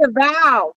the vow.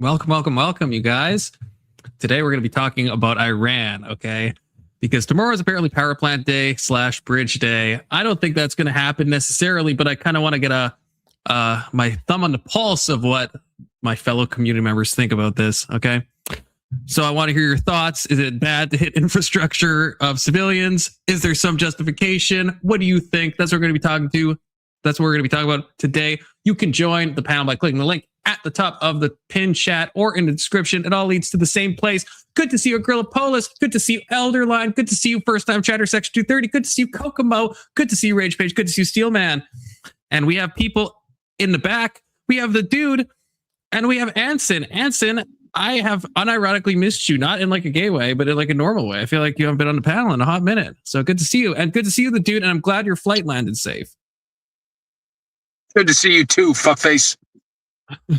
Welcome, you guys. Today we're going to be talking about Iran, okay? Because tomorrow is apparently power plant day / bridge day. I don't think that's going to happen necessarily, but I kind of want to get my thumb on the pulse of what my fellow community members think about this, okay? So I want to hear your thoughts. Is it bad to hit infrastructure of civilians? Is there some justification? What do you think? That's what we're going to be talking to. That's what we're going to be talking about today. You can join the panel by clicking the link at the top of the pinned chat or in the description. It all leads to the same place. Good to see you, Gorilla Polis. Good to see you, Elderline. Good to see you, First Time Chatter Section 230. Good to see you, Kokomo. Good to see you, Rage Page. Good to see you, Steelman. And we have people in the back. We have the dude, and we have Anson. Anson, I have unironically missed you, not in like a gay way, but in like a normal way. I feel like you haven't been on the panel in a hot minute. So good to see you. And good to see you, the dude. And I'm glad your flight landed safe. Good to see you too, fuckface. How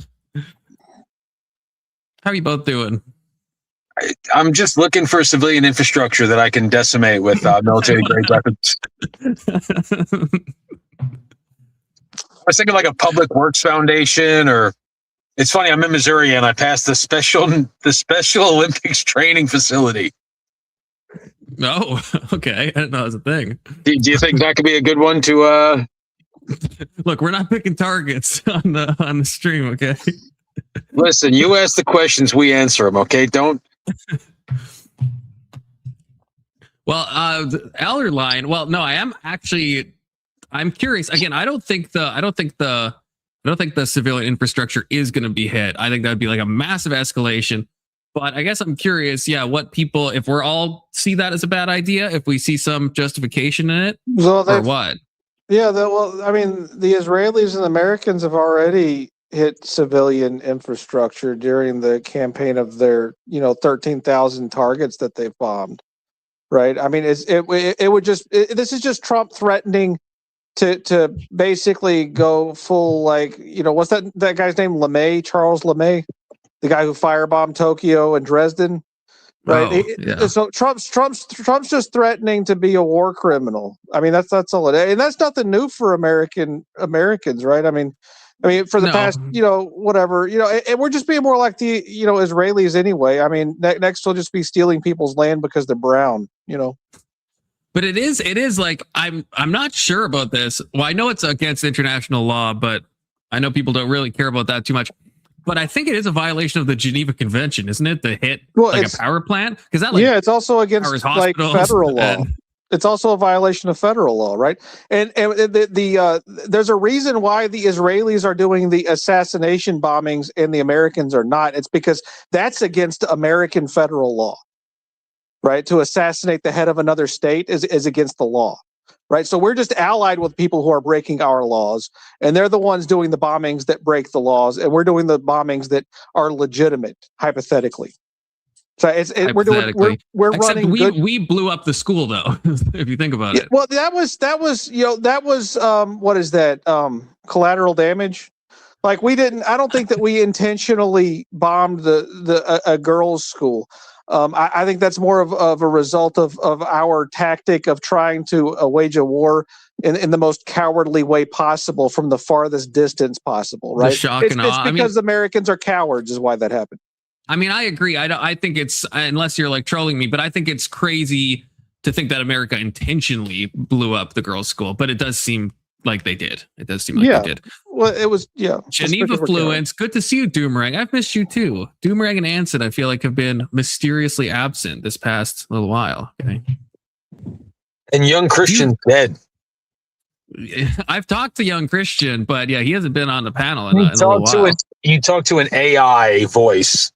are you both doing? I'm just looking for civilian infrastructure that I can decimate with military-grade weapons. I was thinking like a public works foundation, or it's funny. I'm in Missouri and I passed the Special Olympics training facility. Oh, okay. I didn't know that was a thing. Do you think that could be a good one to? Look, we're not picking targets on the stream, okay? Listen, you ask the questions, we answer them, okay? Don't. Well, Elderline. Well, no, I'm curious. Again, I don't think the civilian infrastructure is going to be hit. I think that'd be like a massive escalation. But I guess I'm curious, what people, if we're all see that as a bad idea, if we see some justification in it, or what? Yeah, I mean, the Israelis and the Americans have already hit civilian infrastructure during the campaign of their, 13,000 targets that they've bombed, right? I mean, this is just Trump threatening to basically go full, what's that guy's name? Charles LeMay, the guy who firebombed Tokyo and Dresden. Right. So Trump's just threatening to be a war criminal. I mean, that's all it is. And that's nothing new for Americans, right? I mean, for the past, whatever, and we're just being more like the, Israelis anyway. I mean, next we'll just be stealing people's land because they're brown, But it is like, I'm not sure about this. Well, I know it's against international law, but I know people don't really care about that too much. But I think it is a violation of the Geneva Convention, isn't it? To hit a power plant, because that it's also against federal law. It's also a violation of federal law, right? And there's a reason why the Israelis are doing the assassination bombings and the Americans are not. It's because that's against American federal law. right? To assassinate the head of another state is against the law, right? So we're just allied with people who are breaking our laws, and they're the ones doing the bombings that break the laws, and we're doing the bombings that are legitimate, hypothetically. So we're doing we're Except running. We blew up the school though, if you think about it. Well, that was what is that? Collateral damage. Like we didn't. I don't think that we intentionally bombed a girls' school. I think that's more of a result of our tactic of trying to wage a war in the most cowardly way possible from the farthest distance possible. Right? The shock and awe. It's because Americans are cowards is why that happened. I mean, I agree. I think it's, unless you're like trolling me, but I think it's crazy to think that America intentionally blew up the girls' school. But it does seem like they did. It does seem like they did. Well, it was, Geneva Fluence. Good to see you, Doomerang. I've missed you too. Doomerang and Anson, I feel like, have been mysteriously absent this past little while. Okay. And Young Christian's dead. I've talked to Young Christian, but yeah, he hasn't been on the panel in a little while. You talk to an AI voice.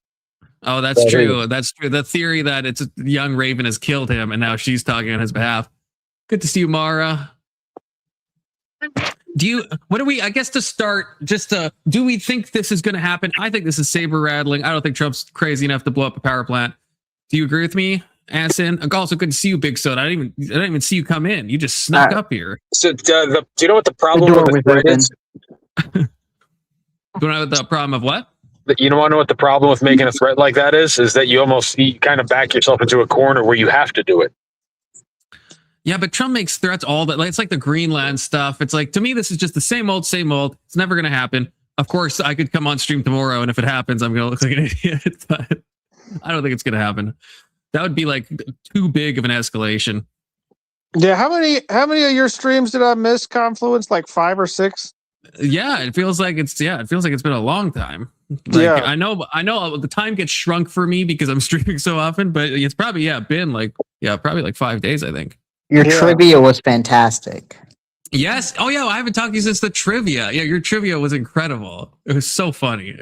Oh, that's true. That's true. The theory that it's young Raven has killed him and now she's talking on his behalf. Good to see you, Mara. I guess to start, do we think this is going to happen? I think this is saber rattling. I don't think Trump's crazy enough to blow up a power plant. Do you agree with me, Anson? Also, good to see you, Big Soda. I didn't even see you come in. You just snuck up here. So, do you know what the problem with the is? Do you know what the problem of what? You don't want to know what the problem with making a threat like that is that you kind of back yourself into a corner where you have to do it. Yeah, but Trump makes threats all that. Like, it's like the Greenland stuff. It's like, to me, this is just the same old, same old. It's never going to happen. Of course, I could come on stream tomorrow, and if it happens, I'm going to look like an idiot. But I don't think it's going to happen. That would be like too big of an escalation. Yeah, how many of your streams did I miss, Confluence? Like 5 or 6? Yeah, it feels like it's been a long time. Like, yeah, I know the time gets shrunk for me because I'm streaming so often, but it's probably been probably like 5 days, I think. Your trivia was fantastic. Yes. Oh yeah, I haven't talked to you since the trivia. Yeah, your trivia was incredible. It was so funny.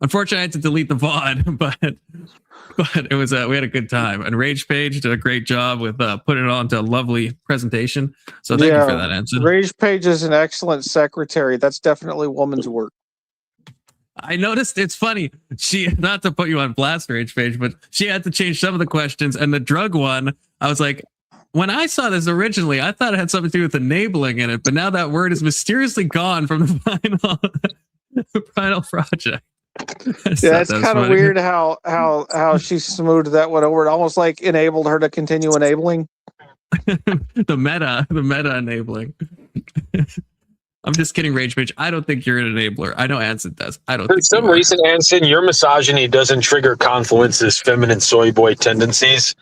Unfortunately, I had to delete the VOD, but it was we had a good time. And Rage Page did a great job with putting it on to a lovely presentation. So thank you for that, Anson. Rage Page is an excellent secretary. That's definitely woman's work. I noticed it's funny. She, not to put you on blast, Rage Page, but she had to change some of the questions. And the drug one, I was like, when I saw this originally, I thought it had something to do with enabling in it, but now that word is mysteriously gone from the final project. Yeah, it's kind of weird how she smoothed that one over. It almost like enabled her to continue enabling. the meta enabling. I'm just kidding, Rage Page. I don't think you're an enabler. I know Anson does. I don't. For some reason, Anson, your misogyny doesn't trigger Confluence's feminine soy boy tendencies,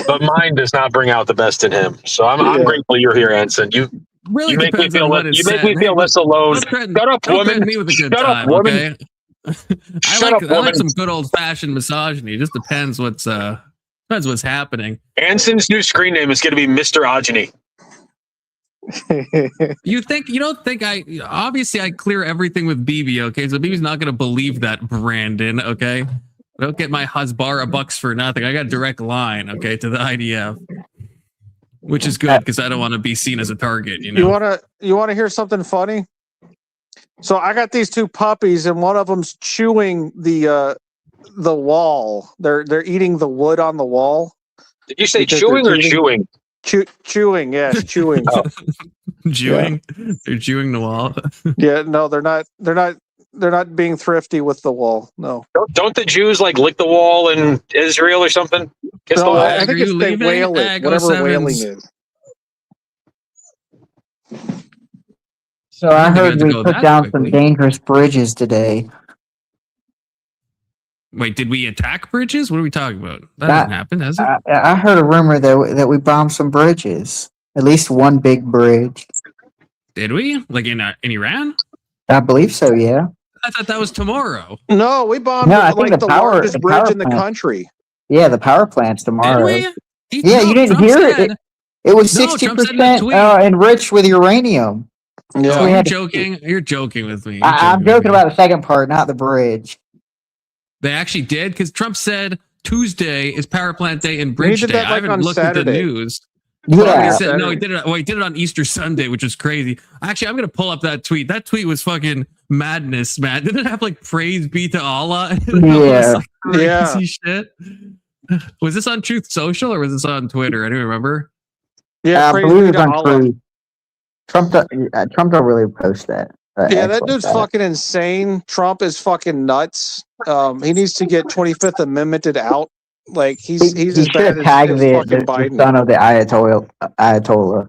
but mine does not bring out the best in him. So I'm grateful you're here, Anson. You make me feel less alone. Shut up, woman. Me with a good time, okay? I like some good old fashioned misogyny. It just depends what's happening. Anson's new screen name is going to be Mr. Ogeny. You don't think obviously I clear everything with BB, okay? So BB's not gonna believe that, Brandon, okay? I don't get my Hasbara bucks for nothing. I got a direct line, okay, to the IDF. Which is good because I don't want to be seen as a target, you know. You wanna hear something funny? So I got these 2 puppies and one of them's chewing the wall. They're eating the wood on the wall. Did you say chewing or chewing? Chewing, yes, chewing. Chewing? Yeah. They're chewing the wall. Yeah, no, they're not being thrifty with the wall. No. Don't the Jews lick the wall in Israel or something? Kiss the wall? I think it's they whale it, whatever whaling is. So I heard we put down some dangerous bridges today. Wait, did we attack bridges? What are we talking about? That hasn't happened, has it? I heard a rumor that we bombed some bridges. At least one big bridge. Did we? Like in Iran? I believe so, yeah. I thought that was tomorrow. No, we bombed the largest bridge in the country. Yeah, the power plant's tomorrow. Did we? You didn't hear it. It was 60% enriched with uranium. Yeah. So you're joking? You're joking with me. I'm joking about the second part, not the bridge. They actually did, because Trump said Tuesday is Power Plant Day and Bridge Day. I haven't looked at the news. Yeah. No, he did it. Well, he did it on Easter Sunday, which is crazy. Actually, I'm gonna pull up that tweet. That tweet was fucking madness, man. Didn't it have like "Praise be to Allah"? Yeah, like crazy shit. Was this on Truth Social or was this on Twitter? I don't remember. Yeah, I believe it's on Truth. Trump don't really post that. Yeah, that dude's fucking insane. Trump is fucking nuts. He needs to get 25th Amendmented out. Like he's as bad as fucking Biden. The son of the Ayatollah.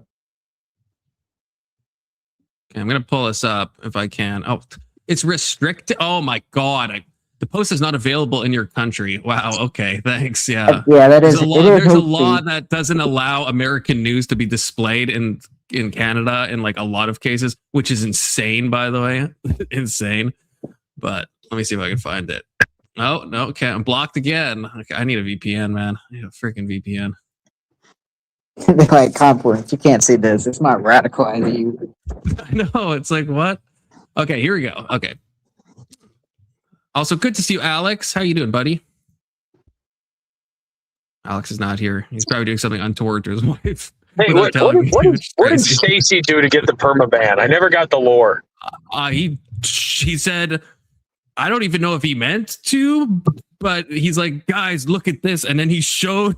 Okay, I'm gonna pull this up if I can. Oh, it's restricted. Oh my god, the post is not available in your country. Wow. Okay, thanks. Yeah. Yeah, that is. There's a law that doesn't allow American news to be displayed in Canada in like a lot of cases, which is insane, by the way. Insane. But let me see if I can find it. Oh, no, okay, I'm blocked again. Okay, I need a VPN, man. I need a freaking VPN. They're like, conference, you can't see this. It's not radicalizing you. I know, it's like, what? Okay, here we go. Okay. Also, good to see you, Alex. How you doing, buddy? Alex is not here. He's probably doing something untoward to his wife. Hey, what did Stacy do to get the permaban? I never got the lore. He said, I don't even know if he meant to, but he's like, guys, look at this. And then he showed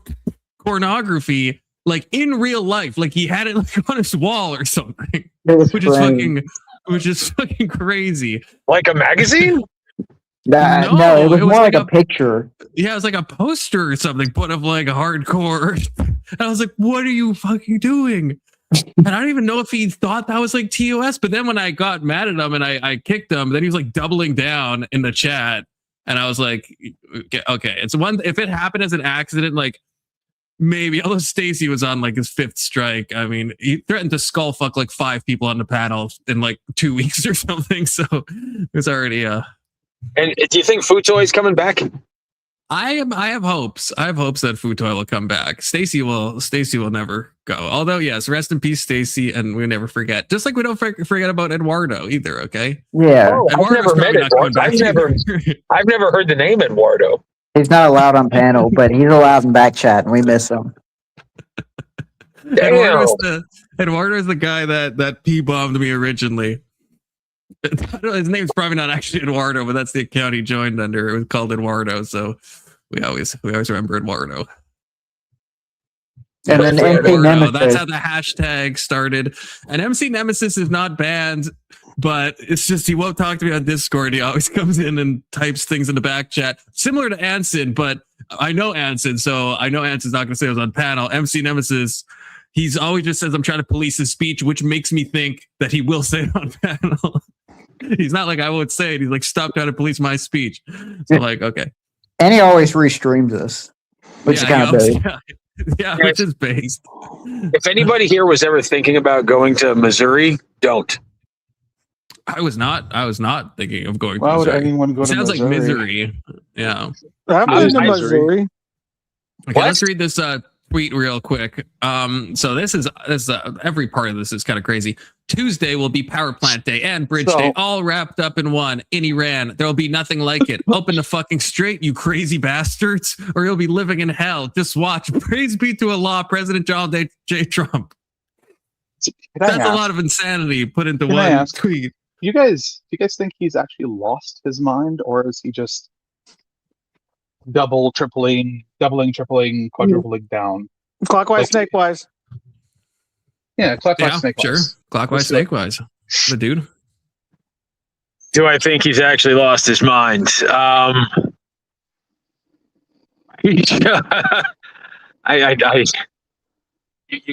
pornography like in real life, like he had it like on his wall or something, which is fucking crazy. Like a magazine? No, it was more like a picture. Yeah, it was like a poster or something put up like hardcore. And I was like, what are you fucking doing? And I don't even know if he thought that was like TOS. But then when I got mad at him and I kicked him, then he was like doubling down in the chat. And I was like, okay, it's one. If it happened as an accident, like maybe, although Stacy was on like his fifth strike. I mean, he threatened to skull fuck like 5 people on the panel in like 2 weeks or something. So it was already And do you think Futoy is coming back? I have hopes. I have hopes that Futoy will come back. Stacy will never go. Although, yes, rest in peace, Stacy, and we never forget. Just like we don't forget about Eduardo either. Okay. Yeah. Oh, I've never met Eduardo. I've never heard the name Eduardo. He's not allowed on panel, but he's allowed in back chat, and we miss him. Eduardo is the guy that P-bombed me originally. His name's probably not actually Eduardo, but that's the account he joined under. It was called Eduardo, so we always remember Eduardo. And then MC Nemesis. That's how the hashtag started. And MC Nemesis is not banned, but it's just he won't talk to me on Discord. He always comes in and types things in the back chat, similar to Anson. But I know Anson, so I know Anson's not going to say it was on panel. MC Nemesis, he's always just says I'm trying to police his speech, which makes me think that he will say it on panel. He's not like I won't say it. He's like, stop trying to police my speech. So like, okay. And he always restreams us, which is kind of big. Yeah, which is based. If anybody here was ever thinking about going to Missouri, don't. I was not thinking of going to Why Missouri. Would anyone go to Sounds Missouri? like misery. Yeah. I've been to Missouri. Okay, let's read this tweet real quick. So this is every part of this is kind of crazy. Tuesday will be Power Plant Day and Bridge Day, all wrapped up in one. In Iran, there will be nothing like it. Open the fucking straight, you crazy bastards, or you'll be living in hell. Just watch. Praise be to Allah, President Donald J. Trump. That's a lot of insanity put into one tweet. Do you guys think he's actually lost his mind, or is he just doubling, tripling, quadrupling down? Clockwise, snakewise. Yeah, clockwise, snakewise. Sure. Clockwise, snakewise. The dude. Do I think he's actually lost his mind? You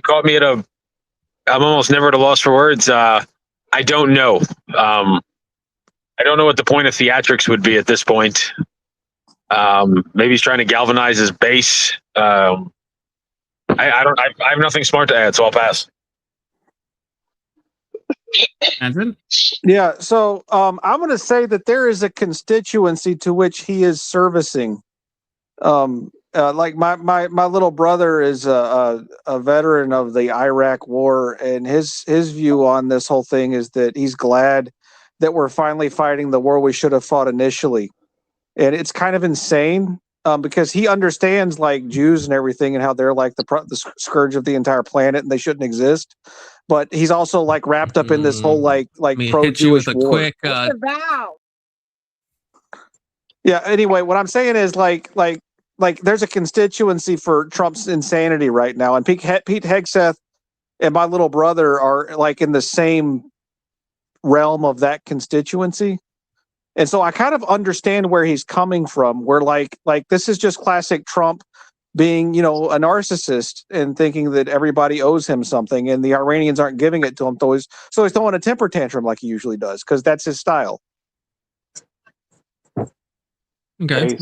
caught me at I'm almost never at a loss for words. I don't know. I don't know what the point of theatrics would be at this point. Maybe he's trying to galvanize his base. I have nothing smart to add, so I'll pass. Anson? Yeah, so I'm going to say that there is a constituency to which he is servicing. Like my little brother is a veteran of the Iraq War, and his view on this whole thing is that he's glad that we're finally fighting the war we should have fought initially. And it's kind of insane because he understands like Jews and everything and how they're like the scourge of the entire planet and they shouldn't exist. But he's also like wrapped up in this whole like pro-Jewish war. Quick, Yeah. Anyway, what I'm saying is like there's a constituency for Trump's insanity right now, and Pete Hegseth and my little brother are like in the same realm of that constituency. And so I kind of understand where he's coming from, where like this is just classic Trump being, a narcissist and thinking that everybody owes him something and the Iranians aren't giving it to him. So he's throwing a temper tantrum like he usually does, because that's his style. Okay.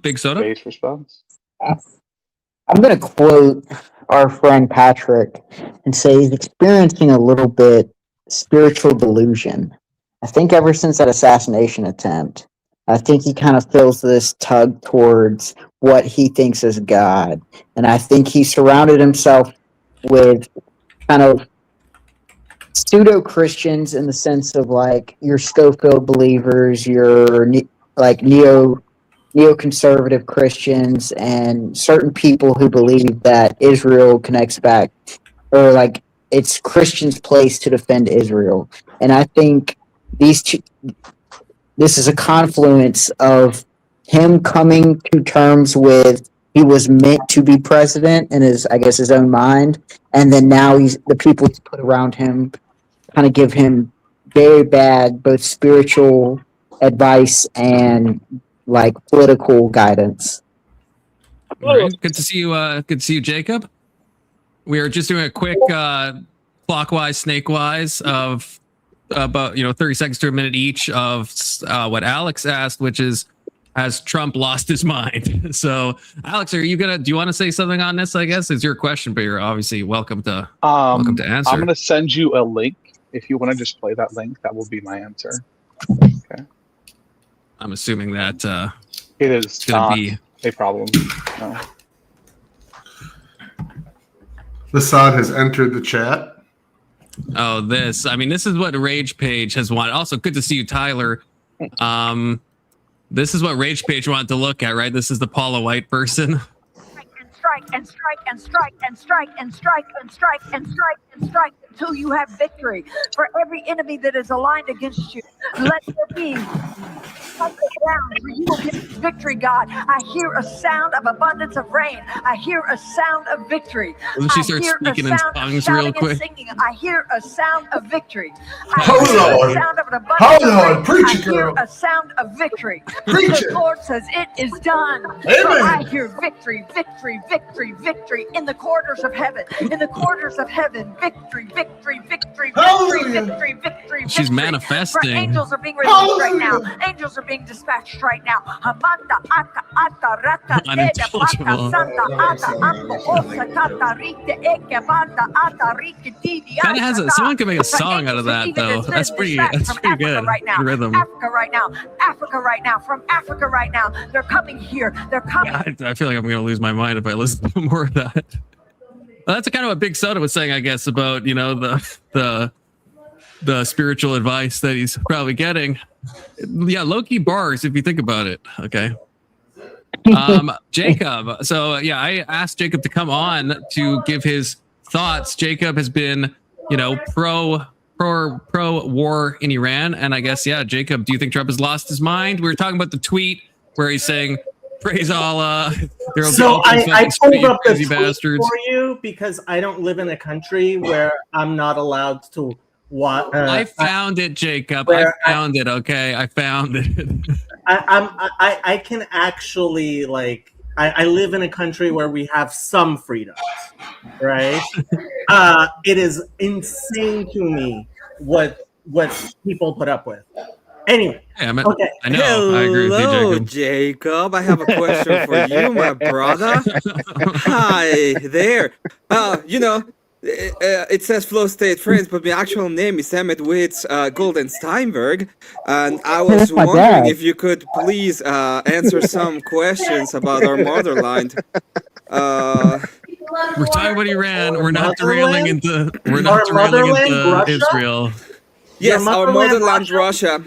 Big Soda? Base response. I'm going to quote our friend Patrick and say he's experiencing a little bit spiritual delusion. I think ever since that assassination attempt, I think he kind of feels this tug towards what he thinks is God. And I think he surrounded himself with kind of pseudo-Christians in the sense of like your Schofield believers, your like neoconservative Christians, and certain people who believe that Israel connects back, or like it's Christians' place to defend Israel. And I think this is a confluence of him coming to terms with he was meant to be president in his own mind, and then now the people put around him kind of give him very bad both spiritual advice and like political guidance. All right. Good to see you. Good to see you, Jacob. We are just doing a quick clockwise, snake-wise of about 30 seconds to a minute each of what Alex asked, which is, has Trump lost his mind? So, Alex, do you want to say something on this? I guess it's your question, but you're obviously welcome to answer. I'm going to send you a link. If you want to just play that link, that will be my answer. Okay. I'm assuming that it is going not to be a problem. No. Assad has entered the chat. Oh, this is what Rage Page has wanted. Also, good to see you, Tyler. This is what Rage Page wanted to look at, right? This is the Paula White person. Strike and strike and strike and strike and strike and strike and strike and strike until you have victory. For every enemy that is aligned against you, let there be down, for you will get victory, God. I hear a sound of abundance of rain. I hear a sound of victory. When she starts speaking in tongues real quick. I hear a sound of victory. Hold on, preach it, girl. I hear a sound of victory. Preach The it. Lord says it is done. Amen. So I hear victory, victory, victory, victory in the corridors of heaven. In the corridors of heaven, victory, victory, victory, victory, victory, victory. She's For manifesting. angels are being released right now. Angels are being dispatched right now. Hamanda aka ata raka eda baka santa ata ambo osa kata rite eke banda ata rike didi. Kind of has someone can make a song out of that though. That's pretty good. Right now. Rhythm. Africa right now. Africa right now. From Africa right now. They're coming here. They're coming. I feel like I'm going to lose my mind if I listen to more of that. Well, that's kind of what Big Soda was saying, I guess, about the spiritual advice that he's probably getting. Yeah, low-key bars if you think about it. Okay. Jacob. So yeah, I asked Jacob to come on to give his thoughts. Jacob has been, pro war in Iran, and I guess Jacob, do you think Trump has lost his mind? We were talking about the tweet where he's saying, "Praise Allah." So I pulled up the tweet bastards. for you because I don't live in a country where I'm not allowed to watch. I found it, Jacob. I found it. Okay, I found it. I can actually I live in a country where we have some freedoms, right? It is insane to me what people put up with. Anyway, okay. I know. I agree with you, Hello, Jacob. I have a question for you, my brother. Hi there. It says Flow State Friends, but my actual name is Emmett Witz Golden Steinberg, and I was wondering if you could please answer some questions about our motherland. We're talking about Iran. We're not derailing into Russia? Israel. Yes, our motherland, Russia,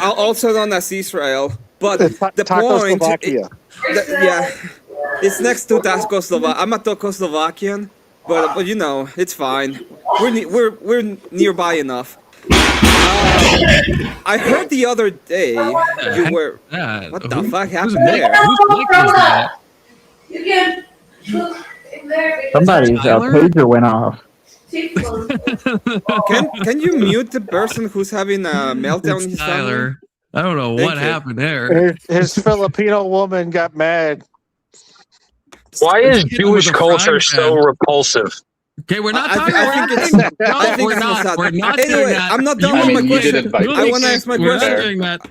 also known as Israel. But the point, Czechoslovakia. yeah, it's next to Czechoslovakia. I'm a Czechoslovakian, but you know, it's fine. We're nearby enough. I heard the other day you were. What the fuck happened there? Whose mic is that? Somebody's pager went off. Can you mute the person who's having a meltdown in his family? Tyler. I don't know what happened there. His Filipino woman got mad. Why is Jewish culture so repulsive? Okay, we're not I talking think about we're not doing anyway, that. I'm not done with my you question. did invite I want to ask my We're not question. doing that.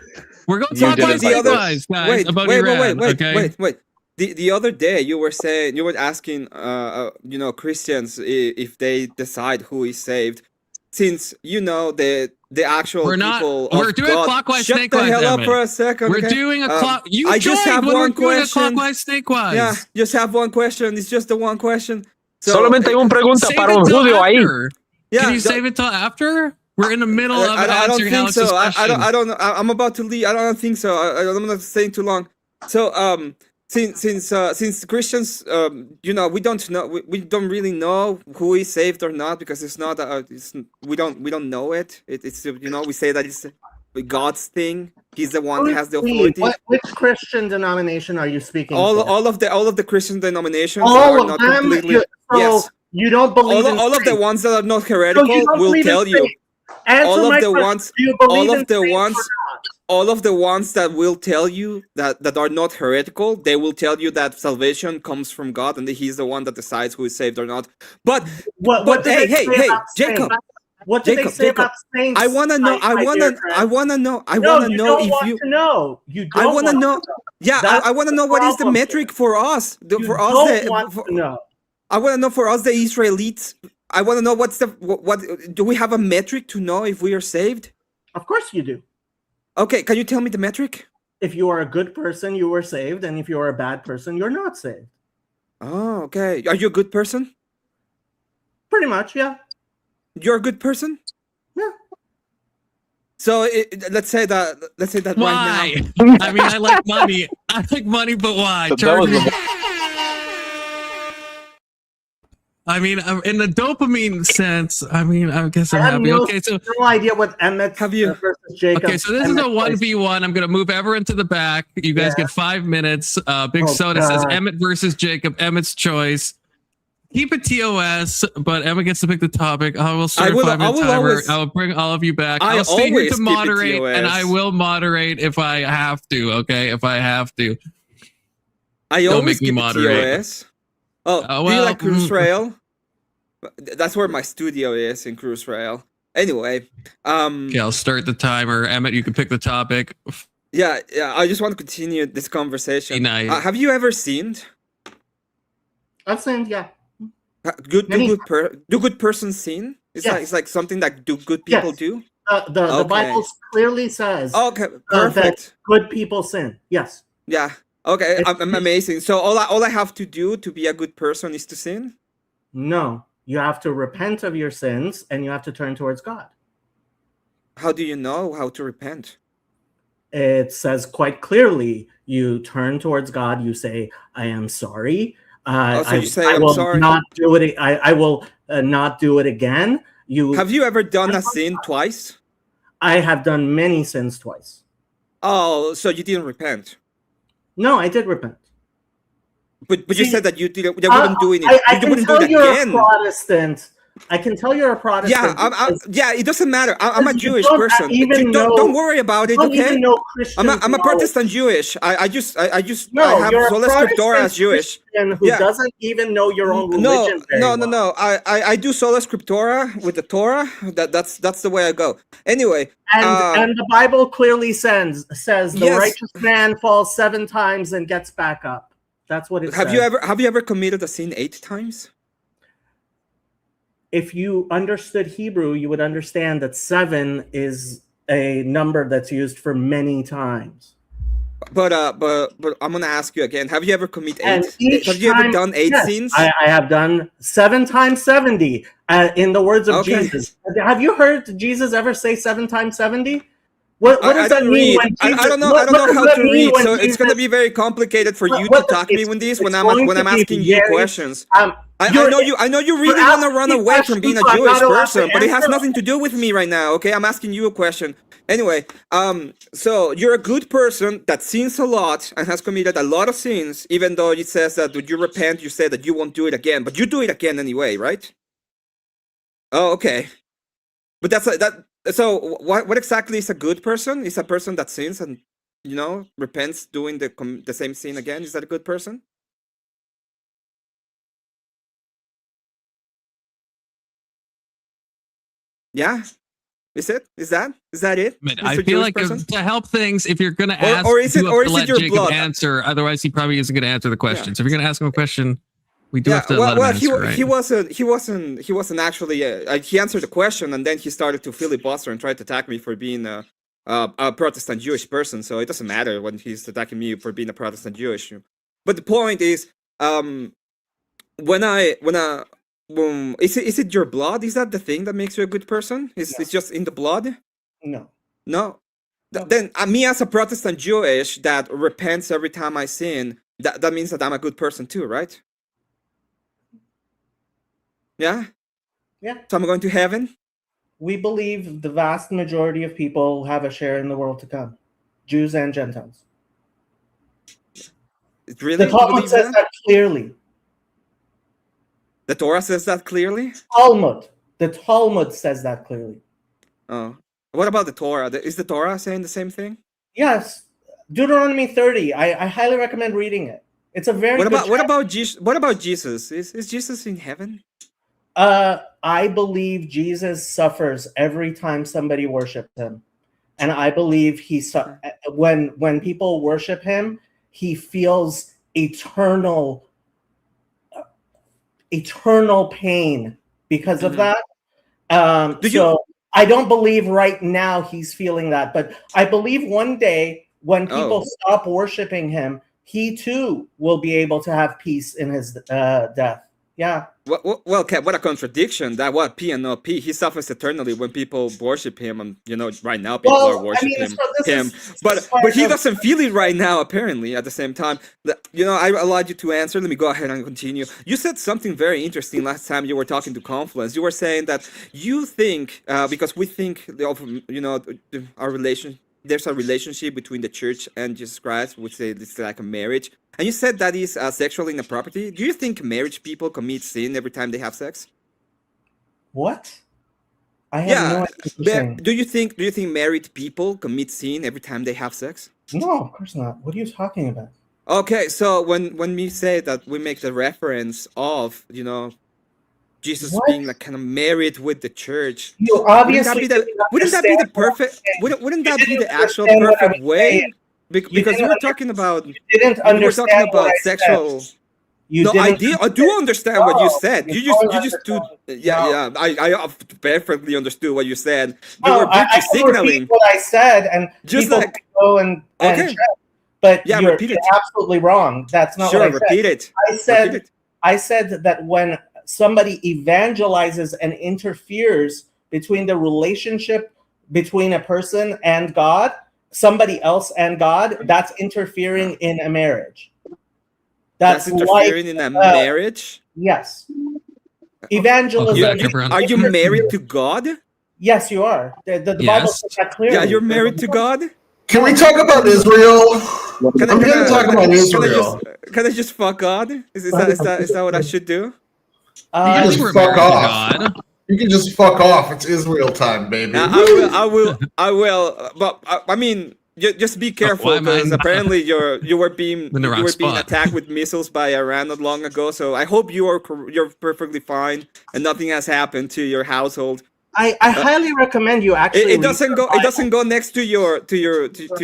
We're going to You talk did about invite the us. guys, about Iran. Wait. The other day you were saying, you were asking, you know, Christians if they decide who is saved, since you know the actual We're not. people We're of doing God. clockwise, Shut the snakewise. hell up Emmett. for a second. We're okay? doing a clock. You I just joined have when one we're doing a question. clockwise, snakewise. Yeah, just have one question. It's just the one question. So, Solamente hay una pregunta Save para it un till judío ahí. after. Can you save it till after? We're in the middle of I don't answering think Alex's so. question. I don't know. I'm about to leave. I don't think so. I'm not saying too long. So since Christians, you know, we don't know. We don't really know who is saved or not because it's not. We don't know it. It's you know, we say that it's God's thing. He's the one that has the authority. Which Christian denomination are you speaking? All of the Christian denominations all are of not them. completely. Yes. You don't believe in all of the faith. ones that are not So heretical you don't will believe in tell you. faith. Answer All my of the question. ones, Do you believe all in of the faith ones, or not? all of the ones that will tell you that are not heretical, they will tell you that salvation comes from God and that He's the one that decides who is saved or not. But What but did they say about Jacob, saints? What did they say about saints? I wanna know. I wanna know. I wanna know if you. To know. You don't I wanna want know. to know. Yeah, That's I wanna know what is the problem. metric for us. You For us, don't want to know. I wanna know for us, the Israelites. I wanna know what's the what do we have a metric to know if we are saved? Of course you do. Okay, can you tell me the metric? If you are a good person, you are saved, and if you are a bad person, you're not saved. Oh, okay. Are you a good person? Pretty much, yeah. You're a good person? Yeah. So let's say that Why? right now. I mean, I like money. I like money, but why? So that was I mean, in the dopamine sense, I mean, I guess I'm I have happy. no, Okay, so no idea what Emmett versus Jacob. okay, so this is Emmett a 1v1. I'm gonna move everyone to the back. You guys get 5 minutes. Big Soda says Emmett versus Jacob. Emmett's choice. Keep it TOS, but Emma gets to pick the topic. I will start a 5-minute timer. Always, I'll bring all of you back. I I'll stay here to always keep it moderate, and TOS. I will moderate if I have to. Okay, if I have to. I Don't always make me keep it moderate. TOS. Oh, do you well, like Cruise Rail? That's where my studio is, in Cruise Rail. Anyway, Okay, I'll start the timer. Emmett, you can pick the topic. yeah. I just want to continue this conversation. Nice. Have you ever sinned? I've sinned, yeah. Do good persons sin? It's like something that do good people do. The Bible clearly says. Okay, perfect. That good people sin. Yes. Yeah. Okay, I'm amazing. So all I have to do to be a good person is to sin? No, you have to repent of your sins and you have to turn towards God. How do you know how to repent? It says quite clearly, you turn towards God. You say, "I am sorry." You say, I "I'm will sorry." not do it. I will not do it again. Have you ever done a sin twice? I have done many sins twice. Oh, so you didn't repent? No, I did repent. But you said that you wouldn't do it. I You can wouldn't do tell it you're again. a Protestant. I can tell you're a Protestant. Yeah, it doesn't matter. I'm a You Jewish don't person. even Don't worry about it, don't okay? even know Christian I'm a Protestant Jewish. I have you're sola a scriptura as Protestant Jewish. Christian who doesn't even know your own religion. No. I do sola scriptura with the Torah. That's the way I go. Anyway, and the Bible clearly says the Yes. righteous man falls 7 times and gets back up. That's what it says. have you ever committed a sin 8 times? If you understood Hebrew, you would understand that 7 is a number that's used for many times. But I'm gonna ask you again. Have you ever committed And 8? each Have you ever time- done 8 yes, sins? I have done 7 times 70. In the words of Okay. Jesus, have you heard Jesus ever say 7 times 70? What does that mean? I don't know how to read, so it's going to be very complicated for you to talk to me with this when I'm asking you questions. I know you really want to run away from being a Jewish person, but it has nothing to do with me right now, okay? I'm asking you a question. Anyway, so you're a good person that sins a lot and has committed a lot of sins, even though it says that when you repent, you say that you won't do it again, but you do it again anyway, right? Oh, okay. But that's that. So what exactly is a good person? Is a person that sins and, you know, repents doing the same sin again? Is that a good person? Yeah. Is it? Is that it? I feel like to help things, if you're going to ask, or is it your Jacob blood? Answer. Otherwise, he probably isn't going to answer the question. Yeah. So if you're going to ask him a question, we do have to let him answer, right? He wasn't actually. He answered the question and then he started to filibuster and tried to attack me for being a Protestant Jewish person. So it doesn't matter when he's attacking me for being a Protestant Jewish. But the point is, is it your blood? Is that the thing that makes you a good person? It's just in the blood? No. Then me as a Protestant Jewish that repents every time I sin, that means that I'm a good person too, right? Yeah? Yeah. So I'm going to heaven? We believe the vast majority of people have a share in the world to come, Jews and Gentiles. Really? The Talmud says that clearly. The Torah says that clearly? The Talmud says that clearly. Oh. What about the Torah? Is the Torah saying the same thing? Yes. Deuteronomy 30. I highly recommend reading it. It's a very What about Jesus? Is Jesus in heaven? I believe Jesus suffers every time somebody worships him. And I believe when people worship him, he feels eternal pain because of that. I don't believe right now he's feeling that, but I believe one day when people stop worshiping him, he too will be able to have peace in his death. Yeah. Well, Kat, what a contradiction. That what P and not P. He suffers eternally when people worship him, and you know, right now people are worshiping him. But he doesn't feel it right now. Apparently, at the same time, you know, I allowed you to answer. Let me go ahead and continue. You said something very interesting last time you were talking to Confluence. You were saying that you think because we think of, you know, our relation. There's a relationship between the church and Jesus Christ. We say it's like a marriage. And you said that is sexual inappropriate. Do you think marriage people commit sin every time they have sex? What? I have no idea. Do you think married people commit sin every time they have sex? No, of course not. What are you talking about? Okay, so when we say that, we make the reference of, you know, Jesus being like kind of married with the church. You obviously wouldn't that be the perfect? Wouldn't that be the actual perfect way? Because you were talking about. You didn't understand. We were talking about sexual. I do understand what you said. You just do. Yeah. I perfectly understood what you said. You were signaling what I said, and just people like go and check. But you're absolutely wrong. That's not what I said. Repeat it. I said that when somebody evangelizes and interferes between the relationship between a person and God, somebody else and God, that's interfering in a marriage. That's interfering in a marriage? Yes. Evangelism. Are you married to God? Yes, you are. The Bible says that clearly. Yeah, you're married to God? Can we talk about Israel? I'm going to talk about Israel. Can I just fuck God? Is that what I should do? You can just fuck off. You can just fuck off. It's Israel time, baby. I will. But I mean, just be careful, because apparently you were being attacked with missiles by Iran not long ago. So I hope you're perfectly fine and nothing has happened to your household. I highly recommend you actually. It doesn't go next to your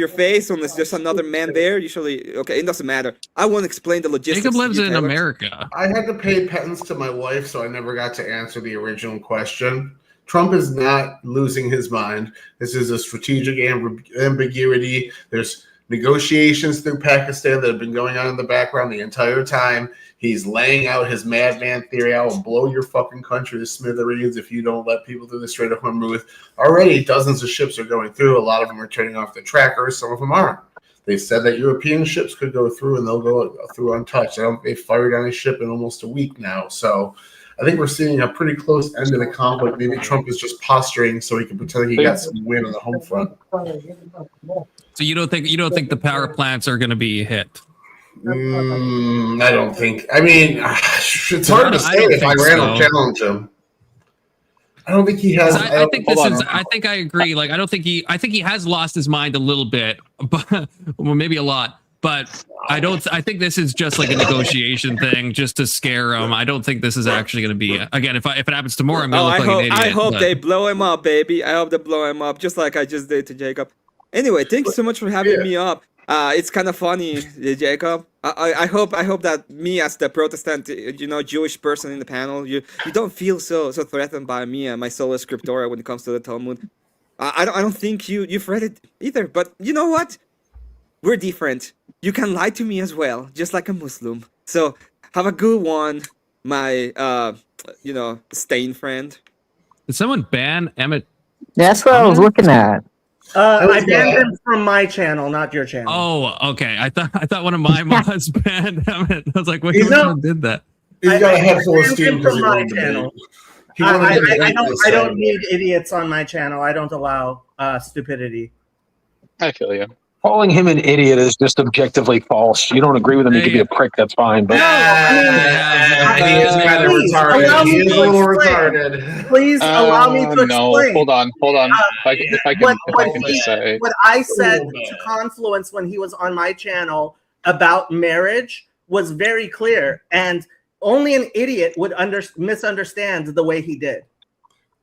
face unless there's another man there. Usually, okay, it doesn't matter. I won't explain the logistics. Jacob lives in America. I had to pay penance to my wife, so I never got to answer the original question. Trump is not losing his mind. This is a strategic ambiguity. There's negotiations through Pakistan that have been going on in the background the entire time. He's laying out his madman theory. I will blow your fucking country to smithereens if you don't let people through the Strait of Hormuz. Already, dozens of ships are going through. A lot of them are turning off the trackers. Some of them aren't. They said that European ships could go through and they'll go through untouched. They fired on a ship in almost a week now. So I think we're seeing a pretty close end to the conflict. Maybe Trump is just posturing so he can pretend he got some win on the home front. So you don't think the power plants are going to be hit? I don't think. I mean, it's hard to say if Iran will challenge him. I don't think he has. I think I agree. Like, I think he has lost his mind a little bit, but well, maybe a lot. But I think this is just like a negotiation thing, just to scare him. I don't think this is actually going to be. Again, if it happens tomorrow, I'm going to look like an idiot. I hope they blow him up, baby. I hope they blow him up, just like I just did to Jacob. Anyway, thank you so much for having me up. It's kind of funny, Jacob. I hope that me as the Protestant, Jewish person in the panel, you don't feel so threatened by me and my sola scriptura when it comes to the Talmud. I don't think you've read it either. But you know what? We're different. You can lie to me as well, just like a Muslim. So have a good one, my stain friend. Did someone ban Emmett? That's what I was looking at. I banned him from my channel, not your channel. Oh, okay. I thought one of my mods banned Emmett. I was like, wait, who did that? He's got a head full of steam from my channel. I don't need idiots on my channel. I don't allow stupidity. I feel you. Calling him an idiot is just objectively false. You don't agree with him, you can be a prick, that's fine. But he is kind of retarded. He is a little retarded. Please allow me to explain. No, hold on. If I can just say. What I said to Confluence when he was on my channel about marriage was very clear, and only an idiot would misunderstand the way he did.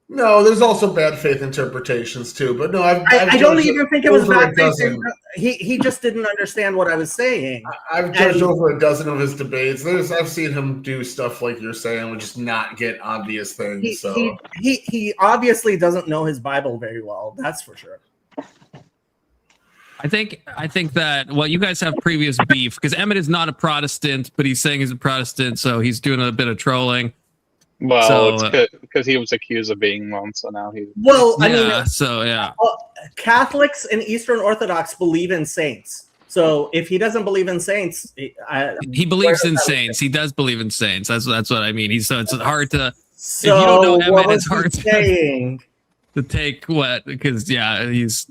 No, there's also bad faith interpretations too. But no, I don't even think it was bad faith. He just didn't understand what I was saying. I've judged over a dozen of his debates. I've seen him do stuff like you're saying, which just not get obvious things. He obviously doesn't know his Bible very well. That's for sure. I think that, well, you guys have previous beef because Emmett is not a Protestant, but he's saying he's a Protestant, so he's doing a bit of trolling. Well, it's because he was accused of being one, so now he. Well, Catholics and Eastern Orthodox believe in saints. So if he doesn't believe in saints, he believes in saints. He does believe in saints. That's what I mean. So it's hard to. So if you don't know Emmett, what it's hard to take what because he's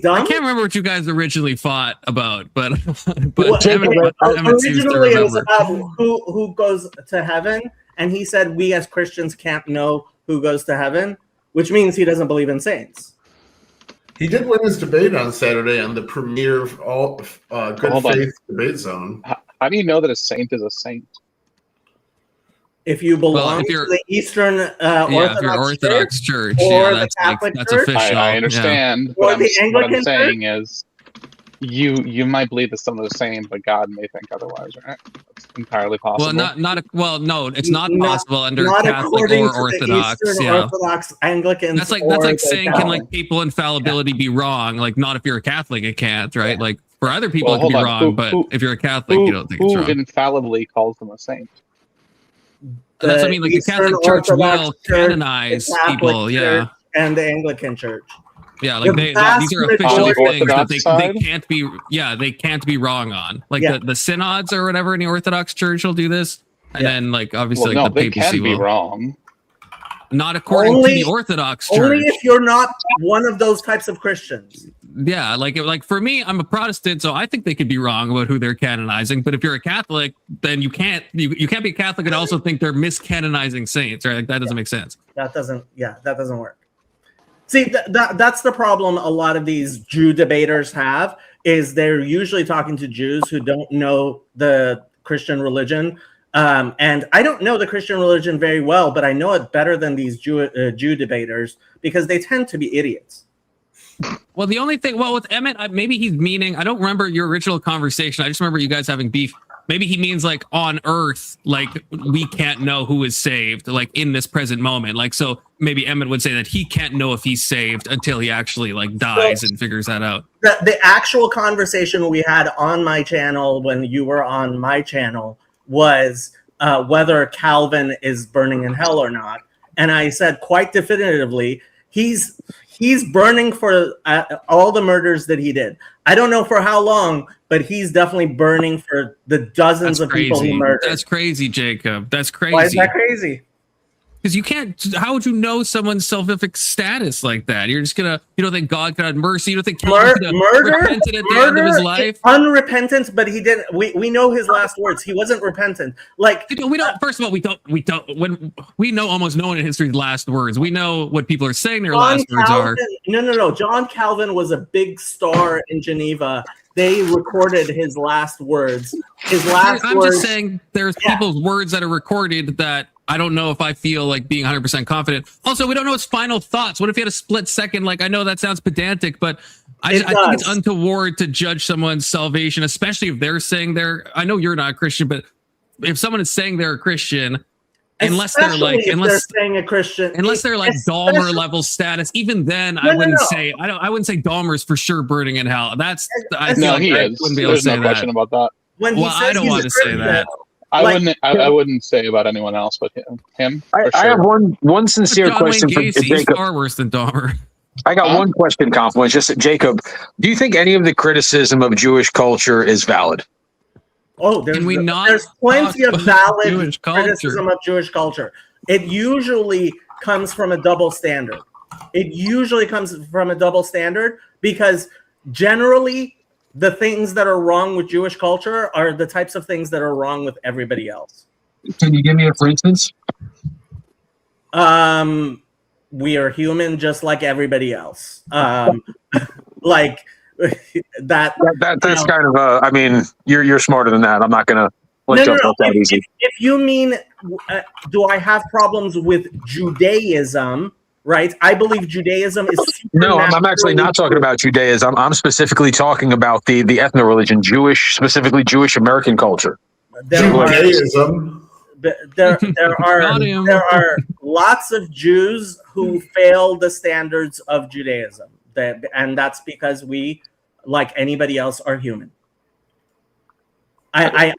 dumb. I can't remember what you guys originally fought about, but originally it was about who goes to heaven. And he said we as Christians can't know who goes to heaven, which means he doesn't believe in saints. He did win his debate on Saturday on the premier Good Faith debate zone. How do you know that a saint is a saint? If you belong to the Eastern Orthodox Church, or that's the Catholic that's Church, official. I understand. Yeah. Or the Anglican what I'm saying Church? is, you might believe that some of the same, but God may think otherwise, right? It's entirely possible. No, it's not possible under Catholic or Orthodox. Orthodox Anglicans. That's like saying can like papal infallibility be wrong? Like not if you're a Catholic, it can't, right? Like for other people it can be wrong, but if you're a Catholic, you don't think it's wrong. Who infallibly calls them a saint? That's what I mean. Like the Catholic Church will canonize people, and the Anglican Church. Yeah, like these are official things that they can't be. Yeah, they can't be wrong on. Like the synods or whatever in the Orthodox Church will do this, and then like obviously the papacy will be wrong. Not according to the Orthodox Church. Only if you're not one of those types of Christians. Yeah, like for me, I'm a Protestant, so I think they could be wrong about who they're canonizing. But if you're a Catholic, then you can't be a Catholic and also think they're miscanonizing saints, right? Like that doesn't make sense. That doesn't work. See, that's the problem a lot of these Jew debaters have, is they're usually talking to Jews who don't know the Christian religion. And I don't know the Christian religion very well, but I know it better than these Jew debaters because they tend to be idiots. Well, the only thing, with Emmett, maybe he's meaning, I don't remember your original conversation. I just remember you guys having beef. maybe he means like on Earth, like we can't know who is saved, like in this present moment. Like, so maybe Emmett would say that he can't know if he's saved until he actually like dies and figures that out. The actual conversation we had on my channel when you were on my channel was whether Calvin is burning in hell or not. And I said quite definitively, he's burning for all the murders that he did. I don't know for how long, but he's definitely burning for the dozens of people he murdered. That's crazy, Jacob. That's crazy. Why is that crazy? Because you can't. How would you know someone's salvific status like that? You're just gonna. You don't think God could have mercy? You don't think Calvin repented at the end of his life? Unrepentant, but he didn't. We know his last words. He wasn't repentant. Like we don't. First of all, we don't. When we know almost no one in history's last words. We know what people are saying their last words are. No. John Calvin was a big star in Geneva. They recorded his last words. I'm just saying there's people's words that are recorded that I don't know if I feel like being 100% confident. Also, we don't know his final thoughts. What if he had a split second? Like, I know that sounds pedantic, but I think it's untoward to judge someone's salvation, especially if they're saying I know you're not a Christian, but if someone is saying they're a Christian, unless they're saying a Christian, unless they're like Dahmer level status, even then I wouldn't say Dahmer's for sure burning in hell. He is. Wouldn't be able to say no question about that. I don't want to say that. I wouldn't say about anyone else but him. I have one sincere question for Jacob. He's far worse than Dahmer. I got one question, Confluence. Just Jacob, do you think any of the criticism of Jewish culture is valid? Oh, there's plenty of valid criticism of Jewish culture. It usually comes from a double standard. Because generally the things that are wrong with Jewish culture are the types of things that are wrong with everybody else. Can you give me a for instance? We are human just like everybody else. Like that's kind of I mean, you're smarter than that. I'm not gonna jump up that easy. If you mean, do I have problems with Judaism? Right, I believe Judaism is. No, I'm actually not talking about Judaism. I'm specifically talking about the ethno-religion, specifically Jewish American culture. Judaism. There are lots of Jews who fail the standards of Judaism, and that's because we, like anybody else, are human. I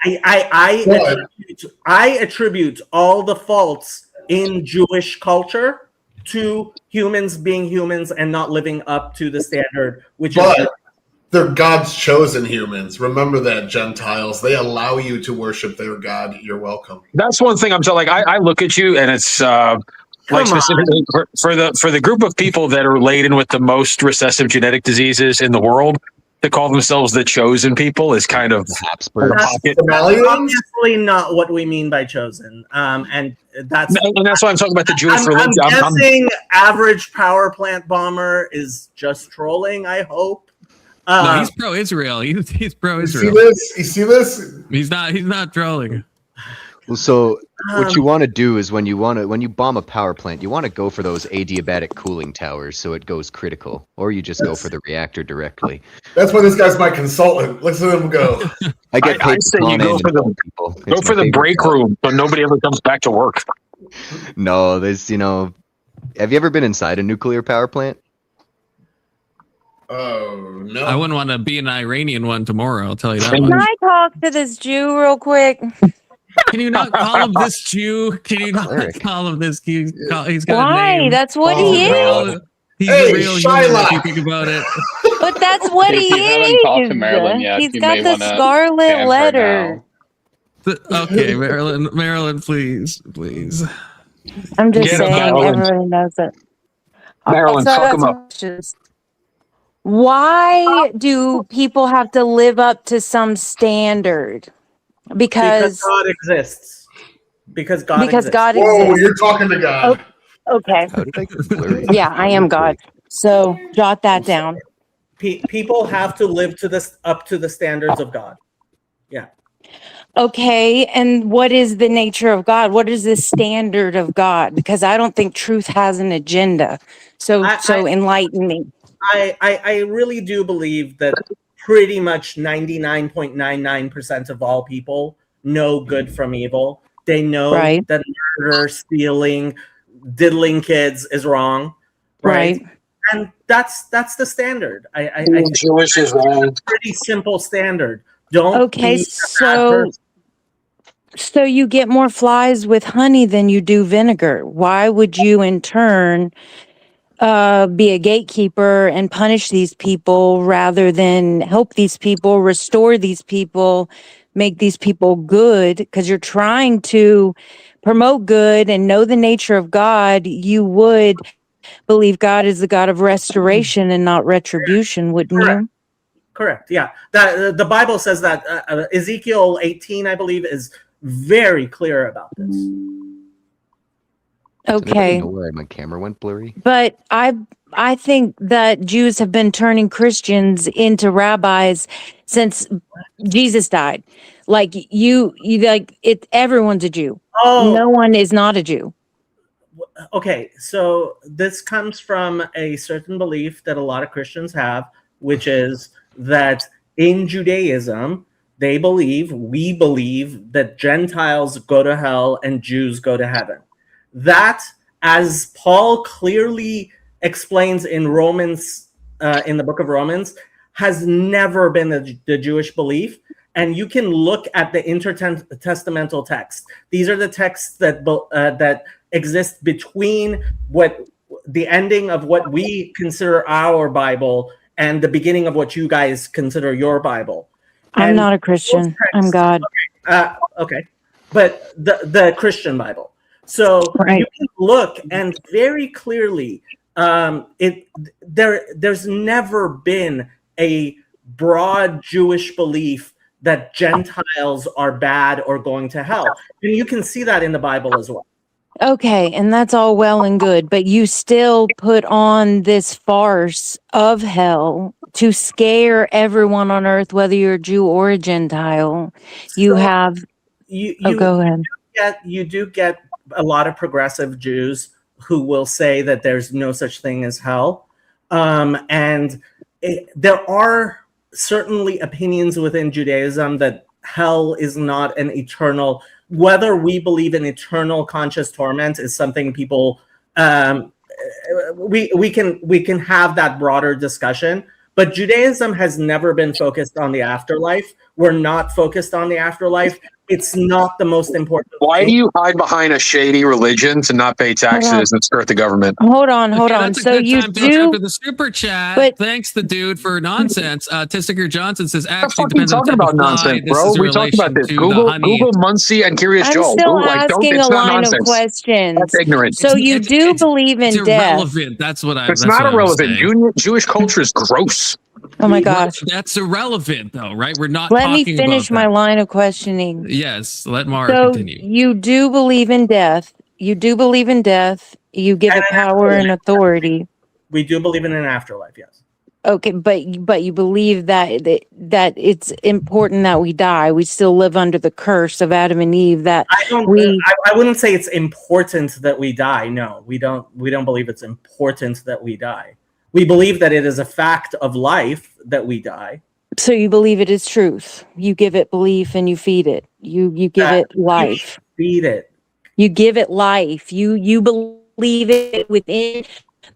attribute all the faults in Jewish culture to humans being humans and not living up to the standard, they're God's chosen humans. Remember that, Gentiles. They allow you to worship their God. You're welcome. That's one thing I'm saying. Like I look at you, and it's like specifically for the group of people that are laden with the most recessive genetic diseases in the world, to call themselves the chosen people is kind of obviously not what we mean by chosen. And that's why I'm talking about the Jewish religion. I'm guessing average power plant bomber is just trolling, I hope. No, he's pro-Israel. He's pro-Israel. You see this? He's not trolling. Well, so what you want to do is when you bomb a power plant, you want to go for those adiabatic cooling towers so it goes critical, or you just go for the reactor directly. That's why this guy's my consultant. Let's let him go. I get paid to go for the break room, but nobody ever comes back to work. No, there's have you ever been inside a nuclear power plant? Oh no! I wouldn't want to be an Iranian one tomorrow. I'll tell you that. Can I talk to this Jew real quick? Can you not call him this Jew? Can you not call him this? He's got Why? a name. That's what he is. He's a real human if you think about it. But that's what he is. He's got the scarlet letter. Okay, Marilyn, please. I'm just saying, everybody knows it. Marilyn, fuck him up. Why do people have to live up to some standard? Because God exists. Because God exists. Whoa, you're talking to God. Oh, okay. Yeah, I am God. So jot that down. People have to live up to the standards of God. Yeah. Okay, and what is the nature of God? What is the standard of God? Because I don't think truth has an agenda. So enlighten me. I really do believe that pretty much 99.99% of all people know good from evil. They know Right. that murder, stealing, diddling kids is wrong, right? And that's the standard. I think Jewish is wrong. it's a pretty simple standard. Don't Okay, be a bad person. so you get more flies with honey than you do vinegar. Why would you in turn be a gatekeeper and punish these people rather than help these people, restore these people, make these people good? Because you're trying to promote good and know the nature of God. You would believe God is the God of restoration and not retribution, wouldn't you? Correct. Yeah. That the Bible says that Ezekiel 18, I believe, is very clear about this. Does Okay. anybody know where my camera went blurry? But I think that Jews have been turning Christians into rabbis since Jesus died. Like you like it. Everyone's a Jew. Oh, No one is not a Jew. okay. So this comes from a certain belief that a lot of Christians have, which is that in Judaism, we believe that Gentiles go to hell and Jews go to heaven. That, as Paul clearly explains in Romans, in the book of Romans, has never been the Jewish belief. And you can look at the intertestamental text. These are the texts that exist between what the ending of what we consider our Bible and the beginning of what you guys consider your Bible. I'm not a Christian. I'm God. Okay, but the Christian Bible. So you can look and very clearly, there's never been a broad Jewish belief that Gentiles are bad or going to hell, and you can see that in the Bible as well. Okay, and that's all well and good, but you still put on this farce of hell to scare everyone on earth, whether you're a Jew or a Gentile. You have. Go ahead. You do get a lot of progressive Jews who will say that there's no such thing as hell, and there are certainly opinions within Judaism that hell is not an eternal. Whether we believe in eternal conscious torment is something people we can have that broader discussion. But Judaism has never been focused on the afterlife. We're not focused on the afterlife. It's not the most important. Why do you hide behind a shady religion to not pay taxes and skirt the government? Hold on. That's a So good you time to do jump to the super chat. but- Thanks, the dude, for nonsense. Tisticker Johnson says, What actually, the fuck are you depends on the talking type about of fly. nonsense, This bro? is in We talked about relation this. to the Google, honey. Google Muncie and Curious I'm Joe. still Google, asking it's a not line nonsense. of questions. That's ignorant. So you do believe in It's death. irrelevant. That's what It's not irrelevant. Jewish culture is gross. Oh my gosh. That's irrelevant, though, right? We're not Let me talking finish about my that. line of questioning. Yes, let Mara So continue. you do believe in death. You do believe in death. You give it power and authority. We do believe in an afterlife, yes. Okay, but you believe that it's important that we die. We still live under the curse of Adam and Eve. That I wouldn't say it's important that we die. No, we don't believe it's important that we die. We believe that it is a fact of life that we die. So you believe it is truth. You give it belief and you feed it. You give it life. Feed it. You give it life. You believe it within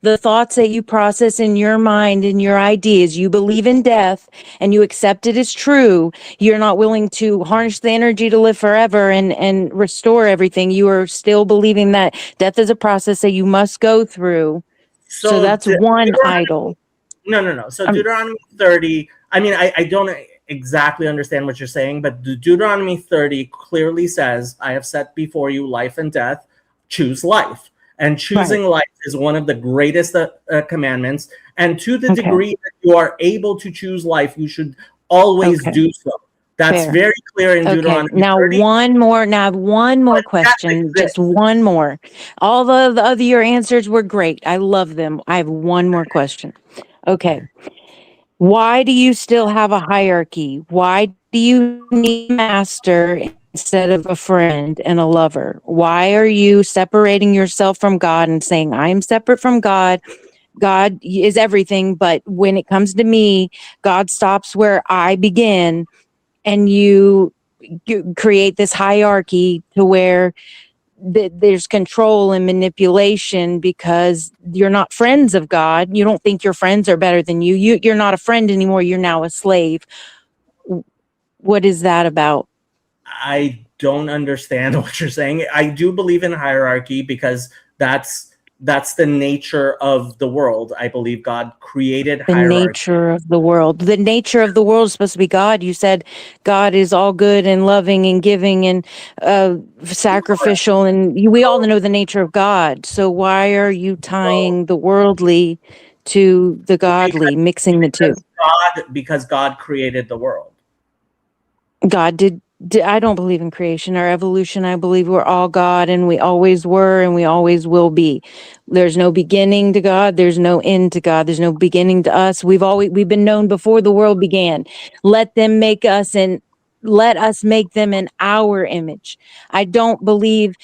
the thoughts that you process in your mind and your ideas. You believe in death and you accept it as true. You're not willing to harness the energy to live forever and restore everything. You are still believing that death is a process that you must go through. So that's one idol. No. So Deuteronomy 30, I mean, I don't exactly understand what you're saying, but Deuteronomy 30 clearly says, I have set before you life and death, choose life. And choosing life is one of the greatest commandments. And to the degree that you are able to choose life, you should always do so. That's very clear in Deuteronomy. Now 30. I have one more question. Just one more. All the other your answers were great. I love them. I have one more question. Okay. Why do you still have a hierarchy? Why do you need a master instead of a friend and a lover? Why are you separating yourself from God and saying, I am separate from God? God is everything, but when it comes to me, God stops where I begin, and you create this hierarchy to where there's control and manipulation because you're not friends of God. You don't think your friends are better than you. You're not a friend anymore. You're now a slave. What is that about? I don't understand what you're saying. I do believe in hierarchy because that's the nature of the world. I believe God created The hierarchy. nature of the world. The nature of the world is supposed to be God. You said God is all good and loving and giving and sacrificial, and we all know the nature of God. So why are you tying the worldly to the godly, mixing the two? Because God created the world. God did. I don't believe in creation or evolution. I believe we're all God, and we always were, and we always will be. There's no beginning to God. There's no end to God. There's no beginning to us. We've been known before the world began. Let them make us, and let us make them in our image. I don't believe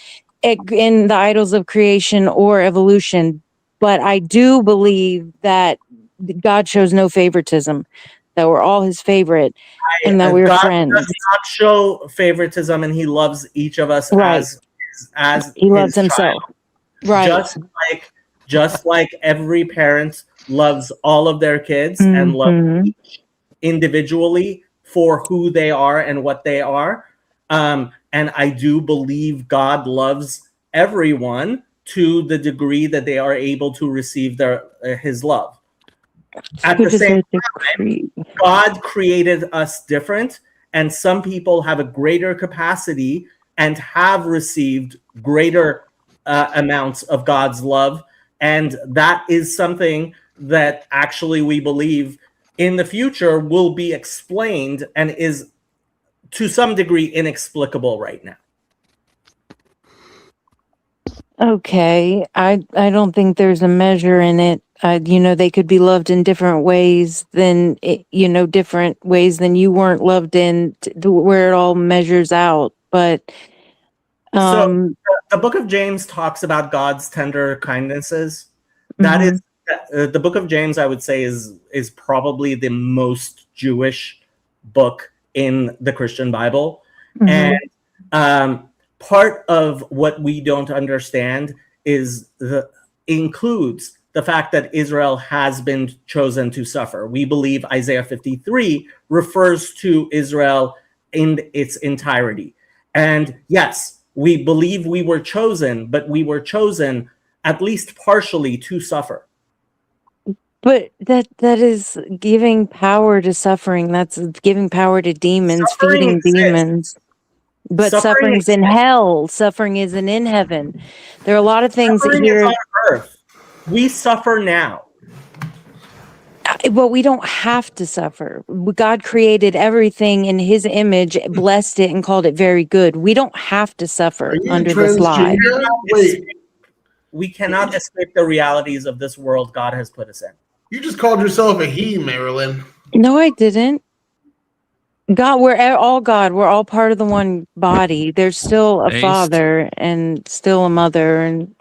in the idols of creation or evolution, but I do believe that God shows no favoritism, that we're all his favorite, and that we're God friends. does not show favoritism, and he loves each of us Right. as He loves his himself. child. Right. Just like every parent loves all of their kids and loves each individually for who they are and what they are. And I do believe God loves everyone to the degree that they are able to receive his love. At the same time, God created us different, and some people have a greater capacity and have received greater amounts of God's love. And that is something that actually we believe in the future will be explained and is to some degree inexplicable right now. Okay. I don't think there's a measure in it. They could be loved in different ways than, different ways than you weren't loved in, where it all measures out. But so the book of James talks about God's tender kindnesses. That is the book of James, I would say, is probably the most Jewish book in the Christian Bible. And part of what we don't understand includes the fact that Israel has been chosen to suffer. We believe Isaiah 53 refers to Israel in its entirety. And yes, we believe we were chosen, but we were chosen at least partially to suffer. But that is giving power to suffering. That's giving power to demons, feeding demons. But suffering's in hell. Suffering isn't in heaven. There are a lot of things here. On earth. We suffer now. Well, we don't have to suffer. God created everything in his image, blessed it, and called it very good. We don't have to suffer under this lie. We cannot escape the realities of this world God has put us in. You just called yourself a he, Marilyn. No, I didn't. God, we're all God. We're all part of the one body. There's still a father and still a mother, and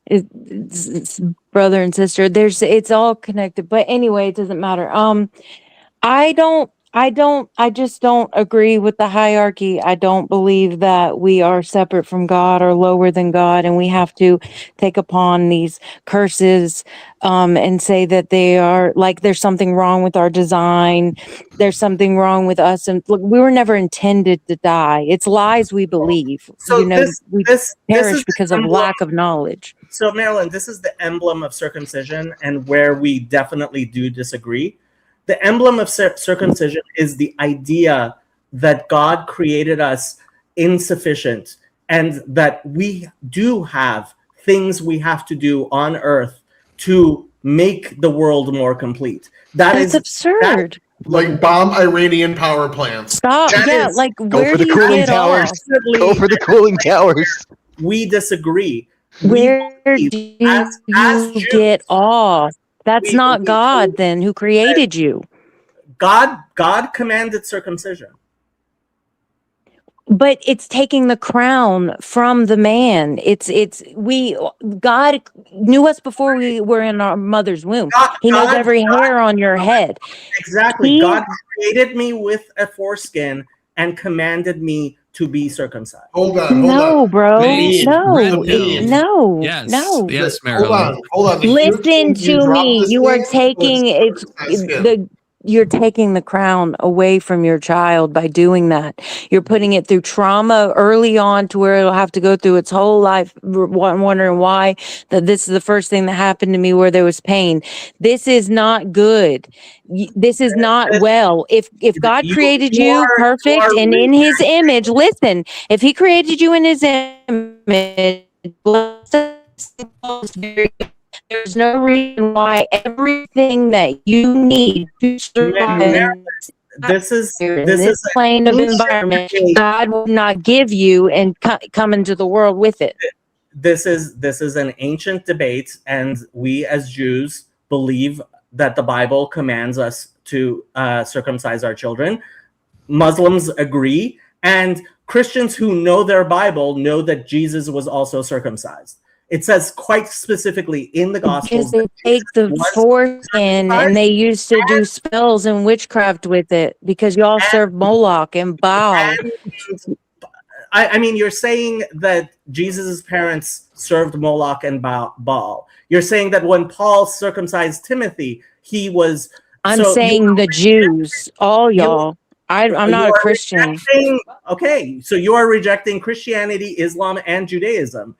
it's brother and sister. It's all connected. But anyway, it doesn't matter. I just don't agree with the hierarchy. I don't believe that we are separate from God or lower than God, and we have to take upon these curses and say that they are like there's something wrong with our design. There's something wrong with us. And look, we were never intended to die. It's lies we believe. So we perish because of lack of knowledge. So, Marilyn, this is the emblem of circumcision, and where we definitely do disagree. The emblem of circumcision is the idea that God created us insufficient and that we do have things we have to do on earth to make the world more complete. That's absurd. Like bomb Iranian power plants. Stop. Where do you get off? Go for the cooling towers. We disagree. Where do you get off? That's not God then who created you. God commanded circumcision. but it's taking the crown from the man. God knew us before we were in our mother's womb. He knows every hair on your head. Exactly. God created me with a foreskin and commanded me to be circumcised. Hold on. No, bro. Beige, No, red pill. no, Yes, no. yes, Hold Marilyn. on. If Listen you to drop me. this You are man, taking let's circumcise him. you're taking the crown away from your child by doing that. You're putting it through trauma early on to where it'll have to go through its whole life wondering why that this is the first thing that happened to me where there was pain. This is not good. This is not well. If God created you perfect and in his image, listen, if he created you in his image, there's no reason why everything that you need to survive This is this plane of environment, God will not give you and come into the world with it. This is an ancient debate, and we as Jews believe that the Bible commands us to circumcise our children. Muslims agree, and Christians who know their Bible know that Jesus was also circumcised. It says quite specifically in the Gospels. Because they take the foreskin and they used to do spells and witchcraft with it because y'all serve Moloch and Baal. I mean, you're saying that Jesus' parents served Moloch and Baal. You're saying that when Paul circumcised Timothy, he was... I'm saying the Jews, all y'all. I'm not a Christian. Okay, so you are rejecting Christianity, Islam, and Judaism.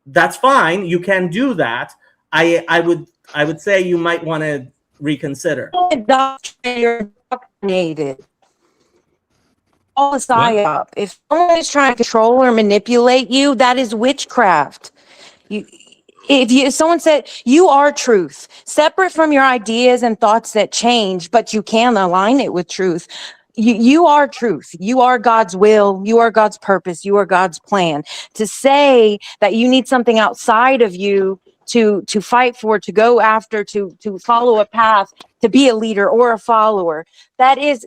That's fine. You can do that. I would say you might want to reconsider. You're indoctrinated. All a psyop. If someone is trying to control or manipulate you, that is witchcraft. If someone said you are truth, separate from your ideas and thoughts that change, but you can align it with truth. You are truth. You are God's will. You are God's purpose. You are God's plan. To say that you need something outside of you to fight for, to go after, to follow a path, to be a leader or a follower, that is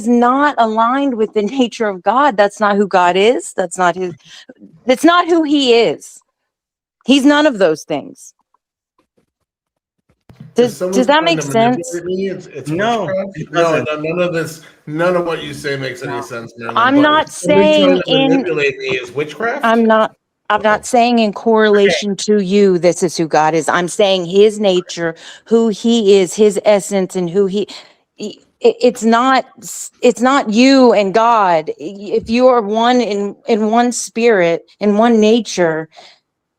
not aligned with the nature of God. That's not who God is. That's not who he is. He's none of those things. Does that make sense? No. None of what you say makes any sense, Marilyn. I'm not saying manipulate me is witchcraft. I'm not saying in correlation to you, this is who God is. I'm saying his nature, who he is, his essence, and who it's not you and God. If you are one in one spirit, in one nature,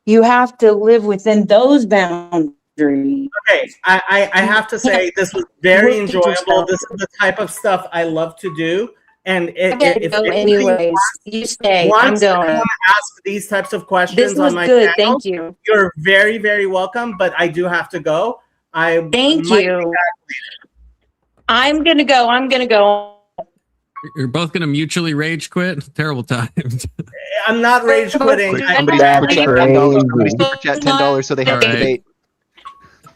you have to live within those boundaries. Okay, I have to say this was very enjoyable. This is the type of stuff I love to do. And if anyways, you stay. I'm going. Want to ask these types of questions this was on my good. channel, Thank you. You're very, very welcome. But I do have to go. Thank you. I'm gonna go. You're both gonna mutually rage quit. Terrible times. I'm not rage quitting. Somebody super chat $10 so they have to debate.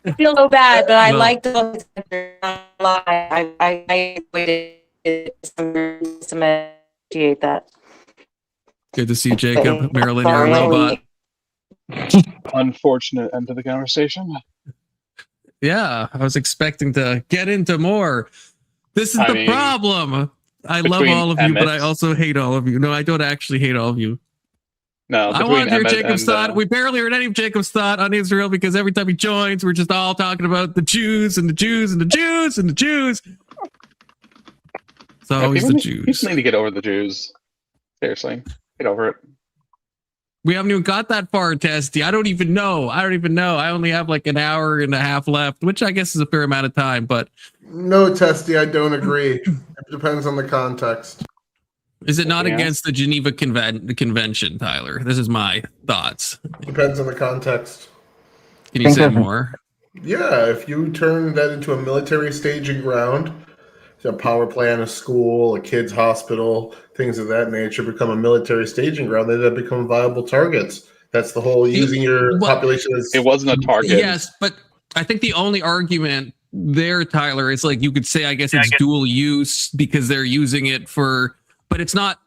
I feel so bad, but I like to I appreciate that. Good to see you, Jacob. Marilyn, you're a robot. Unfortunate end of the conversation. Yeah, I was expecting to get into more. This is the problem. I love all of you, but I also hate all of you. No, I don't actually hate all of you. No, I want to hear Jacob's thought. We barely heard any of Jacob's thought on Israel because every time he joins, we're just all talking about the Jews and the Jews and the Jews and the Jews. It's always the Jews. People need to get over the Jews. Seriously, get over it. We haven't even got that far, Testy. I don't even know. I only have like an hour and a half left, which I guess is a fair amount of time. But no, Testy, I don't agree. It depends on the context. Is it not against the Geneva Convention, Tyler? This is my thoughts. Depends on the context. Can you say more? Yeah, if you turn that into a military staging ground, a power plant, a school, a kid's hospital, things of that nature become a military staging ground, they then become viable targets. That's the whole using your population as... It wasn't a target. Yes, but I think the only argument there, Tyler, is like you could say, I guess it's dual use because they're using it for... But it's not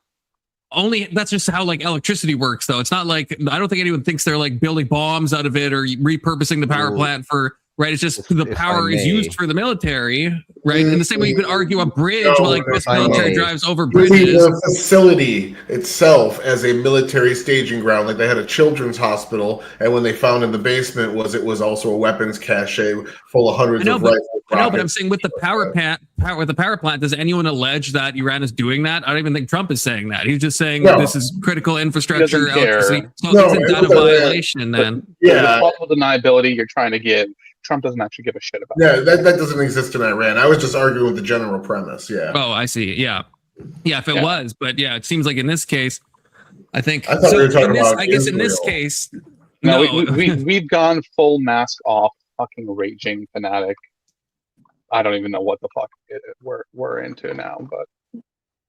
only that's just how like electricity works, though. It's not like I don't think anyone thinks they're like building bombs out of it or repurposing the power plant for. Right, it's just the power is used for the military, right? In the same way you could argue a bridge, where like most military drives over bridges. The facility itself as a military staging ground, like they had a children's hospital, and when they found in the basement it was also a weapons cache full of hundreds of rifles. I know, but I'm saying with the power plant, does anyone allege that Iran is doing that? I don't even think Trump is saying that. He's just saying this is critical infrastructure, electricity. So isn't that a violation then? Yeah, the plausible deniability you're trying to give. Trump doesn't actually give a shit about. Yeah, that doesn't exist in Iran. I was just arguing with the general premise. Yeah. Oh, I see. Yeah, if it was, but yeah, it seems like in this case, I think. I thought we were talking about. I guess in this case, no, we've gone full mask off, fucking raging fanatic. I don't even know what the fuck we're into now, but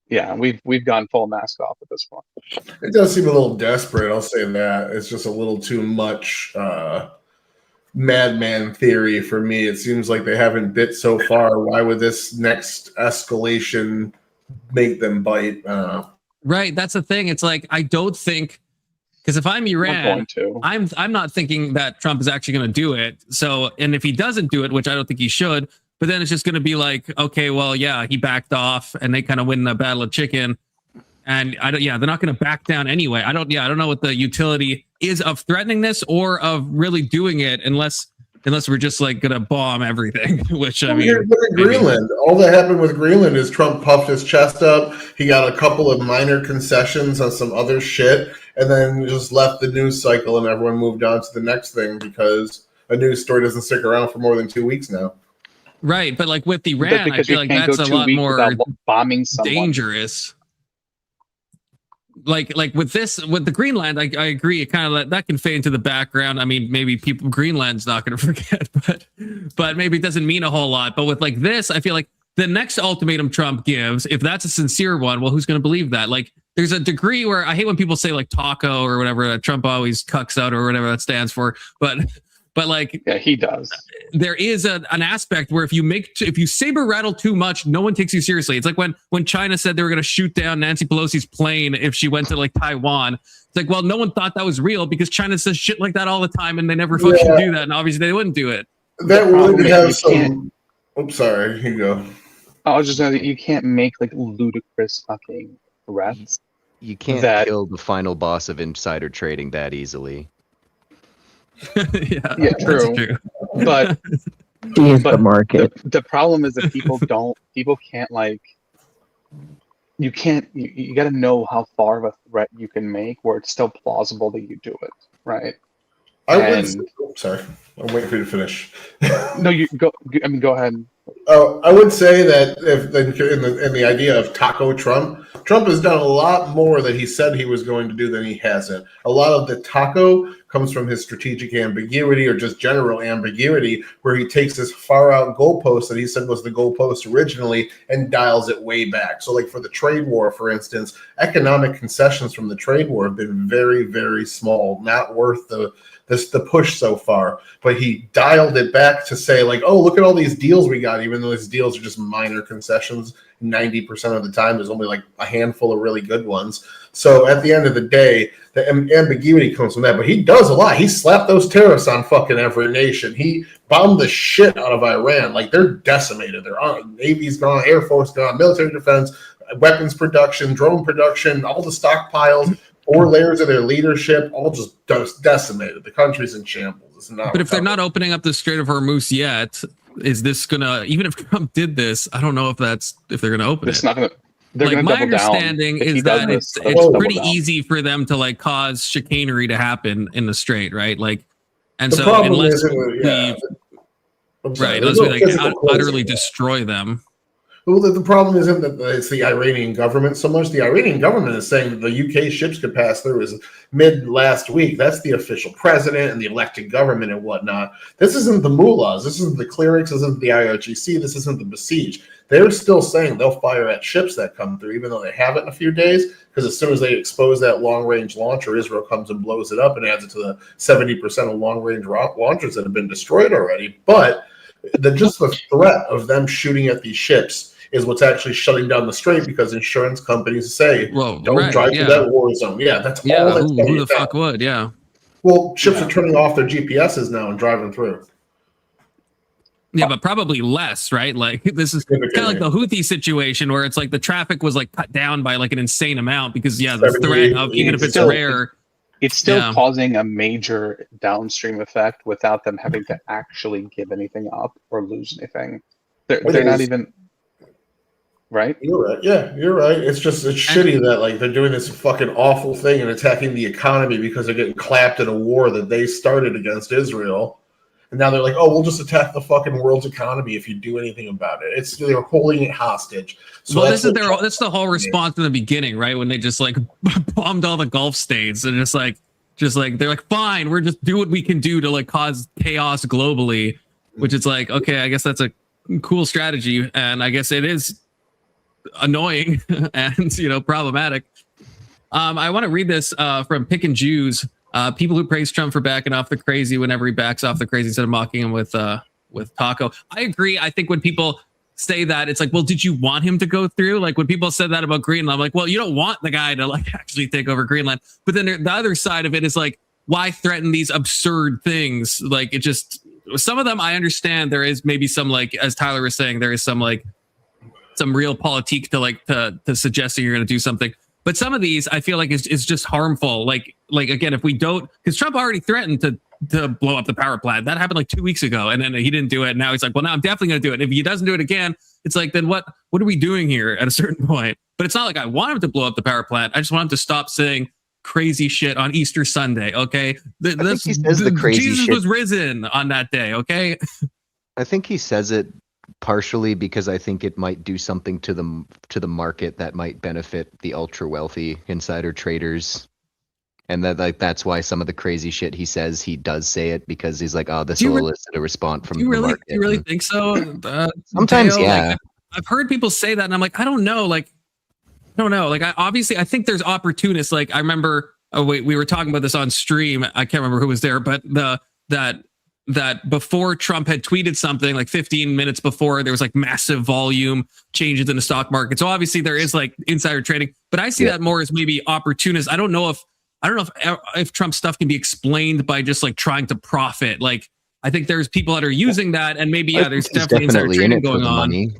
yeah, we've gone full mask off at this point. It does seem a little desperate. I'll say that it's just a little too much. Madman theory for me. It seems like they haven't bit so far. Why would this next escalation make them bite? Right, that's the thing. It's like I don't think, because if I'm Iran, I'm not thinking that Trump is actually going to do it. So, and if he doesn't do it, which I don't think he should, but then it's just going to be like, okay, well, yeah, he backed off, and they kind of win the battle of chicken. And they're not going to back down anyway. I don't know what the utility is of threatening this or of really doing it, unless we're just like going to bomb everything. Which I mean, look at Greenland. All that happened with Greenland is Trump puffed his chest up. He got a couple of minor concessions on some other shit, and then just left the news cycle, and everyone moved on to the next thing because a news story doesn't stick around for more than 2 weeks now. Right, but like with Iran, I feel like that's a lot more dangerous. Like with the Greenland, I agree. It kind of that can fade into the background. I mean, maybe Greenland's not going to forget, but maybe it doesn't mean a whole lot. But with like this, I feel like the next ultimatum Trump gives, if that's a sincere one, well, who's going to believe that? Like, there's a degree where I hate when people say like taco or whatever that Trump always cucks out or whatever that stands for, but like, yeah, he does. There is an aspect where if you saber rattle too much, no one takes you seriously. It's like when China said they were going to shoot down Nancy Pelosi's plane if she went to like Taiwan. It's like, well, no one thought that was real because China says shit like that all the time, and they never fucking do that. And obviously, they wouldn't do it. That would have some. Oops, sorry. Here you go. I was just saying that you can't make like ludicrous fucking threats. You can't kill the final boss of insider trading that easily. Yeah, true. But the market. The problem is that people can't like, you got to know how far of a threat you can make where it's still plausible that you do it, right? Sorry, I'm waiting for you to finish. No, you go. I mean, go ahead. Oh, I would say that if in the idea of Taco Trump has done a lot more that he said he was going to do than he hasn't. A lot of the taco comes from his strategic ambiguity or just general ambiguity, where he takes this far out goalpost that he said was the goalpost originally and dials it way back. So like for the trade war, for instance, economic concessions from the trade war have been very, very small, not worth the push so far. But he dialed it back to say like, oh, look at all these deals we got, even though these deals are just minor concessions. 90% of the time, there's only like a handful of really good ones. So at the end of the day, the ambiguity comes from that. But he does a lot. He slapped those tariffs on fucking every nation. He bombed the shit out of Iran. Like, they're decimated. Their Navy's gone, Air Force gone, military defense, weapons production, drone production, all the stockpiles, 4 layers of their leadership, all just decimated. The country's in shambles. It's not. But if they're not opening up the Strait of Hormuz yet, is this gonna? Even if Trump did this, I don't know if they're gonna open it. Not gonna. Like, my understanding is that it's pretty easy for them to like cause chicanery to happen in the Strait, right? Like, and so unless we utterly destroy them. Well, the problem isn't that it's the Iranian government so much. The Iranian government is saying that the UK ships could pass through as mid last week. That's the official president and the elected government and whatnot. This isn't the mullahs. This isn't the clerics. This isn't the IRGC. This isn't the besieged. They're still saying they'll fire at ships that come through, even though they haven't in a few days, because as soon as they expose that long-range launcher, Israel comes and blows it up and adds it to the 70% of long-range launchers that have been destroyed already. But just the threat of them shooting at these ships is what's actually shutting down the strait because insurance companies say, don't drive through that war zone. Yeah, that's all that's who the fuck would? Yeah. Well, ships are turning off their GPSs now and driving through. Yeah, but probably less, right? Like this is kind of like the Houthi situation where it's like the traffic was like cut down by like an insane amount because the threat of even if it's rare, it's still causing a major downstream effect without them having to actually give anything up or lose anything. They're not even right. You're right. Yeah, you're right. It's shitty that like they're doing this fucking awful thing and attacking the economy because they're getting clapped in a war that they started against Israel. And now they're like, oh, we'll just attack the fucking world's economy if you do anything about it. They're holding it hostage. So well, that's the whole response in the beginning, right? When they just like bombed all the Gulf states and just like they're like, fine, we're just do what we can do to like cause chaos globally, which is like, okay, I guess that's a cool strategy, and I guess it is annoying and problematic. I want to read this from Pick and Jews. People who praise Trump for backing off the crazy whenever he backs off the crazy instead of mocking him with Taco. I agree. I think when people say that, it's like, well, did you want him to go through? Like when people said that about Greenland, I'm like, well, you don't want the guy to like actually take over Greenland. But then the other side of it is like, why threaten these absurd things? Like it just, some of them I understand there is maybe some like, as Tyler was saying, there is some like some real politique to suggesting you're going to do something. But some of these I feel like is just harmful. Like again, if we don't, because Trump already threatened to blow up the power plant. That happened like 2 weeks ago, and then he didn't do it. Now he's like, well, now I'm definitely going to do it. And if he doesn't do it again, it's like, then what are we doing here at a certain point? But it's not like I want him to blow up the power plant. I just want him to stop saying crazy shit on Easter Sunday. Okay, I think he says the crazy Jesus shit. was risen on that day. Okay, I think he says it partially because I think it might do something to the market that might benefit the ultra wealthy insider traders, and that's why some of the crazy shit he says, he does say it because he's like, oh, this will elicit a response from the market. Do you really think so? Sometimes, Dale, yeah. Like, I've heard people say that, and I'm like, I don't know. Like, I think there's opportunists. Like, I remember, we were talking about this on stream. I can't remember who was there, but that before Trump had tweeted something like 15 minutes before, there was like massive volume changes in the stock market. So obviously there is like insider trading, but I see that more as maybe opportunists. I don't know if Trump stuff can be explained by just like trying to profit. Like, I think there's people that are using that, and maybe there's definitely insider trading going on. Money.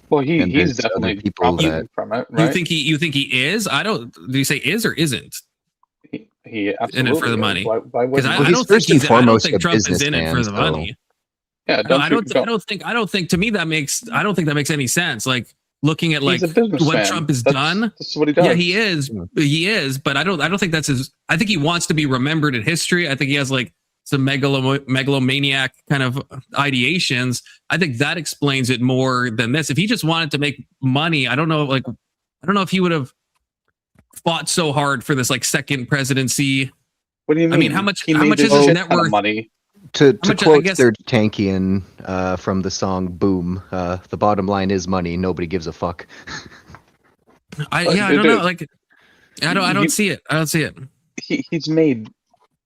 Well, he's definitely profiting from it, right? You think he is? Do you say is or isn't? He absolutely in it for the money. Why because I don't think I don't think Trump is in it for the money. Yeah, I don't think to me that makes any sense. Like looking at like what Trump has done. That's what he does. Yeah, he is, but I don't think that's his. I think he wants to be remembered in history. I think he has like some megalomaniac kind of ideations. I think that explains it more than this. If he just wanted to make money, I don't know if he would have fought so hard for this like second presidency. What do you mean? I mean, how much is his net worth? Money. To quote Third Tankian from the song "Boom," the bottom line is money. Nobody gives a fuck. I don't know. Like, I don't see it. I don't see it. He's made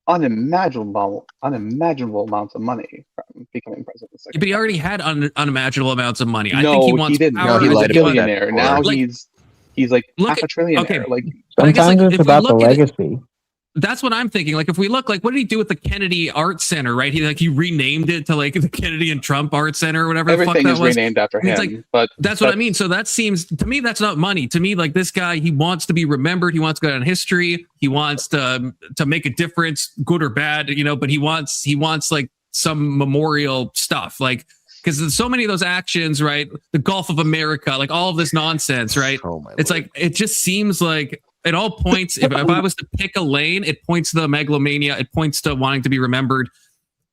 unimaginable amounts of money from becoming president. But he already had unimaginable amounts of money. No, I think he wants he didn't. power. No, he's a billionaire. Now he's like half a trillionaire. Okay. Like sometimes it's about the legacy. That's what I'm thinking. Like, if we look, like, what did he do with the Kennedy Art Center? Right? He renamed it to like the Kennedy and Trump Art Center or whatever. Everything the fuck that is renamed after him. Like, but that's what I mean. So that seems to me that's not money. To me, like this guy, he wants to be remembered. He wants to go down in history. He wants to make a difference, good or bad. But he wants like some memorial stuff, like. Because there's so many of those actions, right? The Gulf of America, like all of this nonsense, right? It's like, it just seems like it all points, if I was to pick a lane, it points to the megalomania, it points to wanting to be remembered.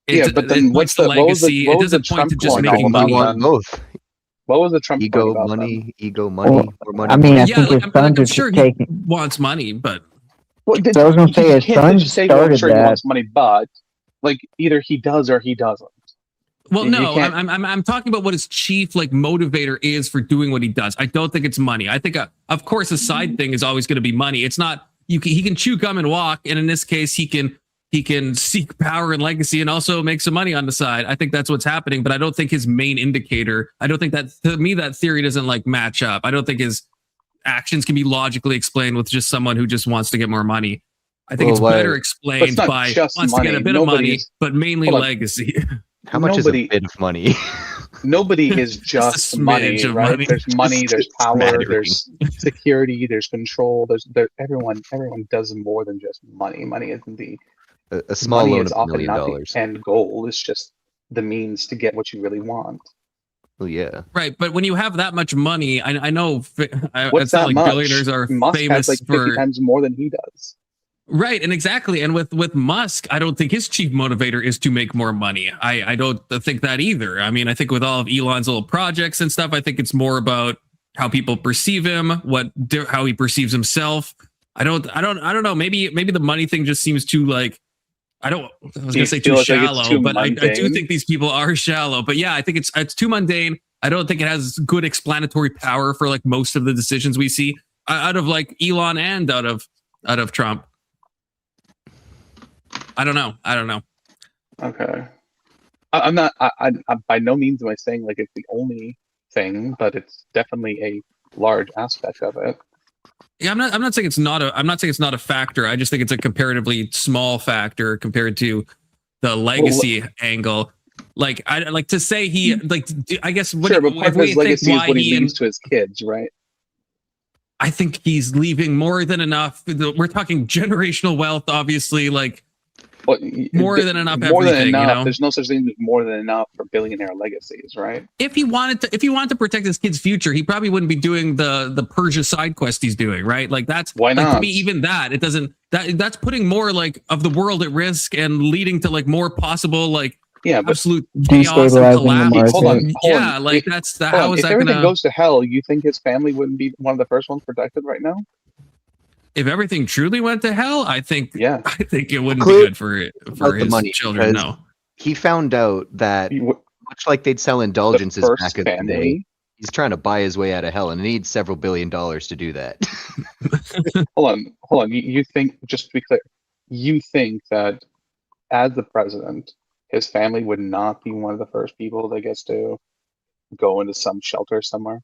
But then what's the legacy? It doesn't point to just making money. Both. What was the Trump ego money, more money? I mean, I think his son I'm sure he wants money, but I was going to say his son started he that. wants money, but like either he does or he doesn't. Well, no, I'm talking about what his chief like motivator is for doing what he does. I don't think it's money. I think, of course, a side thing is always going to be money. It's not he can chew gum and walk, and in this case, he can he can seek power and legacy and also make some money on the side. I think that's what's happening, but I don't think his main indicator, I don't think that, to me, that theory doesn't like match up. I don't think his actions can be logically explained with just someone who just wants to get more money. I think it's better explained by wants to get a bit of money, but mainly legacy. How much is a bit of money? Nobody is just money, right? Money. There's money, there's power, there's security, there's control. Everyone does more than just money. Money isn't a small loan of $1 million. The end goal. It's just the means to get what you really want. Well, yeah. Right, but when you have that much money, I know it's not like billionaires are Musk famous has like 50 times more than he does. Right, and exactly. And with Musk, I don't think his chief motivator is to make more money. I don't think that either. I mean, I think with all of Elon's little projects and stuff, I think it's more about how people perceive him, how he perceives himself. I don't know. Maybe the money thing just seems too like, I was gonna say too shallow, but I do think these people are shallow. But yeah, I think it's too mundane. I don't think it has good explanatory power for like most of the decisions we see out of like Elon and out of Trump. I don't know. Okay. I'm not. I by no means am I saying like it's the only thing, but it's definitely a large aspect of it. Yeah, I'm not saying it's not a factor. I just think it's a comparatively small factor compared to the legacy angle. Like I like to say he like I guess what sure, but part of his legacy is what he leaves to his kids, right? I think he's leaving more than enough. We're talking generational wealth, obviously, like more than enough. More than enough. You know? There's no such thing as more than enough for billionaire legacies, right? If he wanted to protect his kid's future, he probably wouldn't be doing the Persia side quest he's doing, right? Like that's why not? Like, to me, even that it doesn't that's putting more like of the world at risk and leading to like more possible like absolute chaos and collapse. Hold on. Yeah, like that's that. How is that everything gonna goes to hell? You think his family wouldn't be one of the first ones protected right now? If everything truly went to hell, I think it wouldn't be good for his children. No, he found out that much like they'd sell indulgences back in the day, he's trying to buy his way out of hell and needs several $1 billion to do that. Hold on. You think, just to be clear, you think that as the president, his family would not be one of the first people that gets to go into some shelter somewhere?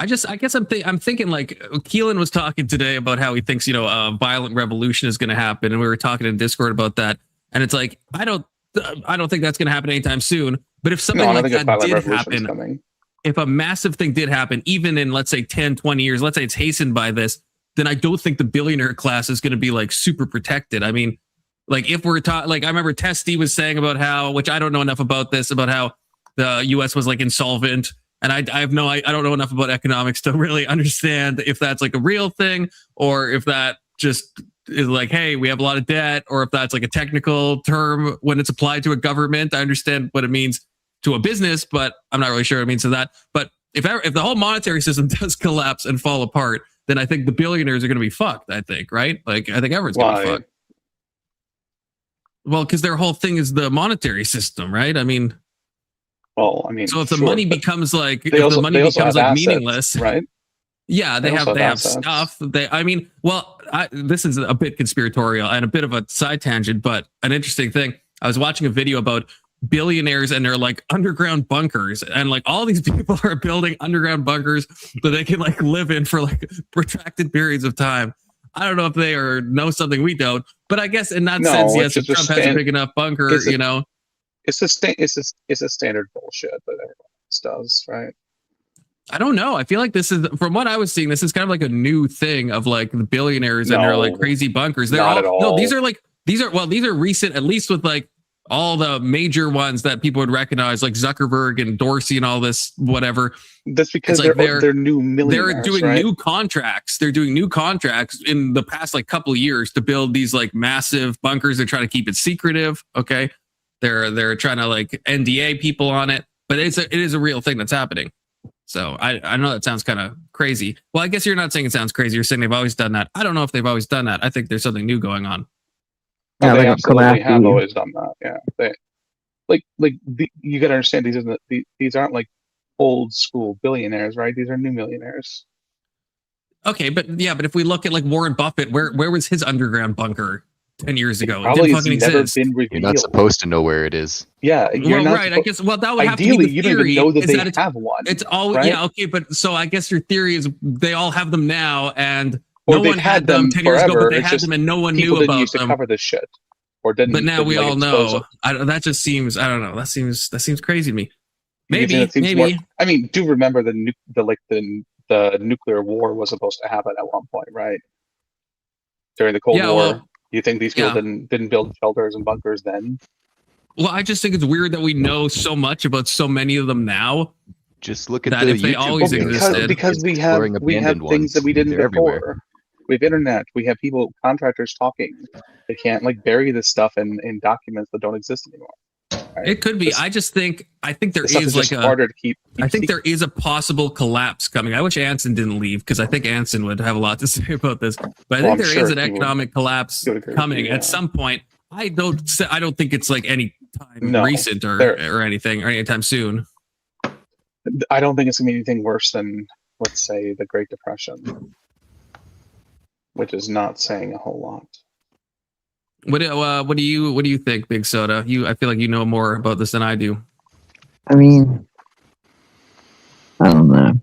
I guess I'm thinking like Keelan was talking today about how he thinks, a violent revolution is going to happen. And we were talking in Discord about that. And it's like, I don't think that's going to happen anytime soon. But if something like that did happen, if a massive thing did happen, even in, let's say 10, 20 years, let's say it's hastened by this, then I don't think the billionaire class is going to be like super protected. I mean, like if we're talking, like I remember Testy was saying about how, which I don't know enough about this, about how the US was like insolvent. And I don't know enough about economics to really understand if that's like a real thing or if that just is like, hey, we have a lot of debt, or if that's like a technical term when it's applied to a government. I understand what it means to a business, but I'm not really sure what it means to that. But if the whole monetary system does collapse and fall apart, then I think the billionaires are going to be fucked, I think, right? Like I think everyone's going to be fucked. Well, because their whole thing is the monetary system, right? I mean, so if the money becomes like meaningless, right? Yeah, they have stuff. This is a bit conspiratorial and a bit of a side tangent, but an interesting thing. I was watching a video about billionaires and their like underground bunkers, and like all these people are building underground bunkers that they can like live in for like protracted periods of time. I don't know if they know something we don't, but I guess in that sense, yes, if Trump has a big enough bunker, It's a standard bullshit that everyone else does, right? I don't know. I feel like this is, from what I was seeing, this is kind of like a new thing of like the billionaires and their like crazy bunkers. They're all. These are recent, at least with like all the major ones that people would recognize, like Zuckerberg and Dorsey and all this, whatever. That's because they're new millionaires. They're doing new contracts. They're doing new contracts in the past like couple of years to build these like massive bunkers. They're trying to keep it secretive. Okay. They're trying to like NDA people on it, but it is a real thing that's happening. So I know that sounds kind of crazy. Well, I guess you're not saying it sounds crazy. You're saying they've always done that. I don't know if they've always done that. I think there's something new going on. Yeah, they absolutely have always done that. Yeah, you got to understand these aren't like old school billionaires, right? These are new millionaires. Okay, but if we look at like Warren Buffett, where was his underground bunker? 10 years ago. It Probably didn't has fucking never exist. been revealed. You're not supposed to know where it is. Yeah, you're Well, not right. I guess. Well, that would have to ideally, be the you don't theory. even know that is they that have one. It's all right? yeah, okay, but so I guess your theory is they all have them now, and Or no they've one had them 10 forever. years ago, but they It's had just them and no one people knew didn't about used to them. cover this shit, or didn't. But now we like, all expose know. That just seems. I don't know. That seems crazy to me. You think Maybe. it seems more- I mean, do remember the nuclear war was supposed to happen at one point, right? During the Cold War. Well, You think these people yeah. didn't build shelters and bunkers then? Well, I just think it's weird that we know so much about so many of them now. Just look at That the if they YouTube always videos. existed. Because we It's have exploring things abandoned that we ones. didn't They're before. everywhere. We have internet. We have contractors talking. They can't like bury this stuff in documents that don't exist anymore. Right? It could be. I think there This stuff is just like harder to keep. I think there is a possible collapse coming. I wish Anson didn't leave because I think Anson would have a lot to say about this. But I think there is an economic collapse coming at some point. I don't think it's like any time recent or anything or anytime soon. I don't think it's gonna be anything worse than, let's say, the Great Depression, which is not saying a whole lot. What do you think, Big Soda? I feel like you know more about this than I do. I mean, I don't know.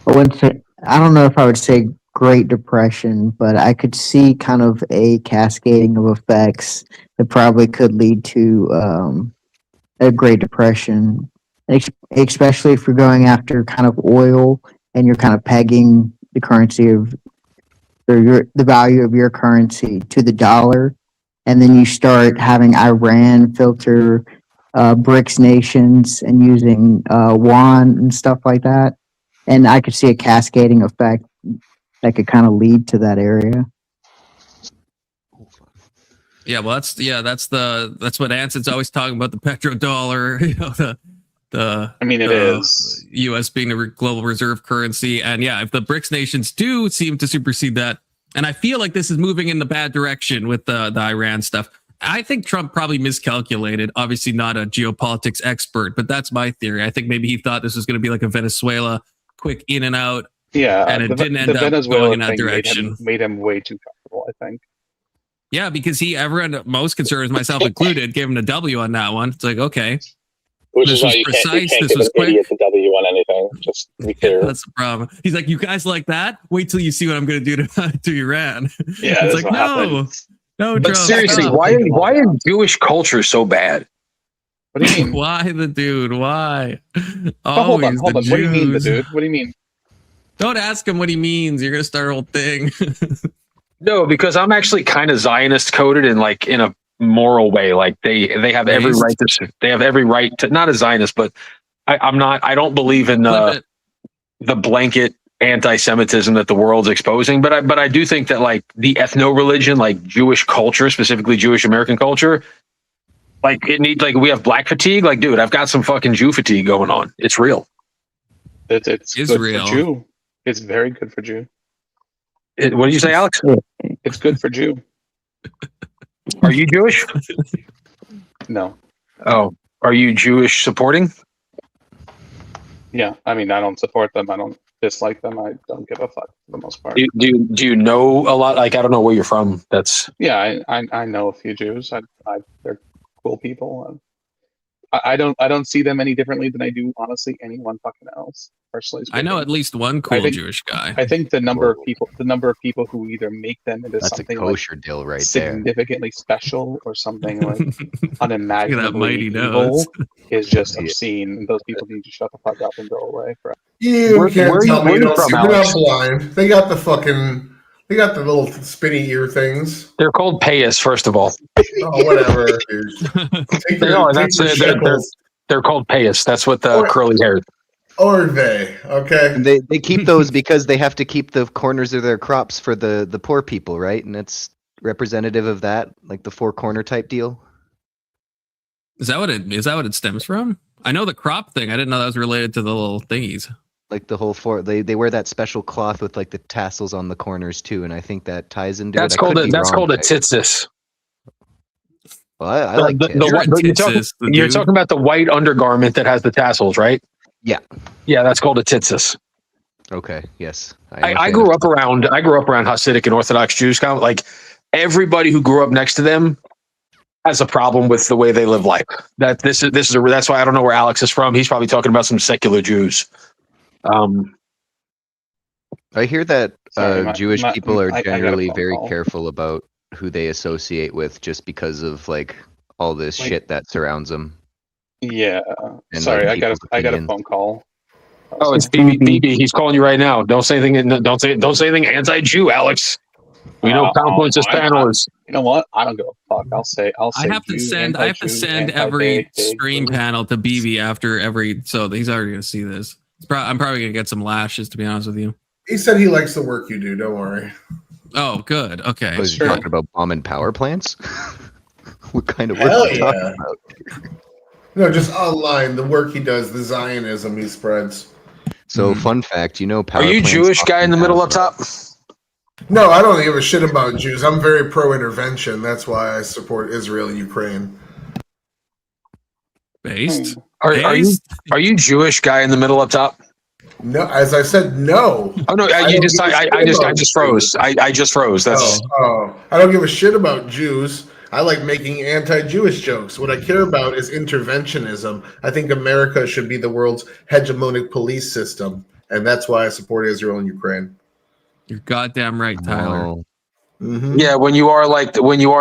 I don't know if I would say Great Depression, but I could see kind of a cascading of effects that probably could lead to a Great Depression, especially if you're going after kind of oil and you're kind of pegging the currency of or the value of your currency to the dollar, and then you start having Iran filter BRICS nations and using yuan and stuff like that. And I could see a cascading effect that could kind of lead to that area. Yeah, well, that's what Anson's always talking about, the petrodollar. You know, it is U.S. being the global reserve currency, and yeah, if the BRICS nations do seem to supersede that, and I feel like this is moving in the bad direction with the Iran stuff. I think Trump probably miscalculated. Obviously, not a geopolitics expert, but that's my theory. I think maybe he thought this was going to be like a Venezuela, quick in and out. Yeah, and it didn't end up Venezuela going in that thing direction. Made him way too comfortable, I think. Yeah, because most conservatives, myself included, gave him a W on that one. It's like, okay, which this is why was you precise. can't This give was an quick. idiot the W on anything. Just to be clear. That's the problem. He's like, you guys like that? Wait till you see what I'm going to do to Iran. Yeah, it's like, no. But Trump, seriously, stop. why is Jewish culture so bad? What do you mean? Why the dude? Why? Hold on. The What do you mean, the Jews. dude? What do you mean? Don't ask him what he means. You're gonna start a whole thing. No, because I'm actually kind of Zionist coded in a moral way. Like they have every right to. They have every right to, not a Zionist, but I'm not. I don't believe in the blanket anti-Semitism that the world's exposing. But I do think that like the ethno-religion, like Jewish culture, specifically Jewish American culture, like it needs we have black fatigue. Like, dude, I've got some fucking Jew fatigue going on. It's real. It's good Israel. for Jew. It's very good for Jew. What did you say, Alex? It's good for Jew. Are you Jewish? No. Oh, are you Jewish supporting? Yeah, I mean, I don't support them. I don't dislike them. I don't give a fuck for the most part. Do you know a lot? Like, I don't know where you're from. That's Yeah, I know a few Jews. They're cool people. I don't see them any differently than I do, honestly, anyone fucking else. Personally, I know at least one cool Jewish guy. I think the number of people who either make them into That's something a kosher deal right there. significantly special or something like unimaginably mighty evil nose. is just obscene. Those people need to shut the fuck up and go away. You can't tell me where you from, you're Alex? not blind. They got the little spinny ear things. they're called payas, first of all. Oh, whatever, dude. They're called payas. That's what the curly hair. Or they, okay? And they keep those because they have to keep the corners of their crops for the poor people, right? And it's representative of that, like the four corner type deal. Is that what it stems from? I know the crop thing. I didn't know that was related to the little thingies. Like the whole they wear that special cloth with like the tassels on the corners too, and I think that ties into That's it. called a tzitzis. Well, I like you're talking about the white undergarment that has the tassels, right? Yeah. Yeah, that's called a tzitzis. Okay. Yes. I grew up around Hasidic and Orthodox Jews. Like everybody who grew up next to them has a problem with the way they live life. That's why I don't know where Alex is from. He's probably talking about some secular Jews. I hear that Sorry, Jewish people are I got a generally phone very call. careful about who they associate with, just because of like all this Like- shit that surrounds them. Yeah. And, Sorry, like, I got a people's phone call. Oh, it's BB. He's calling you right now. Don't say anything. Don't say anything anti-Jew, Alex. We know Confluence this panel is. You know what? I don't give a fuck. I'll say. I have to Jew, send anti-Jew, every anti-gay, stream gay. panel to BB after every. So he's already gonna see this. I'm probably gonna get some lashes, to be honest with you. He said he likes the work you do. Don't worry. Oh, good. Okay. Was Sure. talking about bombing power plants? What kind of work Hell are you talking yeah. about? No, just online, the work he does, the Zionism he spreads. So, fun fact, power Are you plants Jewish guy in the often middle have- up top? No, I don't give a shit about Jews. I'm very pro-intervention. That's why I support Israel and Ukraine. Based. Are you Jewish guy in the middle up top? No, as I said, no. Oh no, I just froze. I just froze. That's I don't give a shit about Jews. I like making anti-Jewish jokes. What I care about is interventionism. I think America should be the world's hegemonic police system, and that's why I support Israel and Ukraine. You're goddamn right, Tyler. Oh, Mhm. yeah. When you are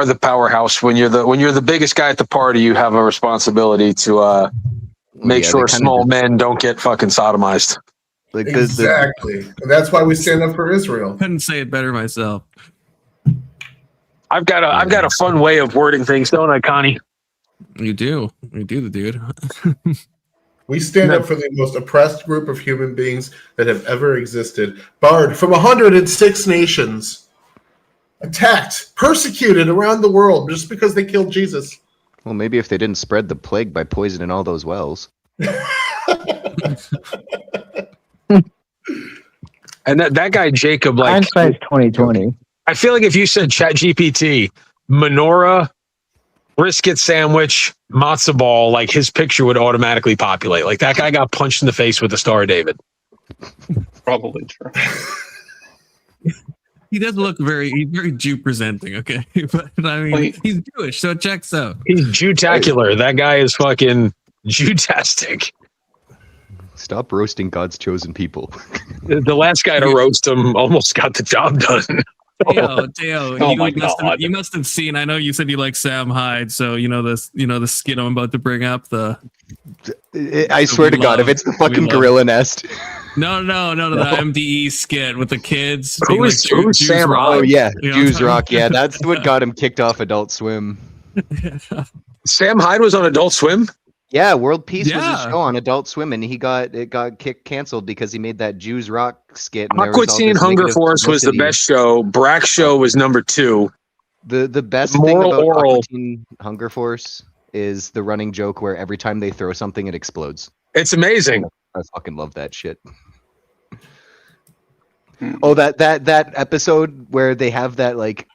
the powerhouse, when you're the biggest guy at the party, you have a responsibility to make yeah, sure they kinda small just- men don't get fucking sodomized. like Exactly. And that's why we stand up for Israel. Couldn't say it better myself. I've got a fun way of wording things, don't I, Connie? You do, the dude. We stand up for the most oppressed group of human beings that have ever existed, barred from 106 nations, attacked, persecuted around the world just because they killed Jesus. Well, maybe if they didn't spread the plague by poisoning all those wells. And that guy Jacob, like, Hindsight's 2020. I feel like if you said ChatGPT, menorah, brisket sandwich, matzo ball, like his picture would automatically populate. Like that guy got punched in the face with the Star of David. Probably true. He does look he's very Jew presenting, okay? But I mean, Wait. he's Jewish, so it checks out. He's Jewtacular. That guy is fucking Jewtastic. Stop roasting God's chosen people. The last guy to roast him almost got the job done. Teo, Oh my God. you must have seen. I know you said you like Sam Hyde, so you know this. You know the skit I'm about to bring up. I swear to God, if it's the fucking gorilla nest. No, the MDE skit with the kids. being Who's Jews Sam rock. Oh yeah, You know Jews what I'm rock. Yeah, that's what got him kicked off Adult Swim. Sam Hyde was on Adult Swim. Yeah, World Peace was Yeah. a show on Adult Swim, and it got canceled because he made that Jews rock skit. And there was all Aqua Teen this Hunger negative Force was the publicity. best show. Brack's show was number 2. The best thing Moral about Oral. Aqua Teen Hunger Force is the running joke where every time they throw something, it explodes. It's amazing. I fucking love that shit. Oh, that episode where they have that like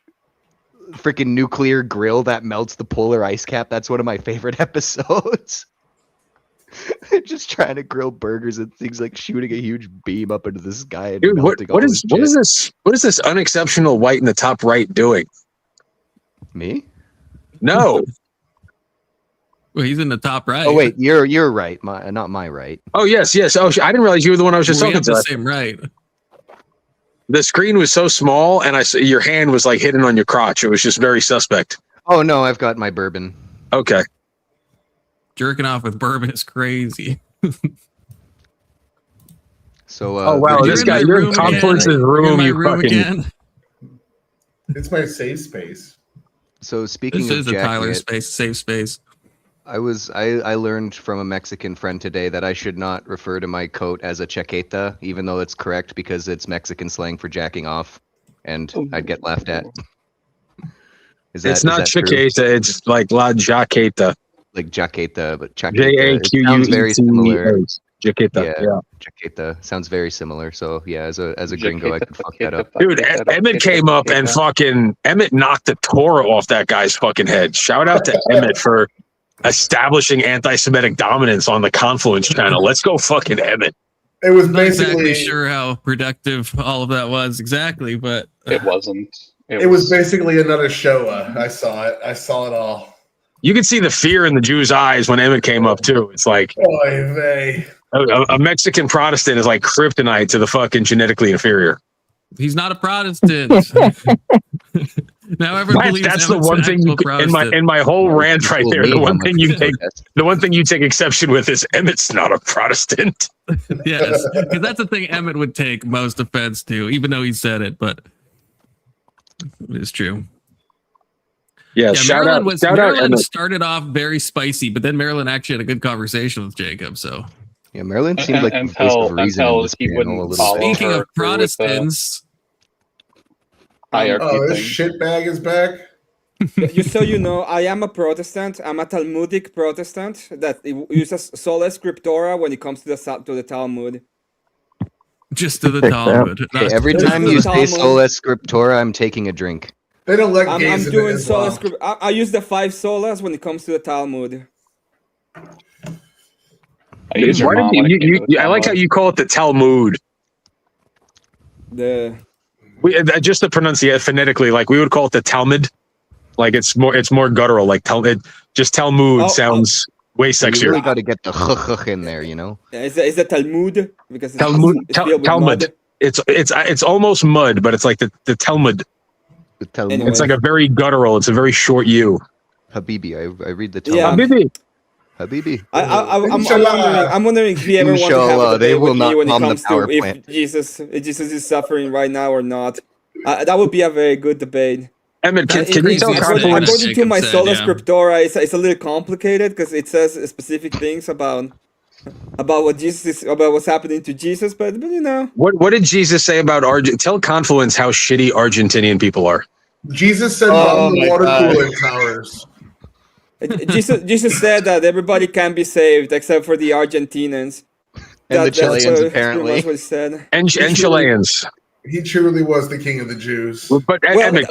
freaking nuclear grill that melts the polar ice cap. That's one of my favorite episodes. They're just trying to grill burgers and things like shooting a huge beam up into the sky. And Dude, what melting all is this this? What is this unexceptional white in the top right doing? Me? No. Well, he's in the top right. Oh wait, you're right. Not my right. Oh yes. Oh, I didn't realize you were the one I was just we talking have the to. same right. The screen was so small, and your hand was like hidden on your crotch. It was just very suspect. Oh no, I've got my bourbon. Okay. Jerking off with bourbon is crazy. So Oh wow, You're this in guy, my you're in room Conference's again. You're in room. my You room fucking. again. It's my safe space. So speaking This of is a Tyler jacket, safe space. I learned from a Mexican friend today that I should not refer to my coat as a chaqueta, even though it's correct because it's Mexican slang for jacking off, and I'd get laughed at. It's not Chiqueta. It's like La Jaqueta. Like jaqueta, but chaqueta. J-A-Q-U-E-T-A. It sounds very similar. Jaqueta. Yeah. Chaqueta sounds very similar. So yeah, as a gringo, I could fuck that up. Dude, Emmett came up and Emmett knocked the Torah off that guy's fucking head. Shout out to Emmett for establishing anti-Semitic dominance on the Confluence channel. Let's go fucking Emmett. It was I'm not exactly basically sure how productive all of that was exactly, but It wasn't. It was basically another Shoah. I saw it. I saw it all. You could see the fear in the Jews' eyes when Emmett came up too. It's like Oy vey. a Mexican Protestant is like kryptonite to the fucking genetically inferior. He's not a Protestant. Now everyone believes That's the Emmett's one an thing actual in my whole rant right there. Believe The one thing you take exception with is Emmett's not a Protestant. Yes, because that's the thing Emmett would take most offense to, even though he said it. But it is true. Yeah, shout out Maryland Emmett. started off very spicy, but then Maryland actually had a good conversation with Jacob. So Yeah, Maryland seemed like the voice of reason in this he panel a wouldn't little follow bit. speaking her of through with the Protestants, hierarchy Oh, this thing. shitbag is back. So you know, I am a Protestant. I'm a Talmudic Protestant that uses sola scriptura when it comes to the Talmud. just to the Pick that. Talmud. Okay, every There's time the you say Talmud. sola scriptura, I'm taking a drink. They don't let I'm gays into doing sola Islam. scriptura. I use the 5 solas when it comes to the Talmud. I use your Why mom did when it came to the I like how Talmud. you call it the Talmud. The Just to pronunciate it phonetically, like we would call it the Talmud. Like it's more guttural. Like Talmud sounds way You sexier. really got to get the in there, you know. is the Talmud because it's, Talmud, it's filled with Talmud. mud. It's almost mud, but it's like the Talmud. The Talmud. Anyway. It's like a very guttural. It's a very short U. Habibi. I read the Yeah. Talmud. Habibi. Habibi. I'm wondering if we ever want to have a Inshallah, they debate will with me not when it bomb the comes power to plant. if Jesus is suffering right now or not. That would be a very good debate. Emmett, can That's you tell crazy. Confluence? According to my Jacob said, sola yeah. scriptura, it's a little complicated because it says specific things about what Jesus is, about what's happening to Jesus. But you know, What did Jesus say about Argent? Tell Confluence how shitty Argentinian people are. Jesus said Oh bomb the my water God. cooling towers. Jesus said that everybody can be saved except for the Argentinians. And the That's Chileans, pretty apparently. much what he said. And Chileans. He truly was the king of the Jews. But Emmett,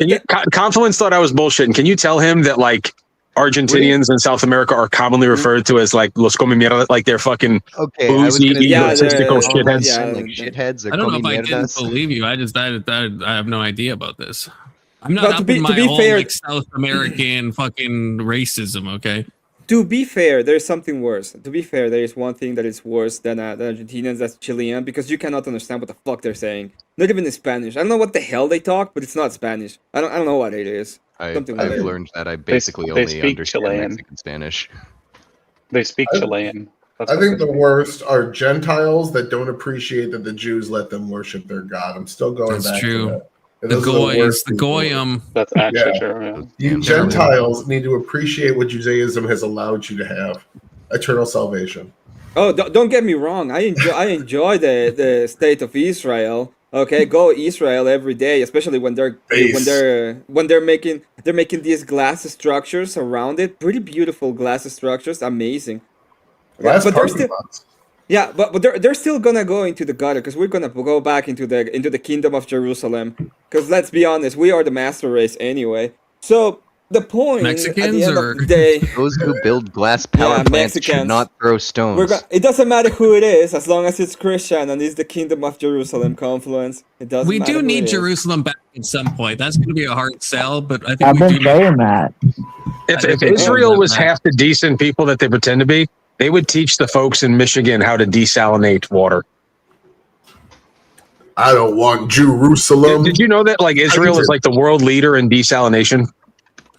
Confluence thought I was bullshitting. Can you tell him that like Argentinians in South America are commonly referred to as like los come mierda, like they're fucking Okay, I was boozy, gonna say, egotistical they're- shitheads. yeah. like shitheads or I don't know if I come didn't mierdas. believe you. I have no idea about this. I'm not But up to be- in to my be own fair- like South American fucking racism. Okay, To be fair, there is something worse. To be fair, there is one thing that is worse than Argentinians, that's Chilean, because you cannot understand what the fuck they're saying. Not even in Spanish. I don't know what the hell they talk, but it's not Spanish. I don't know what it is. Something I've like that. learned that I basically they only speak understand Chilean. Mexican Spanish. They speak I- Chilean. That's I what think they the speak. worst are Gentiles that don't appreciate that the Jews let them worship their God. I'm still going That's back true. to that. And the those are the goys, worst the people. goyim. That's actually Yeah. true. Yeah. You Damn Gentiles need to appreciate what Judaism has allowed you to have. Eternal salvation. Oh, don't get me wrong. I enjoy the state of Israel. Okay, go Israel every day, especially when they're making these glass structures around it. Pretty beautiful glass structures, amazing. Last but they're parking still lots. yeah, but they're still gonna go into the gutter because we're gonna go back into the kingdom of Jerusalem. Because let's be honest, we are the master race anyway. So the point at the Mexicans end or- of the day. Those who build glass power Yeah, plants should Mexicans. not throw stones. It doesn't matter who it is, as long as it's Christian and it's the kingdom of Jerusalem Confluence. It doesn't We matter do who need it is. Jerusalem back at some point. That's going to be a hard sell, but I think I've we been do need saying that. If Israel was half the decent people that they pretend to be, they would teach the folks in Michigan how to desalinate water. I don't want Jerusalem. Did you know that like Israel is like the world leader in desalination?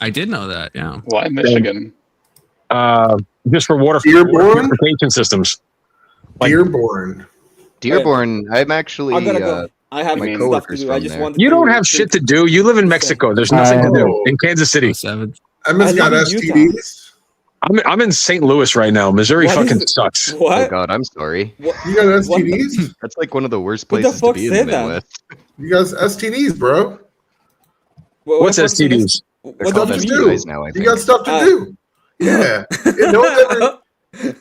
I did know that. Yeah. Why Michigan? Just for water Dearborn? purification systems. Like, Dearborn. Dearborn, I'm actually. I gotta go. I have my stuff to coworkers do. I from just there. wanted you to- don't have shit to do. You live in Mexico. There's nothing to do in Kansas City. Emma's I got live in Utah. STDs. I'm in St. Louis right now. Missouri What fucking is it? sucks. Oh What? god, I'm sorry. You got STDs? That's like one of the worst Who the places to fuck be in the said that? Midwest. You guys STDs, bro. What's STDs? They're What called does it STDs. mean? STIs now, I You think. got stuff to do. Yeah. And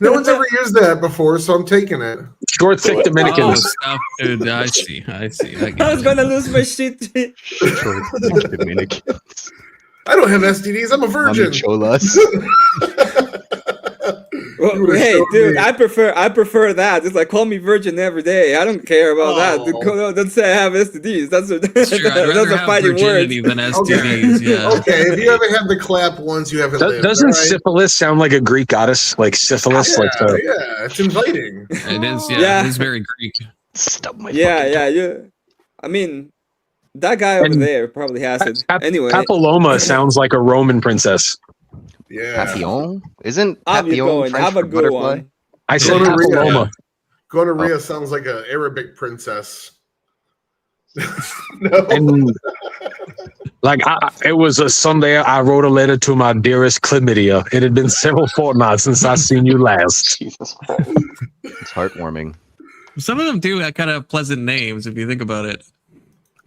no one's ever used that before, so I'm taking it. Short, thick Oh, Dominicans. stuff, dude. I see. I get I was it. gonna lose my shit. Short Dominicans. I don't have STDs. I'm a virgin. Cholas. Well, hey, dude, I prefer that. It's like call me virgin every day. I don't care about that. Don't say I have STDs. That's a That's true. I'd rather that's a have fighting word. virginity than STDs. Yeah. Okay, if you haven't had the clap once, you haven't lived. Doesn't all right? syphilis sound like a Greek goddess? Like syphilis? Yeah, Like the, yeah, it's inviting. It is. Yeah, Yeah. It is very Greek. Stop my Yeah. I mean, that guy over there probably has it. Anyway, Papilloma sounds like a Roman princess. Yeah. Papillon? Isn't have you papillon going? French Have a for good butterfly? one. I said Gonorrhea. papilloma. Gonorrhea sounds like an Arabic princess. No. And like it was a Sunday, I wrote a letter to my dearest chlamydia. It had been several fortnights since I seen you last. Jesus Christ. It's heartwarming. Some of them do have kind of pleasant names if you think about it.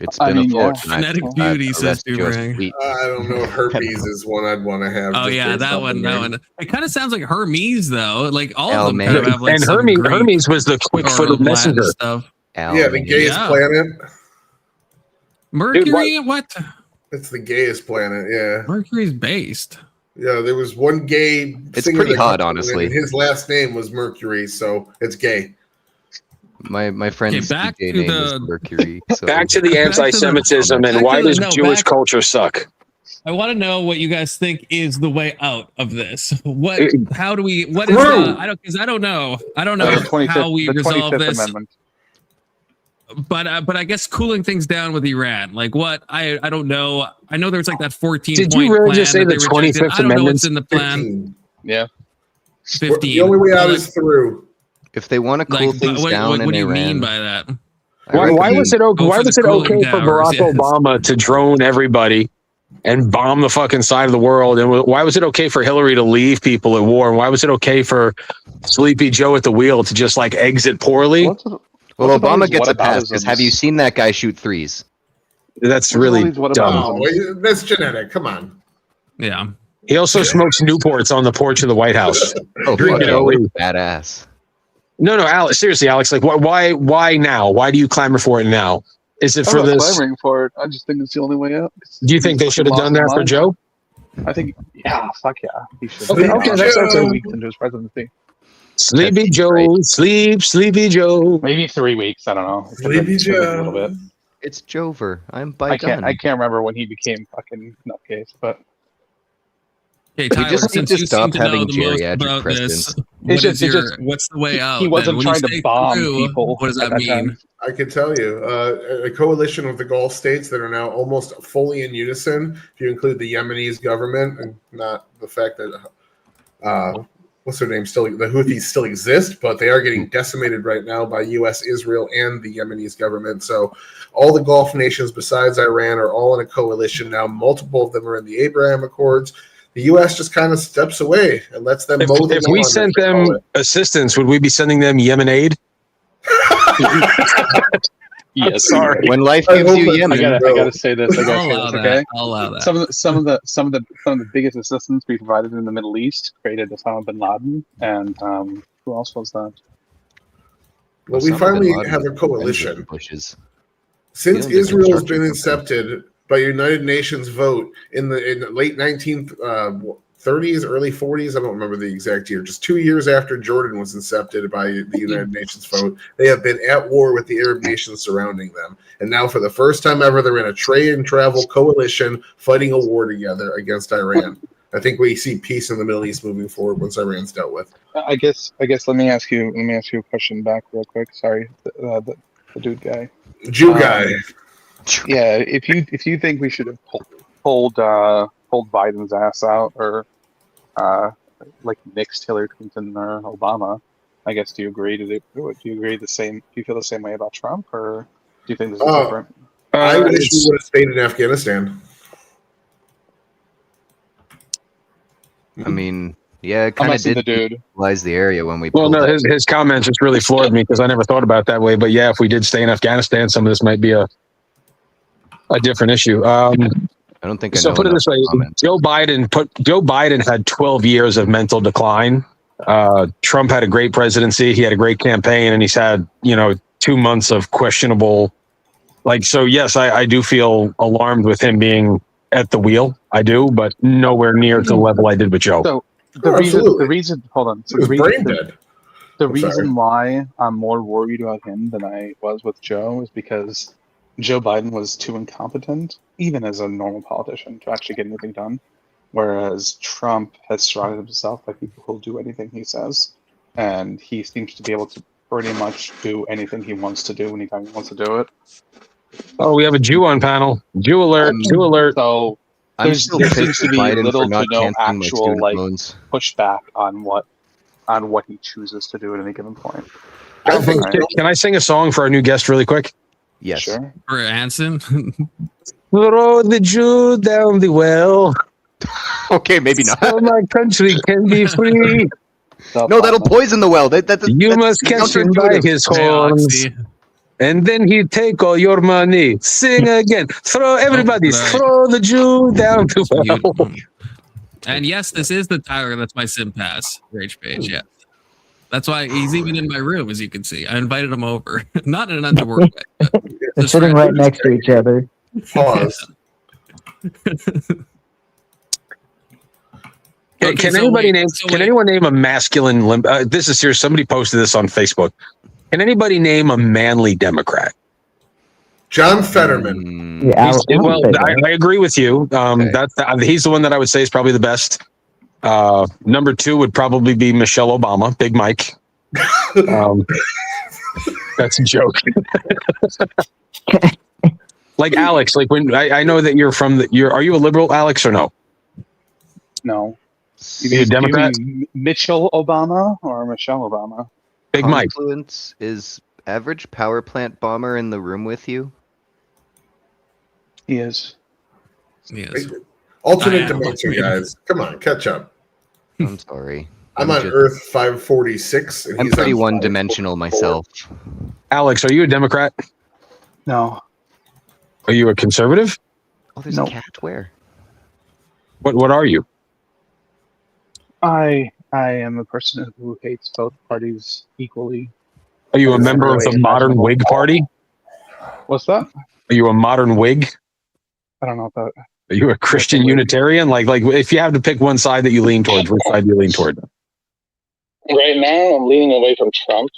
It's I been a mean, yeah. fortnight. Phonetic beauty, says Boomerang. I don't know. Herpes is one I'd want to have. Oh just yeah, based that off one. the That name. one. It kind of sounds like Hermes though. Like all of them man. kind of have like And some Greek Hermes was the or quick-footed Latin messenger. stuff. Yeah, the gayest Yeah. planet. Mercury. What? It's the gayest planet. Yeah. Mercury's based. Yeah, there was one gay. It's singer pretty that hot, comes in, honestly. and his last name was Mercury, so it's gay. My friend's back DJ to name is the- Mercury. So Back to the Back to the- anti-Semitism back and to why the- does no, Jewish back- culture suck? I want to know what you guys think is the way out of this. What? How do we? What is? True. I don't. Because I don't know. I don't know The 25th, how we the resolve 25th this. Amendment. But I guess cooling things down with Iran. Like what? I don't know. I know there's like that 14 Did point you really plan just say that the they rejected. 25th I don't know what's Amendment? in the plan. 15. Yeah. 15. The only way out But, is through. if they want to cool like, things what, down what, in what do you Iran, mean by that? Why was it okay? Go Why for was the it okay cooling for towers, Barack yes. Obama to drone everybody and bomb the fucking side of the world? And why was it okay for Hillary to leave people at war? And why was it okay for Sleepy Joe at the wheel to just like exit poorly? well, what's with all Obama these gets a pass because whataboutisms? have you seen that guy shoot threes? That's What's all really these whataboutisms? dumb. Oh, wait, that's genetic. Come on. Yeah. He also smokes Newports on the porch of the White House. Oh, Drink fuck it, yeah, Oli. badass. No, Alex. Seriously, Alex. Like, why now? Why do you clamor for it now? Is it I'm for not this? clamoring for it. I just think it's the only way out. Do you think they should have done that for Joe? I think, yeah, fuck yeah. He should. Okay, that's Joe. 2 weeks into his presidency. Sleepy That's Joe, great. Sleepy Joe. Maybe 3 weeks. I don't know. Sleepy It's been a little Joe. bit. It's Jover. I'm I done. can't remember when he became fucking nutcase, but Okay, Tyler, just need since to you stop seem to know having the most geriatric about this, presidents. what's the way out? he then? wasn't When you trying to say bomb through, people. What does at that mean? time. I can tell you, a coalition of the Gulf states that are now almost fully in unison, if you include the Yemenis government and not the fact that, what's their name, still the Houthis still exist, but they are getting decimated right now by U.S., Israel, and the Yemenis government. So all the Gulf nations besides Iran are all in a coalition now. Multiple of them are in the Abraham Accords. The U.S. just kind of steps away and lets them mow the If we lawn, sent as they call them it. assistance, would we be sending them Yemen aid? Yes. Sorry. When life I gives hope you that's- Yemen, I Bro. gotta say this. I I'll gotta say allow this. that. Okay. I'll allow that. Some of the biggest assistance we provided in the Middle East created Osama bin Laden, and who else was that? Well, we Osama bin finally Laden have a was coalition. Bushes. Since Feels like Israel has been construction incepted by United Nations vote in the late 1930s, early 40s, I don't remember the exact year, just 2 years after Jordan was incepted by the United Nations vote, they have been at war with the Arab nations surrounding them. And now for the first time ever, they're in a trade and travel coalition fighting a war together against Iran. I think we see peace in the Middle East moving forward once Iran's dealt with. I guess. Let me ask you a question back real quick. Sorry, the dude guy. Jew guy. Yeah, if you think we should have pulled Biden's ass out or like nixed Hillary Clinton or Obama, I guess do you agree? Do you agree the same? Do you feel the same way about Trump, or do you think this is different? I wish we would have stayed in Afghanistan. I mean, yeah, it I'm kind of asking did the dude. stabilize the area when we Well, pulled no, out. his comments just really floored me because I never thought about it that way. But yeah, if we did stay in Afghanistan, some of this might be a different issue. I don't think I So know put it enough this way: to comment. Joe Biden had 12 years of mental decline. Trump had a great presidency. He had a great campaign, and he's had 2 months of questionable. So yes, I do feel alarmed with him being at the wheel. I do, but nowhere near to the level I did with Joe. The reason. Hold on. So he was brain dead. The reason why I'm more worried about him than I was with Joe is because Joe Biden was too incompetent, even as a normal politician, to actually get anything done. Whereas Trump has surrounded himself by people who'll do anything he says, and he seems to be able to pretty much do anything he wants to do anytime he wants to do it. Oh, we have a Jew on panel. Jew alert! Jew alert! So there seems to be little to no actual pushback on what he chooses to do at any given point. Can I sing a song for our new guest really quick? Yes. Sure. For Anson. Throw the Jew down the well. Okay, maybe not. So my country can be free. No, that'll poison the well. You must catch him by his horns. And then he'd take all your money. Sing again. Throw the Jew down the well. And yes, this is the Tyler. That's my sim pass rage page. Yeah, that's why he's even in my room, as you can see. I invited him over, not in an untoward way. They're sitting right next to each other. Pause. Can anyone name a masculine? This is serious. Somebody posted this on Facebook. Can anybody name a manly Democrat? John Fetterman. Yeah, I agree with you. He's the one that I would say is probably the best. Number 2 would probably be Michelle Obama, Big Mike. That's a joke. Like Alex, like when I know that you're from are you a liberal, Alex, or no? No. You a Democrat? Mitchell Obama or Michelle Obama? Big Mike. Confluence is average power plant bomber in the room with you? He is. Yes. Alternate dimension, guys. Come on, catch up. I'm sorry. I'm on Earth 546. And I'm he's pretty on one-dimensional myself. Alex, are you a Democrat? No. Are you a conservative? Oh, there's a cat. Where? What are you? I am a person who hates both parties equally. Are you a member of the modern Whig party? What's that? Are you a modern Whig? I don't know about. Are you a Christian Unitarian? Like if you have to pick one side that you lean towards, which side do you lean toward? Right now, I'm leaning away from Trump.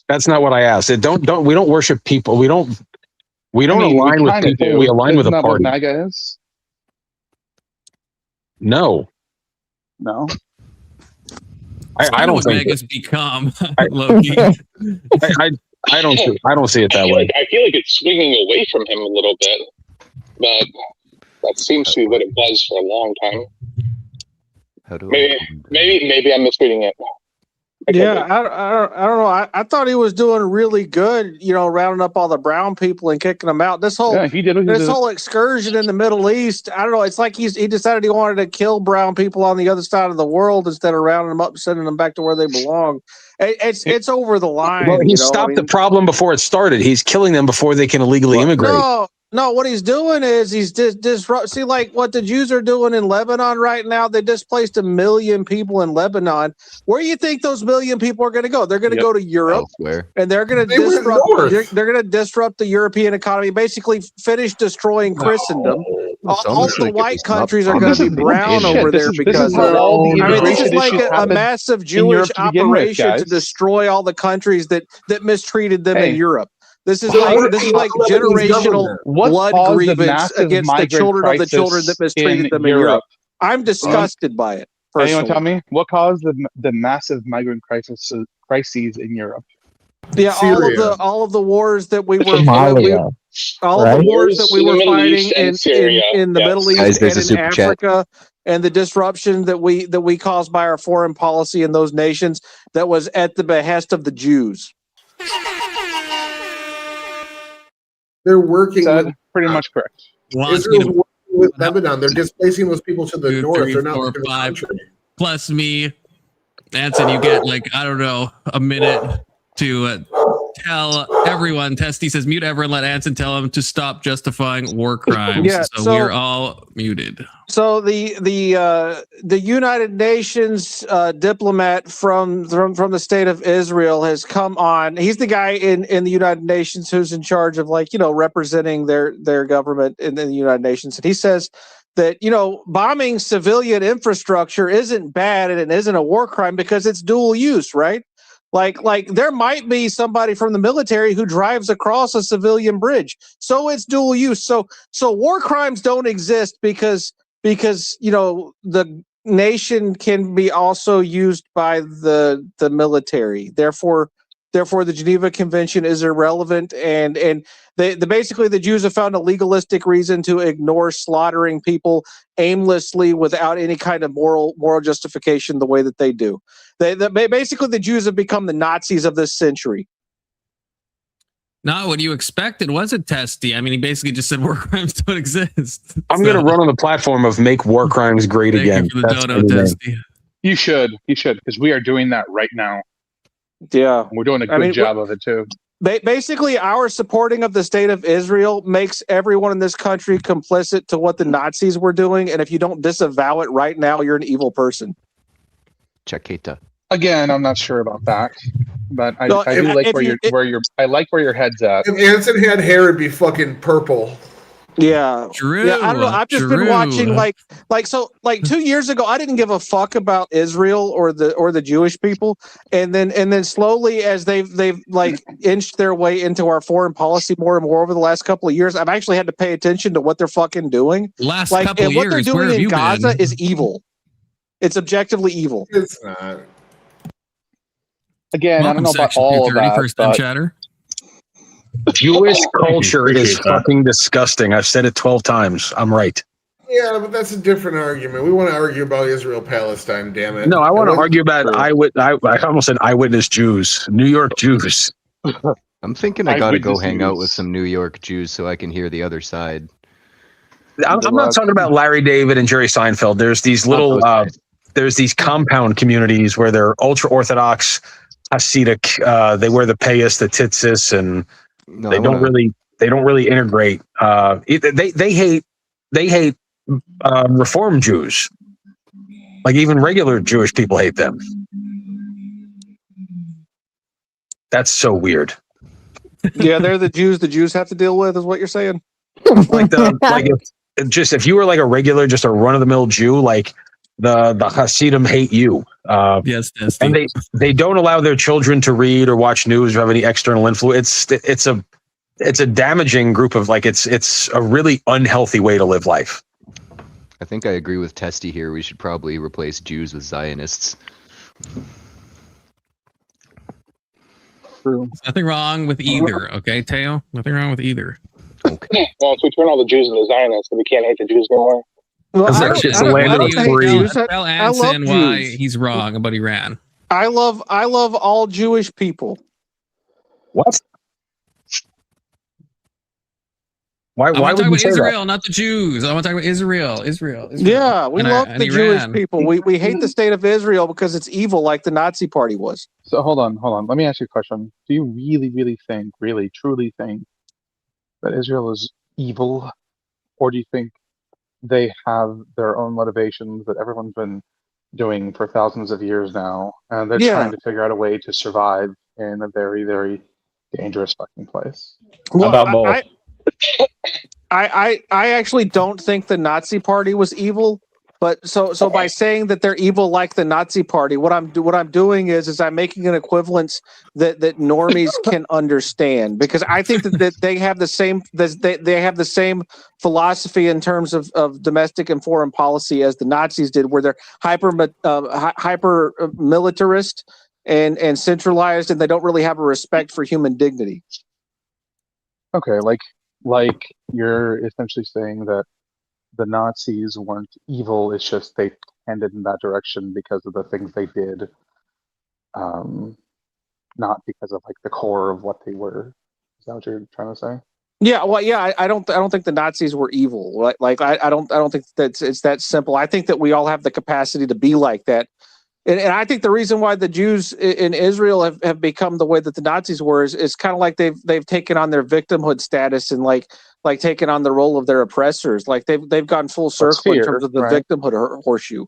That's not what I asked. We don't worship people. We don't align with people. We align with a party. What MAGA is? No. No. I don't think MAGA's become. I don't see it that way. I feel like it's swinging away from him a little bit, but that seems to be what it was for a long time. Maybe I'm misreading it. Yeah, I don't know. I thought he was doing really good, rounding up all the brown people and kicking them out. This whole whole excursion in the Middle East, I don't know. It's like he decided he wanted to kill brown people on the other side of the world instead of rounding them up and sending them back to where they belong. It's over the line. Well, he stopped the problem before it started. He's killing them before they can illegally immigrate. No, what he's doing is he's disrupt. See, like what the Jews are doing in Lebanon right now. They displaced 1 million people in Lebanon. Where do you think those 1 million people are going to go? They're going to go to Europe, and they're going to disrupt. They're going to disrupt the European economy. Basically, finish destroying Christendom. All the white countries are going to be brown over there because this is like a massive Jewish operation to destroy all the countries that mistreated them in Europe. This is like generational blood grievance against the children of the children that mistreated them in Europe. I'm disgusted by it. Personally. Anyone tell me what caused the massive migrant crises in Europe? Yeah, all of the wars that we were fighting in the Middle East and in Africa, and the disruption that we caused by our foreign policy in those nations that was at the behest of the Jews. They're working with pretty much correct. Israel's working with Lebanon. They're displacing those people to the north. They're not 4, 5 plus me. Anson, you get a minute to tell everyone. Testy says mute everyone. Let Anson tell him to stop justifying war crimes. Yeah, so we're all muted. So the United Nations diplomat from the state of Israel has come on. He's the guy in the United Nations who's in charge of representing their government in the United Nations. And he says bombing civilian infrastructure isn't bad and it isn't a war crime because it's dual use, right? Like there might be somebody from the military who drives across a civilian bridge, so it's dual use. So war crimes don't exist because the nation can be also used by the military. Therefore, the Geneva Convention is irrelevant, and basically the Jews have found a legalistic reason to ignore slaughtering people aimlessly without any kind of moral justification the way that they do. Basically the Jews have become the Nazis of this century. Not what you expected, was it, Testy? I mean, he basically just said war crimes don't exist. I'm going to run on the platform of make war crimes great again. For the dodo, Testy. You should, because we are doing that right now. Yeah, we're doing a good job of it too. Basically, our supporting of the state of Israel makes everyone in this country complicit to what the Nazis were doing, and if you don't disavow it right now, you're an evil person. Chiquita. Again, I'm not sure about that, but I do like I like where your head's at. If Anson had hair, it'd be fucking purple. Yeah, true. Yeah, I don't know. I've just been watching like 2 years ago. I didn't give a fuck about Israel or the Jewish people, and then slowly as they've like inched their way into our foreign policy more and more over the last couple of years, I've actually had to pay attention to what they're fucking doing. Couple what years, they're doing in Gaza is evil. It's objectively evil. It's not. Again, I don't know about all of that. First time chatter. Jewish culture is fucking disgusting. I've said it 12 times. I'm right. Yeah, but that's a different argument. We want to argue about Israel-Palestine, damn it. No, I want to argue about I almost said eyewitness Jews, New York Jews. I'm thinking I gotta go hang out with some New York Jews so I can hear the other side. I'm not talking about Larry David and Jerry Seinfeld. There's these little, there's these compound communities where they're ultra-Orthodox, Hasidic. They wear the payas, the tzitzis, and they don't really integrate. They hate Reform Jews. Like even regular Jewish people hate them. That's so weird. Yeah, they're the Jews have to deal with, is what you're saying. If you were like a regular, just a run of the mill Jew, like the Hasidim hate you. Yes, and they don't allow their children to read or watch news or have any external influence. It's a damaging group of it's a really unhealthy way to live life. I think I agree with Testy here. We should probably replace Jews with Zionists. True. There's nothing wrong with either, okay, Teo? Nothing wrong with either. Okay. Well, if we turn all the Jews into Zionists, then we can't hate the Jews anymore. Well, Tell Anson why he's wrong about Iran. I love all Jewish people. What? Why I want to talk would about you say Israel, that? not the Jews. I want to talk about Israel. Yeah, we love the Jewish Iran. people. We hate the state of Israel because it's evil, like the Nazi Party was. So hold on. Let me ask you a question. Do you really, truly think that Israel is evil, or do you think they have their own motivations that everyone's been doing for thousands of years now, and they're trying to figure out a way to survive in a very, very dangerous fucking place? Well, I actually don't think the Nazi Party was evil, but so by saying that they're evil like the Nazi Party, what I'm doing is I'm making an equivalence that normies can understand, because I think that they have the same philosophy in terms of domestic and foreign policy as the Nazis did, where they're hyper militarist and centralized, and they don't really have a respect for human dignity. Okay, like you're essentially saying that the Nazis weren't evil, it's just they tended in that direction because of the things they did, not because of like the core of what they were. Is that what you're trying to say? Yeah, well, yeah, I don't think the Nazis were evil. I don't think that it's that simple. I think that we all have the capacity to be like that. And I think the reason why the Jews in Israel have become the way that the Nazis were is kind of like they've taken on their victimhood status and like taken on the role of their oppressors. Like they've gone full circle in terms of the victimhood horseshoe.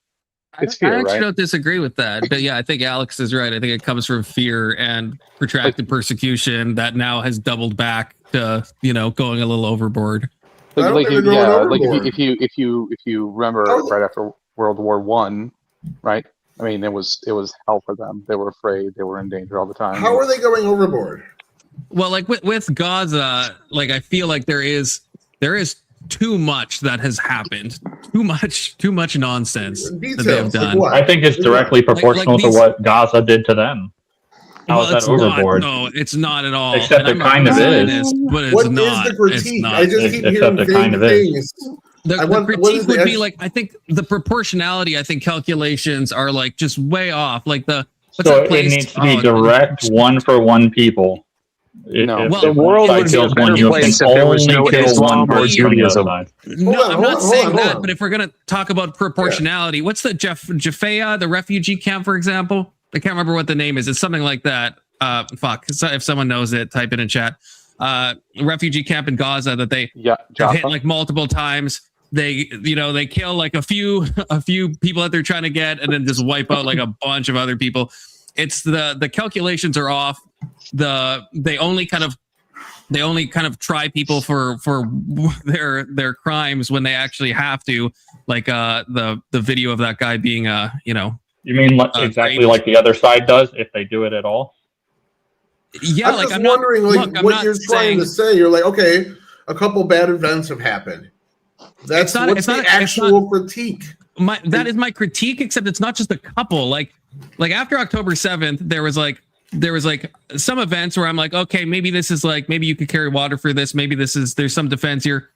It's fear, I actually right? don't disagree with that, but yeah, I think Alex is right. I think it comes from fear and protracted persecution that now has doubled back to going a little overboard. I don't Like, think they're going overboard. if you remember right after World War One, right? I mean, it was hell for them. They were afraid. They were in danger all the time. How are they going overboard? Well, like with Gaza, like I feel like there is too much that has happened. Too much nonsense that they have done. I think it's directly proportional to what Gaza did to them. How is that overboard? No, it's not at all. Except it kind of is. But it's What not. is the critique? I just keep Except hearing it kind of things. The critique would be like, I think the proportionality, I think calculations are like just way off. Like so it needs to be direct one-for-one people. No, if the world would be a better place if there was no Islam or Judaism. No, I'm not saying that, but if we're going to talk about proportionality, what's the Jaffa, the refugee camp, for example? I can't remember what the name is. It's something like that. Fuck. So if someone knows it, type it in chat. Refugee camp in Gaza that they have hit like multiple times. They kill like a few people that they're trying to get and then just wipe out like a bunch of other people. It's the calculations are off. They only kind of try people for their crimes when they actually have to, like the video of that guy being You mean exactly like the other side does if they do it at all? Yeah, I'm just wondering what you're trying to say. You're like, okay, a couple bad events have happened. That's the actual critique. That is my critique, except it's not just a couple. Like after October 7th, there was like some events where I'm like, okay, maybe this is like, maybe you could carry water for this. Maybe there's some defense here.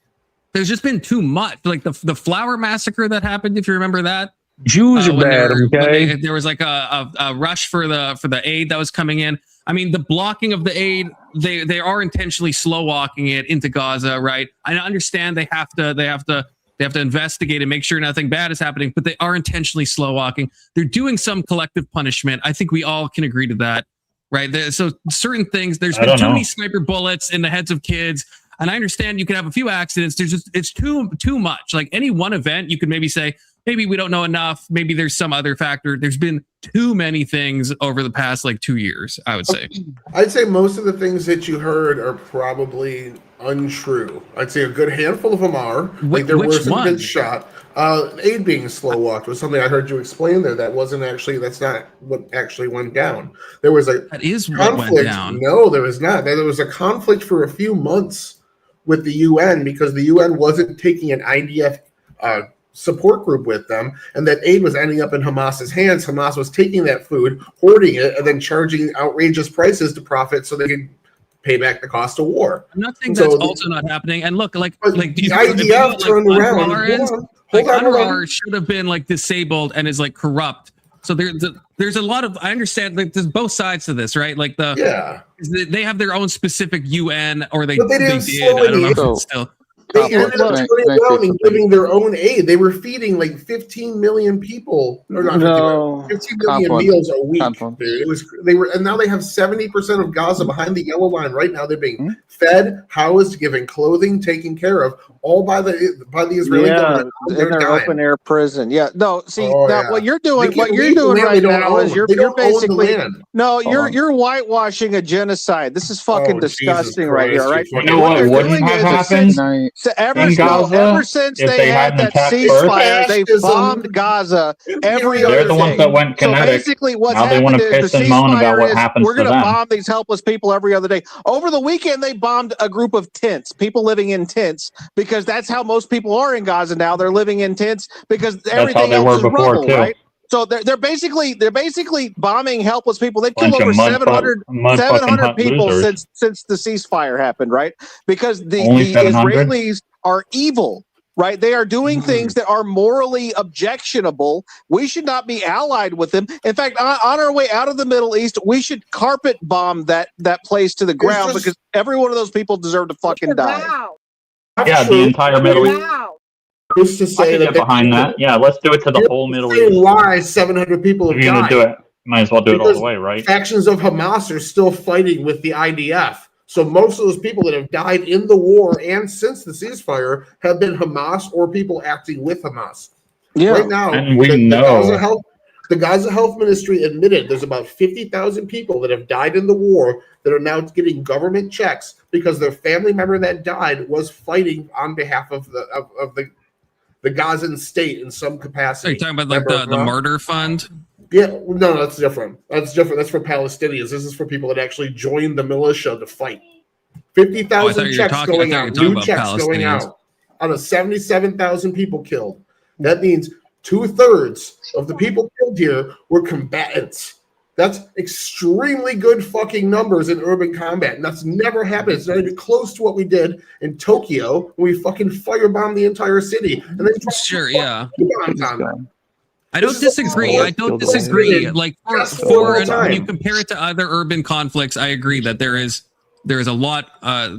There's just been too much. Like the flower massacre that happened, if you remember that. Jews are bad, okay? There was like a rush for the aid that was coming in. I mean, the blocking of the aid, they are intentionally slow walking it into Gaza, right? I understand they have to investigate and make sure nothing bad is happening, but they are intentionally slow walking. They're doing some collective punishment. I think we all can agree to that, right? So certain things, there's been too many sniper bullets in the heads of kids. And I understand you can have a few accidents. It's too much. Like any one event, you could maybe say, maybe we don't know enough. Maybe there's some other factor. There's been too many things over the past 2 years, I would say. I'd say most of the things that you heard are probably untrue. I'd say a good handful of them are. Like there were some good shot. Aid being slow walked was something I heard you explain there. That's not what actually went down. There was a conflict. What went down. No, there was not. There was a conflict for a few months with the UN because the UN wasn't taking an IDF support group with them, and that aid was ending up in Hamas's hands. Hamas was taking that food, hoarding it, and then charging outrageous prices to profit so they could pay back the cost of war. I'm not saying that's also not happening. And look, like the IDF turned around. UNRWA should have been disabled and is corrupt. So there's a lot of, I understand there's both sides to this, right? They have their own specific UN, or they did. I don't know if it's still. They ended up turning around and giving their own aid. They were feeding 15 million people, or not 15 million meals a week. And now they have 70% of Gaza behind the yellow line right now. They're being fed, housed, given clothing, taken care of, all by the Israeli government. In their open air prison. Yeah. No, see what you're doing. What you're doing right now is you're basically you're whitewashing a genocide. This is fucking disgusting right here. Right. You know what wouldn't have happened? So ever since they had that ceasefire, they bombed Gaza every other day. They're the ones that went kinetic. So basically what's now they want to piss and moan about what happens we're to them. We're going to bomb these helpless people every other day. Over the weekend, they bombed a group of tents, people living in tents, because that's how most people are in Gaza now. They're living in tents because everything else is rubble, right? So they're basically bombing helpless people. They've killed over 700 people since the ceasefire happened, right? Because the Israelis are evil, right? They are doing things that are morally objectionable. We should not be allied with them. In fact, on our way out of the Middle East, we should carpet bomb that place to the ground because every one of those people deserve to fucking die. Yeah, the entire Middle East. Who's to say I can get behind that? Yeah, let's do it to the whole Middle East. Why 700 people have died? If you're going to do it, might as well do it all the way, right? Factions of Hamas are still fighting with the IDF. So most of those people that have died in the war and since the ceasefire have been Hamas or people acting with Hamas. Yeah. Right now, and we know The Gaza Health Ministry admitted there's about 50,000 people that have died in the war that are now getting government checks because their family member that died was fighting on behalf of the Gazan state in some capacity. Are you talking about like the martyr fund? Yeah, no, that's different. That's different. That's for Palestinians. This is for people that actually joined the militia to fight. 50,000 checks going out, new checks going out out of 77,000 people killed. That means 2/3 of the people killed here were combatants. That's extremely good fucking numbers in urban combat, and that's never happened. It's not even close to what we did in Tokyo when we fucking firebombed the entire city. And then sure, yeah. I This don't is disagree. I don't disagree. Like when you compare it to other urban conflicts, I agree that there is a lot.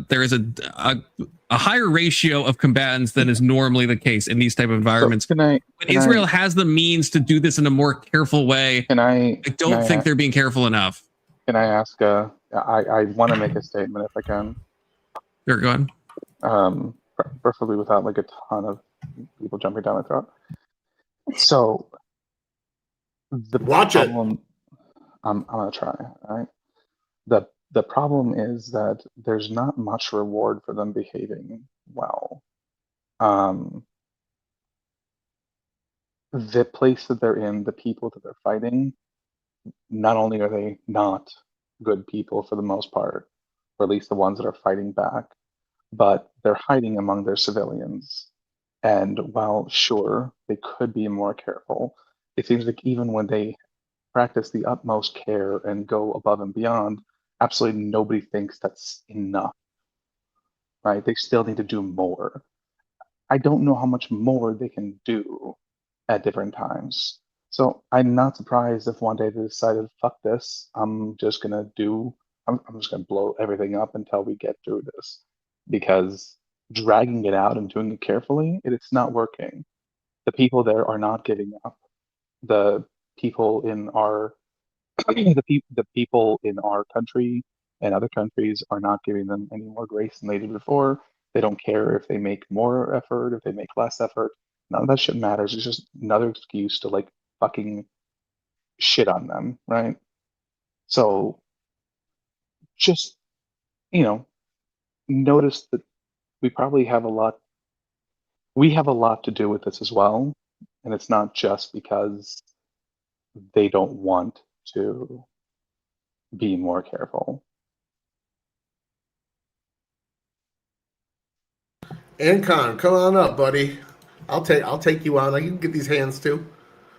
There is a higher ratio of combatants than is normally the case in these type of environments. But Israel has the means to do this in a more careful way. I don't think they're being careful enough. Can I ask? I want to make a statement if I can. Sure, go ahead. Preferably without like a ton of people jumping down my throat. So the problem, I'm gonna try. All right. The problem is that there's not much reward for them behaving well. The place that they're in, the people that they're fighting, not only are they not good people for the most part, or at least the ones that are fighting back, but they're hiding among their civilians. And while sure, they could be more careful, it seems like even when they practice the utmost care and go above and beyond, absolutely nobody thinks that's enough, right? They still need to do more. I don't know how much more they can do at different times. So I'm not surprised if one day they decided, fuck this, I'm just gonna blow everything up until we get through this. Because dragging it out and doing it carefully, it's not working. The people there are not giving up. The people in our the people in our country and other countries are not giving them any more grace than they did before. They don't care if they make more effort, if they make less effort. None of that shit matters. It's just another excuse to like fucking shit on them, right? So just, notice that we probably have a lot to do with this as well. And it's not just because they don't want to be more careful. Ancon, come on up, buddy. I'll take you on. I can get these hands too.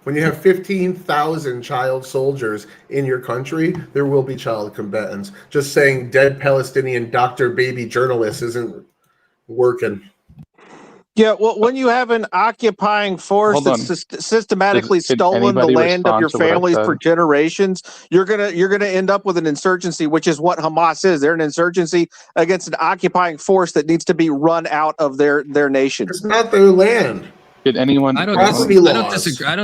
When you have 15,000 child soldiers in your country, there will be child combatants. Just saying dead Palestinian doctor baby journalist isn't working. Yeah, well, when you have an occupying force that's systematically stolen the land of your families for generations, you're gonna end up with an insurgency, which is what Hamas is. They're an insurgency against an occupying force that needs to be run out of their nation. It's not their land. Did anyone? I don't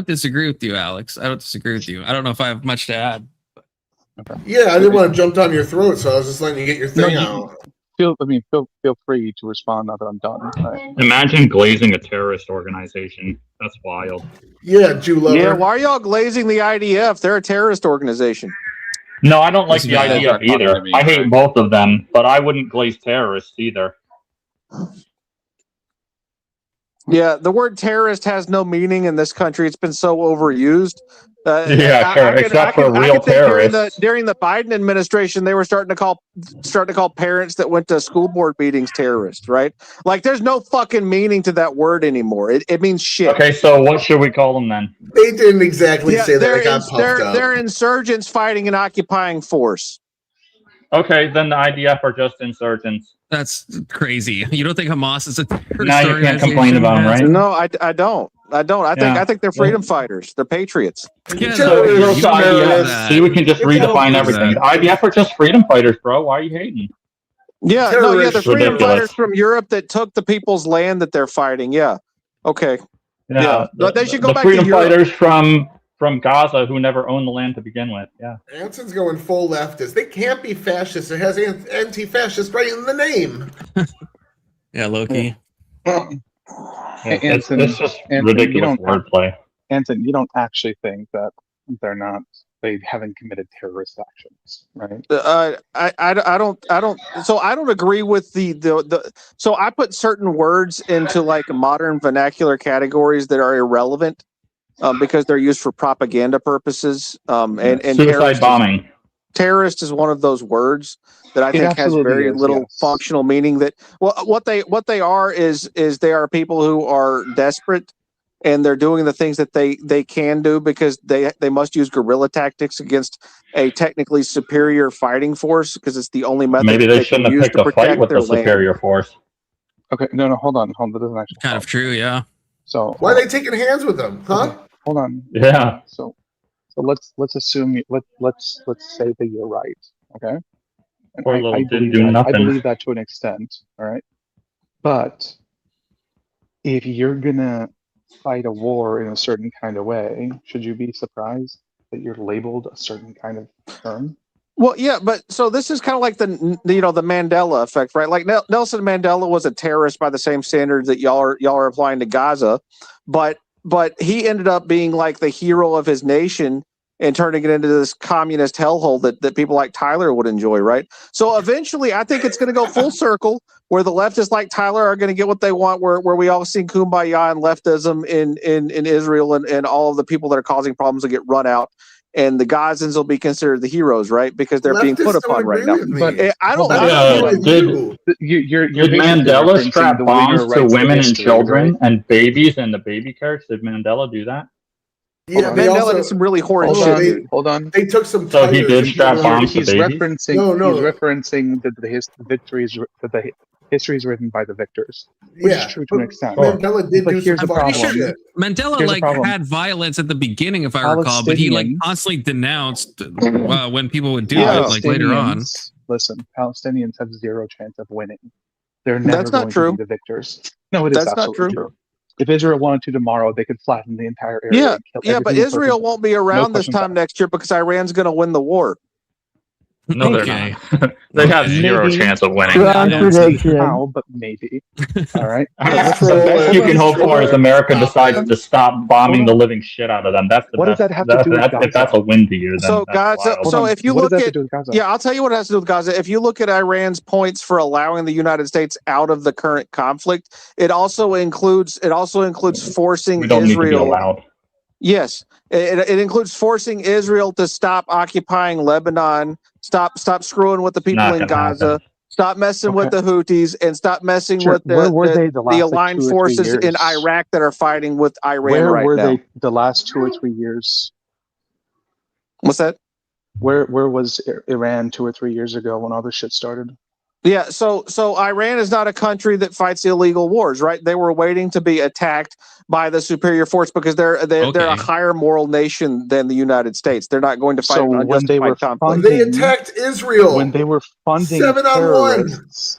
disagree with you, Alex. I don't disagree with you. I don't know if I have much to add. Okay. Yeah, I didn't want to jump down your throat, so I was just letting you get your thing out. Feel free to respond now that I'm done. Right? Imagine glazing a terrorist organization. That's wild. Yeah, Jew lover. Yeah, why are y'all glazing the IDF? They're a terrorist organization. No, I don't like the IDF either. I hate both of them, but I wouldn't glaze terrorists either. Yeah, the word terrorist has no meaning in this country. It's been so overused. Yeah, sure. Except for real terrorists. During the Biden administration, they were starting to call parents that went to school board meetings terrorists, right? Like, there's no fucking meaning to that word anymore. It means shit. Okay, so what should we call them then? They didn't exactly say that. They got puffed up. They're insurgents fighting an occupying force. Okay, then the IDF are just insurgents. That's crazy. You don't think Hamas is a terrorist now you can't complain about them, right? No, I don't. I think they're freedom fighters. They're patriots. Yeah, see, we can just redefine everything. The IDF are just freedom fighters, bro. Why are you hating? Yeah, the freedom fighters from Europe that took the people's land that they're fighting. Yeah. Okay. Yeah. But they should go the back freedom to Europe. fighters from Gaza who never owned the land to begin with. Yeah. Anson's going full leftist. They can't be fascist. It has anti-fascist right in the name. Yeah, Loki. Anson, it's just ridiculous wordplay. Anson, you don't actually think that they're not. They haven't committed terrorist actions, right? I don't. So I don't agree with the. So I put certain words into like modern vernacular categories that are irrelevant because they're used for propaganda purposes. And suicide bombing. Terrorist is one of those words that I think has very little functional meaning. That what they are is they are people who are desperate. And they're doing the things that they can do because they must use guerrilla tactics against a technically superior fighting force because it's the only method. Maybe they shouldn't have picked a fight with the superior force. Okay, no, hold on. That doesn't actually kind of true, yeah. So why are they taking hands with them, huh? Okay, hold on. Yeah. So let's assume let's say that you're right. Okay. Poor little didn't do nothing. I believe that to an extent. All right. But if you're gonna fight a war in a certain kind of way, should you be surprised that you're labeled a certain kind of term? Well, yeah, but so this is kind of like the Mandela effect, right? Like Nelson Mandela was a terrorist by the same standards that y'all are applying to Gaza, but he ended up being like the hero of his nation and turning it into this communist hellhole that people like Tyler would enjoy, right? So eventually, I think it's going to go full circle where the leftists like Tyler are going to get what they want, where we all see kumbaya and leftism in Israel and all of the people that are causing problems will get run out. And the Gazans will be considered the heroes, right? Because they're being put upon right now. But I don't. Did Mandela strap bombs to women and children and babies in the baby carriage? Did Mandela do that? Yeah, Mandela did some really horrid shit. Hold on. They took some. So he did strap bombs to babies? He's referencing that the history is written by the victors, which is true to an extent. Mandela did do here's some the problem. shit. Mandela had violence at the beginning, if I recall, but he constantly denounced when people would do it later on. Listen, Palestinians have zero chance of winning. They're never going to be the victors. No, it is absolutely true. If Israel wanted to tomorrow, they could flatten the entire area. Yeah, but Israel won't be around this time next year because Iran's going to win the war. No, they're not. They have zero chance of winning. I don't see how, but maybe. All right. The best you can hope for is America decides to stop bombing the living shit out of them. That's the what best. Does that have to do with Gaza? If that's a win to you, then so Gaza. So if you look at I'll tell you what it has to do with Gaza. If you look at Iran's points for allowing the United States out of the current conflict, it also includes forcing we don't Israel. Need to be allowed. Yes, it includes forcing Israel to stop occupying Lebanon, stop screwing with the people in Gaza, stop messing with the Houthis, and stop messing with the aligned forces in Iraq that are fighting with Iran right now. Where were they the last 2 or 3 years? What's that? Where was Iran 2 or 3 years ago when all this shit started? Yeah, so Iran is not a country that fights illegal wars, right? They were waiting to be attacked by the superior force because they're a higher moral nation than the United States. They're not going to fight an unjustified conflict. They attacked Israel when they were funding 7-on-1.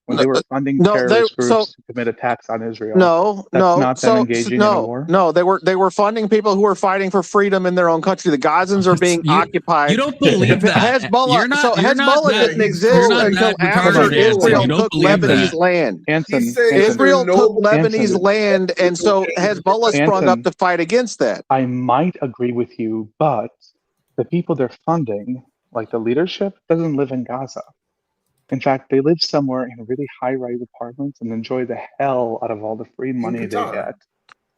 When they were funding terrorist groups to commit attacks on Israel. That's not them engaging in a war. No, they were funding people who were fighting for freedom in their own country. The Gazans are being occupied. You don't believe that? Hezbollah didn't exist until after Israel took Lebanese land. Israel took Lebanese land, and so Hezbollah sprung up to fight against that. I might agree with you, but the people they're funding, like the leadership, doesn't live in Gaza. In fact, they live somewhere in really high-rise apartments and enjoy the hell out of all the free money they get.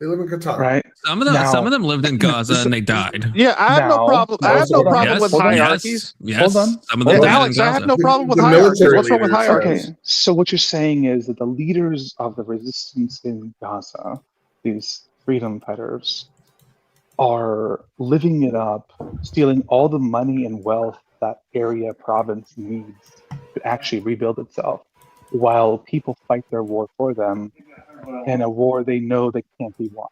They live in Qatar, right? Some of them lived in Gaza and they died. Yeah, I have no problem. I have no problem with hierarchies. Yes. Hold on. Some of them Alex, I have no problem with hierarchies. What's wrong with hierarchies? Okay, so what you're saying is that the leaders of the resistance in Gaza, these freedom fighters, are living it up, stealing all the money and wealth that area province needs to actually rebuild itself, while people fight their war for them in a war they know they can't be won.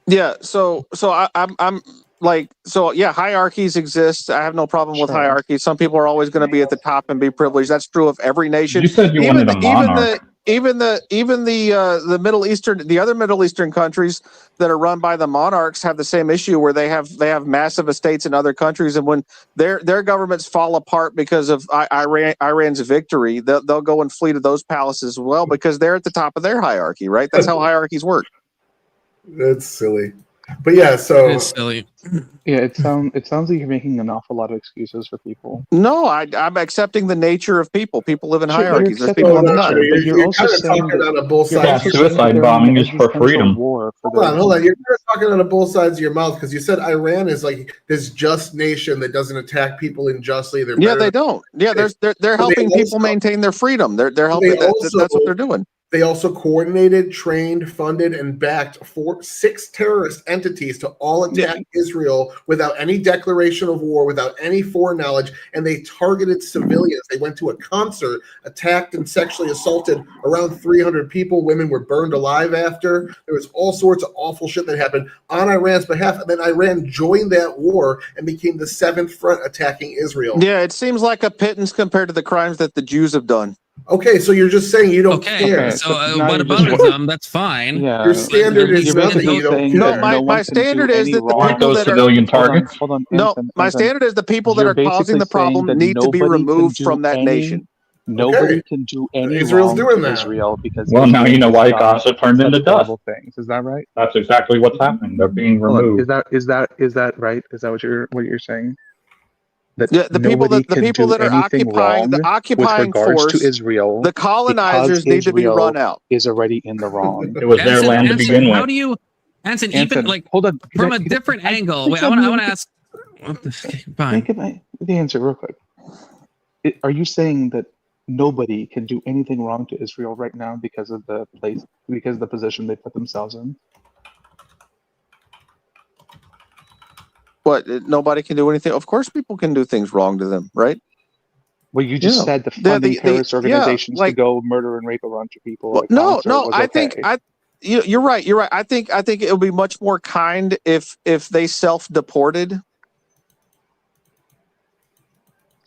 Yeah, so I'm like, so yeah, hierarchies exist. I have no problem with hierarchies. Some people are always going to be at the top and be privileged. That's true of every nation. You said you wanted a monarch. Even the Middle Eastern, the other Middle Eastern countries that are run by the monarchs have the same issue where they have massive estates in other countries, and when their governments fall apart because of Iran's victory, they'll go and flee to those palaces as well because they're at the top of their hierarchy, right? That's how hierarchies work. That's silly. But yeah, so It's silly. Yeah, it sounds like you're making an awful lot of excuses for people. No, I'm accepting the nature of people. People live in Sure, you're hierarchies. There's accepting people on the the nature, nut. but you're also kind of saying talking that out of both you're sides. also Yeah, saying that suicide they're in bombing an is for existential freedom. war for Hold their. on. You're kind of talking out of both sides of your mouth because you said Iran is like this just nation that doesn't attack people unjustly. They're Yeah, better they than- don't. Yeah, they're But they helping people also- maintain their freedom. They're helping. they That's what they're doing. They also coordinated, trained, funded, and backed 6 terrorist entities to all attack Israel without any declaration of war, without any foreknowledge, and they targeted civilians. They went to a concert, attacked and sexually assaulted around 300 people. Women were burned alive after. There was all sorts of awful shit that happened on Iran's behalf, and then Iran joined that war and became the 7th front attacking Israel. Yeah, it seems like a pittance compared to the crimes that the Jews have done. Okay, so you're just saying you don't care. So what about them? That's fine. Yeah, Your standard is nothing. You don't care. No, my standard is that the people that civilian targets. Hold on, no, Anson, my Anson. standard is the people that You're are causing basically the problem saying that need to be nobody can removed do from that any- nation. Nobody can do any Israel's wrong doing to that. Israel because Well, now Israel you know has why done Gaza turned such into dust. horrible things. Is that right? That's exactly what's happening. They're being Hold on, removed. Is that right? Is that what you're saying? That Yeah, the people nobody that can do are anything occupying wrong the occupying with regards force, to Israel. the colonizers because need to be Israel run out. Is already in the wrong. It was their Anson, land to Anson, begin how with. do you, Anson, Anson, even like hold on. from a different angle? Wait, I want to ask. Fine. Think about the answer real quick. Are you saying that nobody can do anything wrong to Israel right now because of the position they put themselves in? What? Nobody can do anything. Of course, people can do things wrong to them, right? Well, you just said the funding terrorist organizations to go murder and rape a bunch of people. Well, no. I think you're right. You're right. I think it would be much more kind if they self-deported.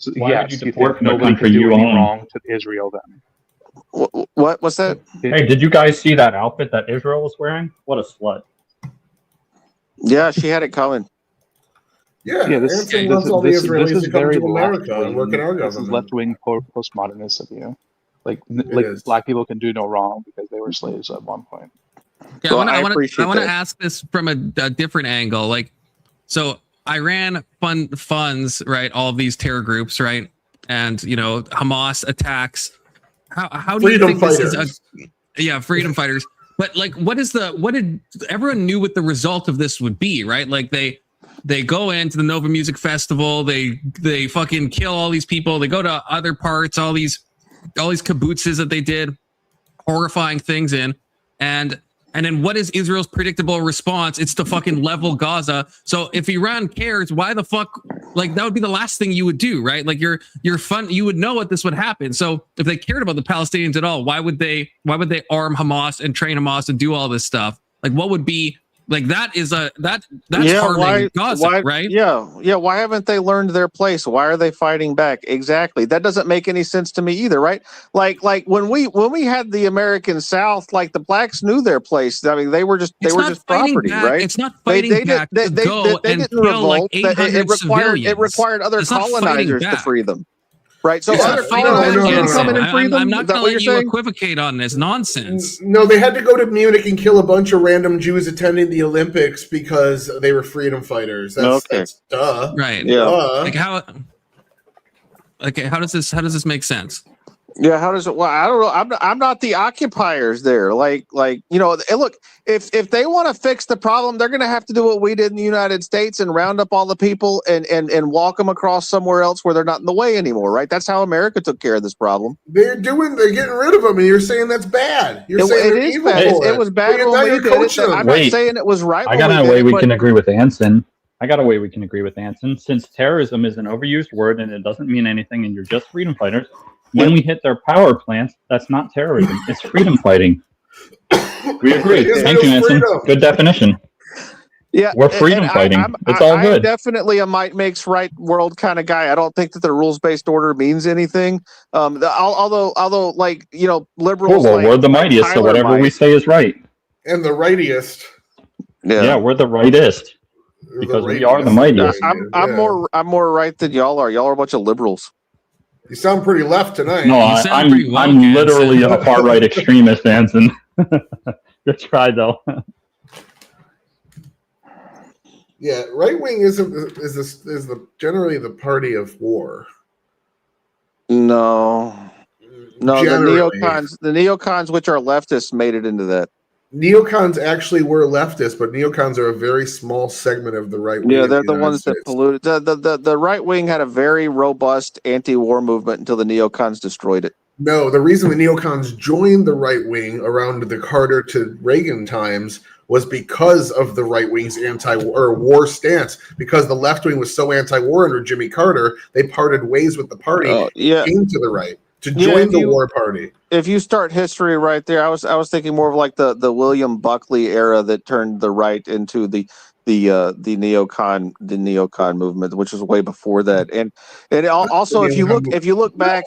So, Why yes, would you you deport think from a nobody country can do you any own? wrong to Israel then? What? What's that? Hey, did you guys see that outfit that Israel was wearing? What a slut. Yeah, she had it coming. Yeah, this Anson wants all the Israelis is to come very to America and work in our This is government. left-wing postmodernist of you. Like is. black people can do no wrong because they were slaves at one point. Yeah, I want to ask this from a different angle. Like, so Iran funds right all of these terror groups, right? And Hamas attacks. How do you think this is? Freedom fighters. But like, what did everyone knew what the result of this would be, right? Like they go into the Nova Music Festival, they fucking kill all these people. They go to other parts, all these kibbutzes that they did horrifying things in, and then what is Israel's predictable response? It's to fucking level Gaza. So if Iran cares, why the fuck? Like that would be the last thing you would do, right? Like you would know what this would happen. So if they cared about the Palestinians at all, why would they arm Hamas and train Hamas and do all this stuff? Like what would be like that is that's harming Gaza, right? Yeah. Why haven't they learned their place? Why are they fighting back? Exactly. That doesn't make any sense to me either, right? Like when we had the American South, like the blacks knew their place. I mean, they were just property, back. right? It's not fighting back. They didn't revolt. It required other colonizers to free them. Right, so other colonizers come in and free them. I'm not going to let you equivocate on this nonsense. No, they had to go to Munich and kill a bunch of random Jews attending the Olympics because they were freedom fighters. That's duh. Right. Yeah. Like how does this make sense? Yeah, how does it? Well, I don't know. I'm not the occupiers there. Like look, if they want to fix the problem, they're going to have to do what we did in the United States and round up all the people and walk them across somewhere else where they're not in the way anymore, right? That's how America took care of this problem. They're getting rid of them, and you're saying that's bad. You're saying it is bad. It was bad when we did it. I'm not saying it was right. I got a way we can agree with Anson. Since terrorism is an overused word and it doesn't mean anything, and you're just freedom fighters. When we hit their power plants, that's not terrorism. It's freedom fighting. We agree. Thank you, Anson. Good definition. Yeah, we're freedom fighting. It's all good. I'm definitely a might makes right world kind of guy. I don't think that the rules based order means anything. Although, like liberals. Well, we're the mightiest, so whatever we say is right. And the rightiest. Yeah, we're the rightest because we are the mightiest. I'm more right than y'all are. Y'all are a bunch of liberals. You sound pretty left tonight. No, I'm literally a far right extremist, Anson. Good try though. Yeah, right wing is generally the party of war. No, the Generally. neocons, which are leftists, made it into that. Neocons actually were leftists, but neocons are a very small segment of the right wing. Yeah, they're the ones that polluted. The right wing had a very robust anti-war movement until the neocons destroyed it. No, the reason the neocons joined the right wing around the Carter to Reagan times was because of the right wing's war stance. Because the left wing was so anti-war under Jimmy Carter, they parted ways with the party. Came to the right to join the war party. If you start history right there, I was thinking more of like the William Buckley era that turned the right into the neocon movement, which was way before that. And also if you look back,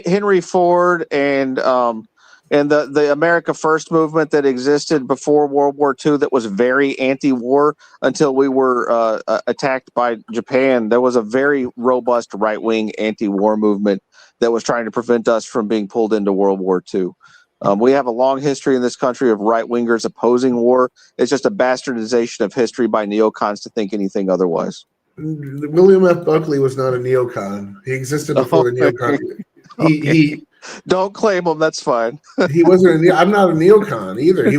Henry Ford and the America First movement that existed before World War II that was very anti-war until we were attacked by Japan. There was a very robust right-wing anti-war movement that was trying to prevent us from being pulled into World War II. We have a long history in this country of right-wingers opposing war. It's just a bastardization of history by neocons to think anything otherwise. William F. Buckley was not a neocon. He existed before the neocon. He don't claim him. That's fine. He wasn't. I'm not a neocon either. He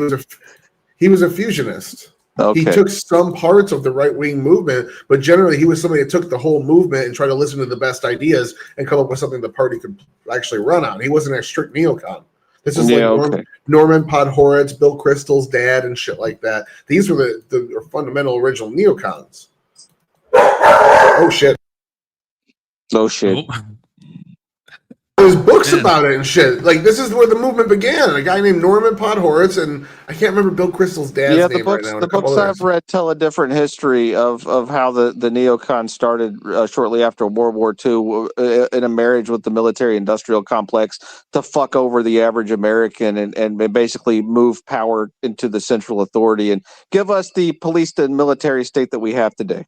was a fusionist. Okay. He took some parts of the right-wing movement, but generally he was somebody that took the whole movement and tried to listen to the best ideas and come up with something the party could actually run on. He wasn't a strict neocon. This is Norman Podhoretz, Bill Kristol's dad, and shit like that. These were the fundamental original neocons. Oh shit! Oh shit! There's books about it and shit. Like, this is where the movement began. A guy named Norman Podhoretz, and I can't remember Bill Kristol's dad's name right now. The books I've read tell a different history of how the neocons started shortly after World War II in a marriage with the military-industrial complex to fuck over the average American and basically move power into the central authority and give us the police and military state that we have today.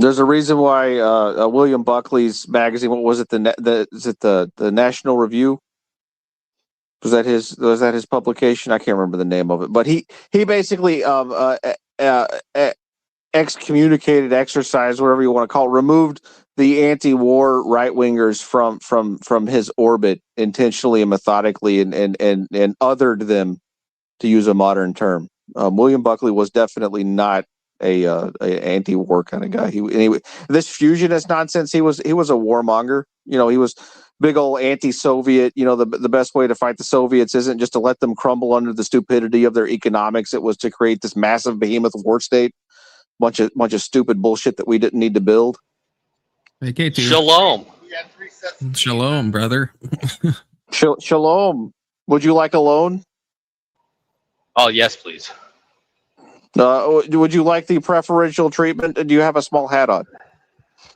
There's a reason why William Buckley's magazine. What was it? The National Review? Was that his publication? I can't remember the name of it. But he basically excommunicated, exorcised, whatever you want to call it, removed the anti-war right wingers from his orbit intentionally and methodically, and othered them, to use a modern term. William Buckley was definitely not a anti-war kind of guy. This fusionist nonsense. He was a warmonger. He was big old anti-Soviet. The best way to fight the Soviets isn't just to let them crumble under the stupidity of their economics. It was to create this massive behemoth war state. Bunch of stupid bullshit that we didn't need to build. Hey, K2. Shalom. Shalom, brother. Shalom. Would you like a loan? Oh, yes, please. Would you like the preferential treatment? Do you have a small hat on?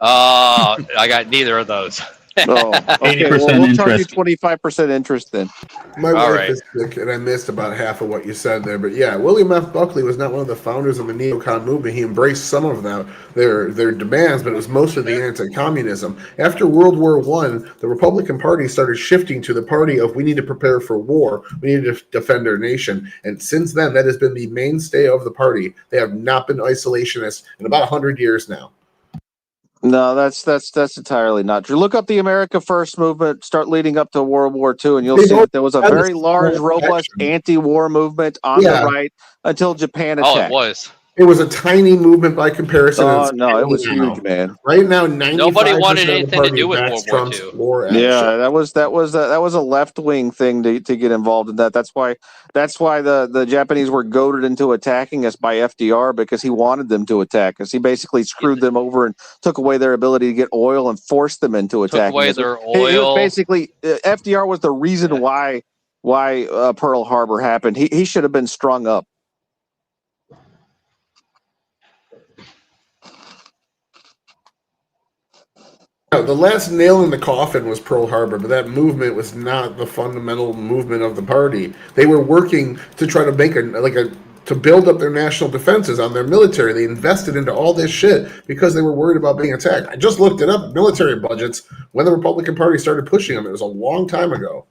I got neither of those. Oh, okay. We'll charge you 25% interest then. My wife is sick, and I missed about half of what you said there. But yeah, William F. Buckley was not one of the founders of the neocon movement. He embraced some of their demands, but it was mostly the anti-communism. After World War I, the Republican Party started shifting to the party of we need to prepare for war, we need to defend our nation. And since then, that has been the mainstay of the party. They have not been isolationists in about 100 years now. No, that's entirely not true. Look up the America First movement, start leading up to World War II, and you'll see that there was a very large, robust anti-war movement on the right until Japan attacked. Oh, it was. It was a tiny movement by comparison. Oh, no, it was huge, man. Right now, 95% nobody wanted anything to do with World War II. Yeah, that was a left wing thing to get involved in that. That's why the Japanese were goaded into attacking us by FDR, because he wanted them to attack us. He basically screwed them over and took away their ability to get oil and forced them into attacking. Took away us. their oil. Basically, FDR was the reason why Pearl Harbor happened. He should have been strung up. The last nail in the coffin was Pearl Harbor, but that movement was not the fundamental movement of the party. They were working to try to make to build up their national defenses on their military. They invested into all this shit because they were worried about being attacked. I just looked it up, military budgets, when the Republican Party started pushing them. It was a long time ago.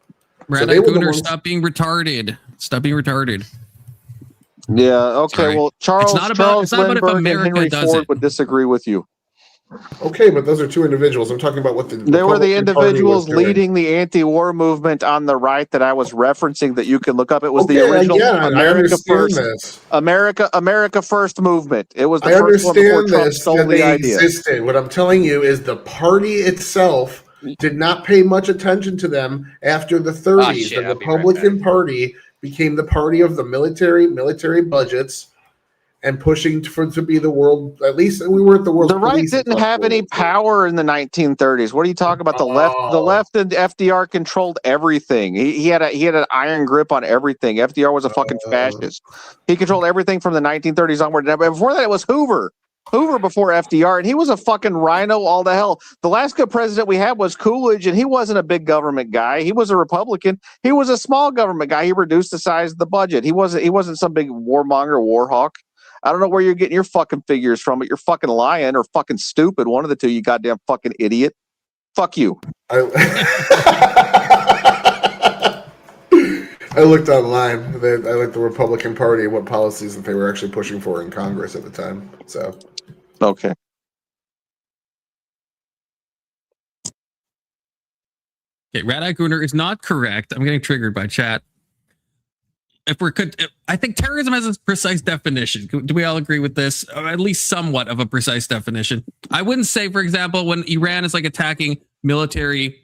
Red they were the Gunner, ones. stop being retarded. Stop being retarded. Yeah. Okay. Sorry. Well, Charles not about if Lindbergh and America Henry does Ford it. would disagree with you. Okay, but those are two individuals. I'm talking about what the They were the Republican Party individuals was doing. leading the anti-war movement on the right that I was referencing that you can look up. It was the Okay, original again, I America understand First, this. America First movement. It was the I first one before understand Trump this, stole that the they idea. existed. What I'm telling you is the party itself did not pay much attention to them after the 30s. shit, The I'll be right Republican Party became the party of the military budgets and pushing to be the world. At least we weren't the world. The right didn't have any power in the 1930s. What are you talking about? The left, the left, and FDR controlled everything. He had an iron grip on everything. FDR was a fucking fascist. He controlled everything from the 1930s onward. Before that, it was Hoover. Hoover before FDR, and he was a fucking rhino all the hell. The last good president we had was Coolidge, and he wasn't a big government guy. He was a Republican. He was a small government guy. He reduced the size of the budget. He wasn't some big warmonger, war hawk. I don't know where you're getting your fucking figures from, but you're fucking lying or fucking stupid. One of the two, you goddamn fucking idiot. Fuck you. I looked online. I looked the Republican Party and what policies that they were actually pushing for in Congress at the time. So, okay. Okay, Red Gunner is not correct. I'm getting triggered by chat. I think terrorism has a precise definition. Do we all agree with this? Or at least somewhat of a precise definition. I wouldn't say, for example, when Iran is like attacking military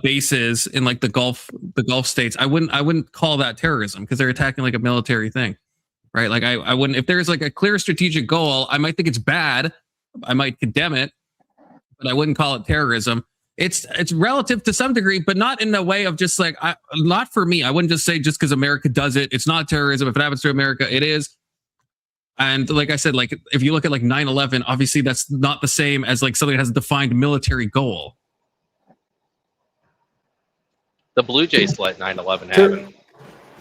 bases in like the Gulf states, I wouldn't call that terrorism because they're attacking like a military thing, right? Like I wouldn't. If there's like a clear strategic goal, I might think it's bad. I might condemn it, but I wouldn't call it terrorism. It's relative to some degree, but not in the way of just like, not for me. I wouldn't just say just because America does it, it's not terrorism. If it happens to America, it is. And like I said, like if you look at like 9/11, obviously that's not the same as like something that has a defined military goal. The Blue Jays let 9/11 happen.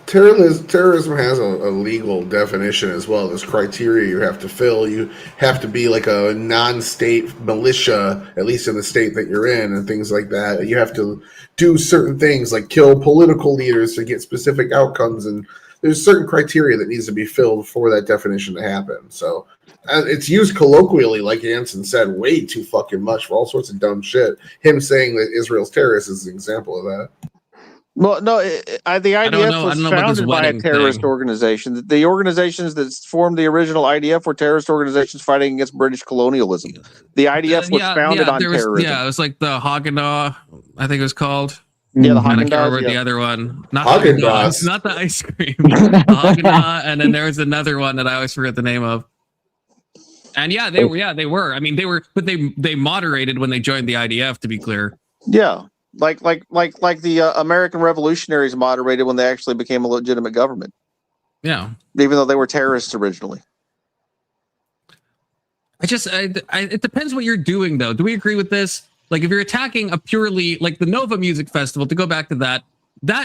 Terrorism has a legal definition as well. There's criteria you have to fill. You have to be like a non-state militia, at least in the state that you're in, and things like that. You have to do certain things like kill political leaders to get specific outcomes, and there's certain criteria that needs to be filled for that definition to happen. So it's used colloquially, like Anson said, way too fucking much for all sorts of dumb shit. Him saying that Israel's terrorist is an example of that. Well, no, the IDF was founded by a terrorist organization. The organizations that formed the original IDF were terrorist organizations fighting against British colonialism. The IDF was founded on terrorism. Yeah, it was like the Haganah, I think it was called. Yeah, the I can't remember Haagen-Dazs, the other one. Not Haagen-Dazs. Haagen-Dazs, not the ice cream. Haganah, and then there was another one that I always forget the name of. And yeah, they were. I mean, but they moderated when they joined the IDF, to be clear. Yeah. Like the American revolutionaries moderated when they actually became a legitimate government. Yeah. Even though they were terrorists originally. It depends what you're doing, though. Do we agree with this? Like, if you're attacking a purely, like the Nova Music Festival, to go back to that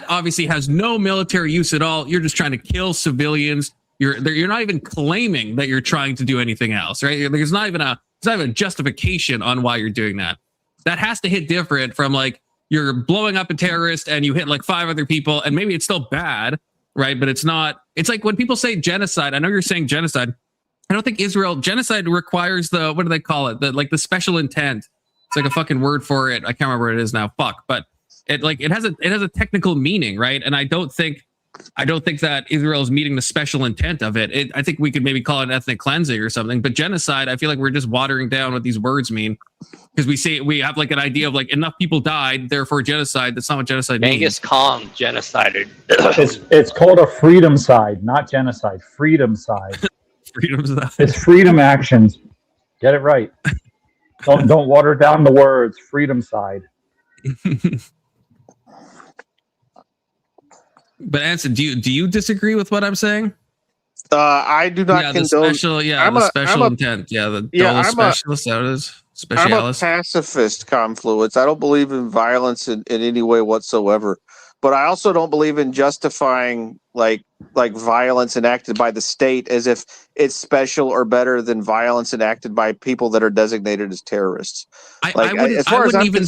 obviously has no military use at all. You're just trying to kill civilians. You're not even claiming that you're trying to do anything else, right? There's not even a justification on why you're doing that. That has to hit different from like, you're blowing up a terrorist and you hit like 5 other people and maybe it's still bad, right? But it's not. It's like when people say genocide, I know you're saying genocide. I don't think genocide requires what do they call it? The special intent. It's like a fucking word for it. I can't remember what it is now. Fuck. But it has a technical meaning, right? And I don't think that Israel is meeting the special intent of it. I think we could maybe call it ethnic cleansing or something. But genocide, I feel like we're just watering down what these words mean. Because we have like an idea of like enough people died, therefore genocide. That's not what genocide means. Genghis Khan genocided. It's called a freedom side, not genocide. Freedom side. Freedom side. It's freedom actions. Get it right. Don't water down the words. Freedom side. But Anson, do you disagree with what I'm saying? I do not condone. Special intent. Yeah, specialist. That is specialist. I'm a pacifist, Confluence. I don't believe in violence in any way whatsoever. But I also don't believe in justifying like violence enacted by the state as if it's special or better than violence enacted by people that are designated as terrorists. I wouldn't even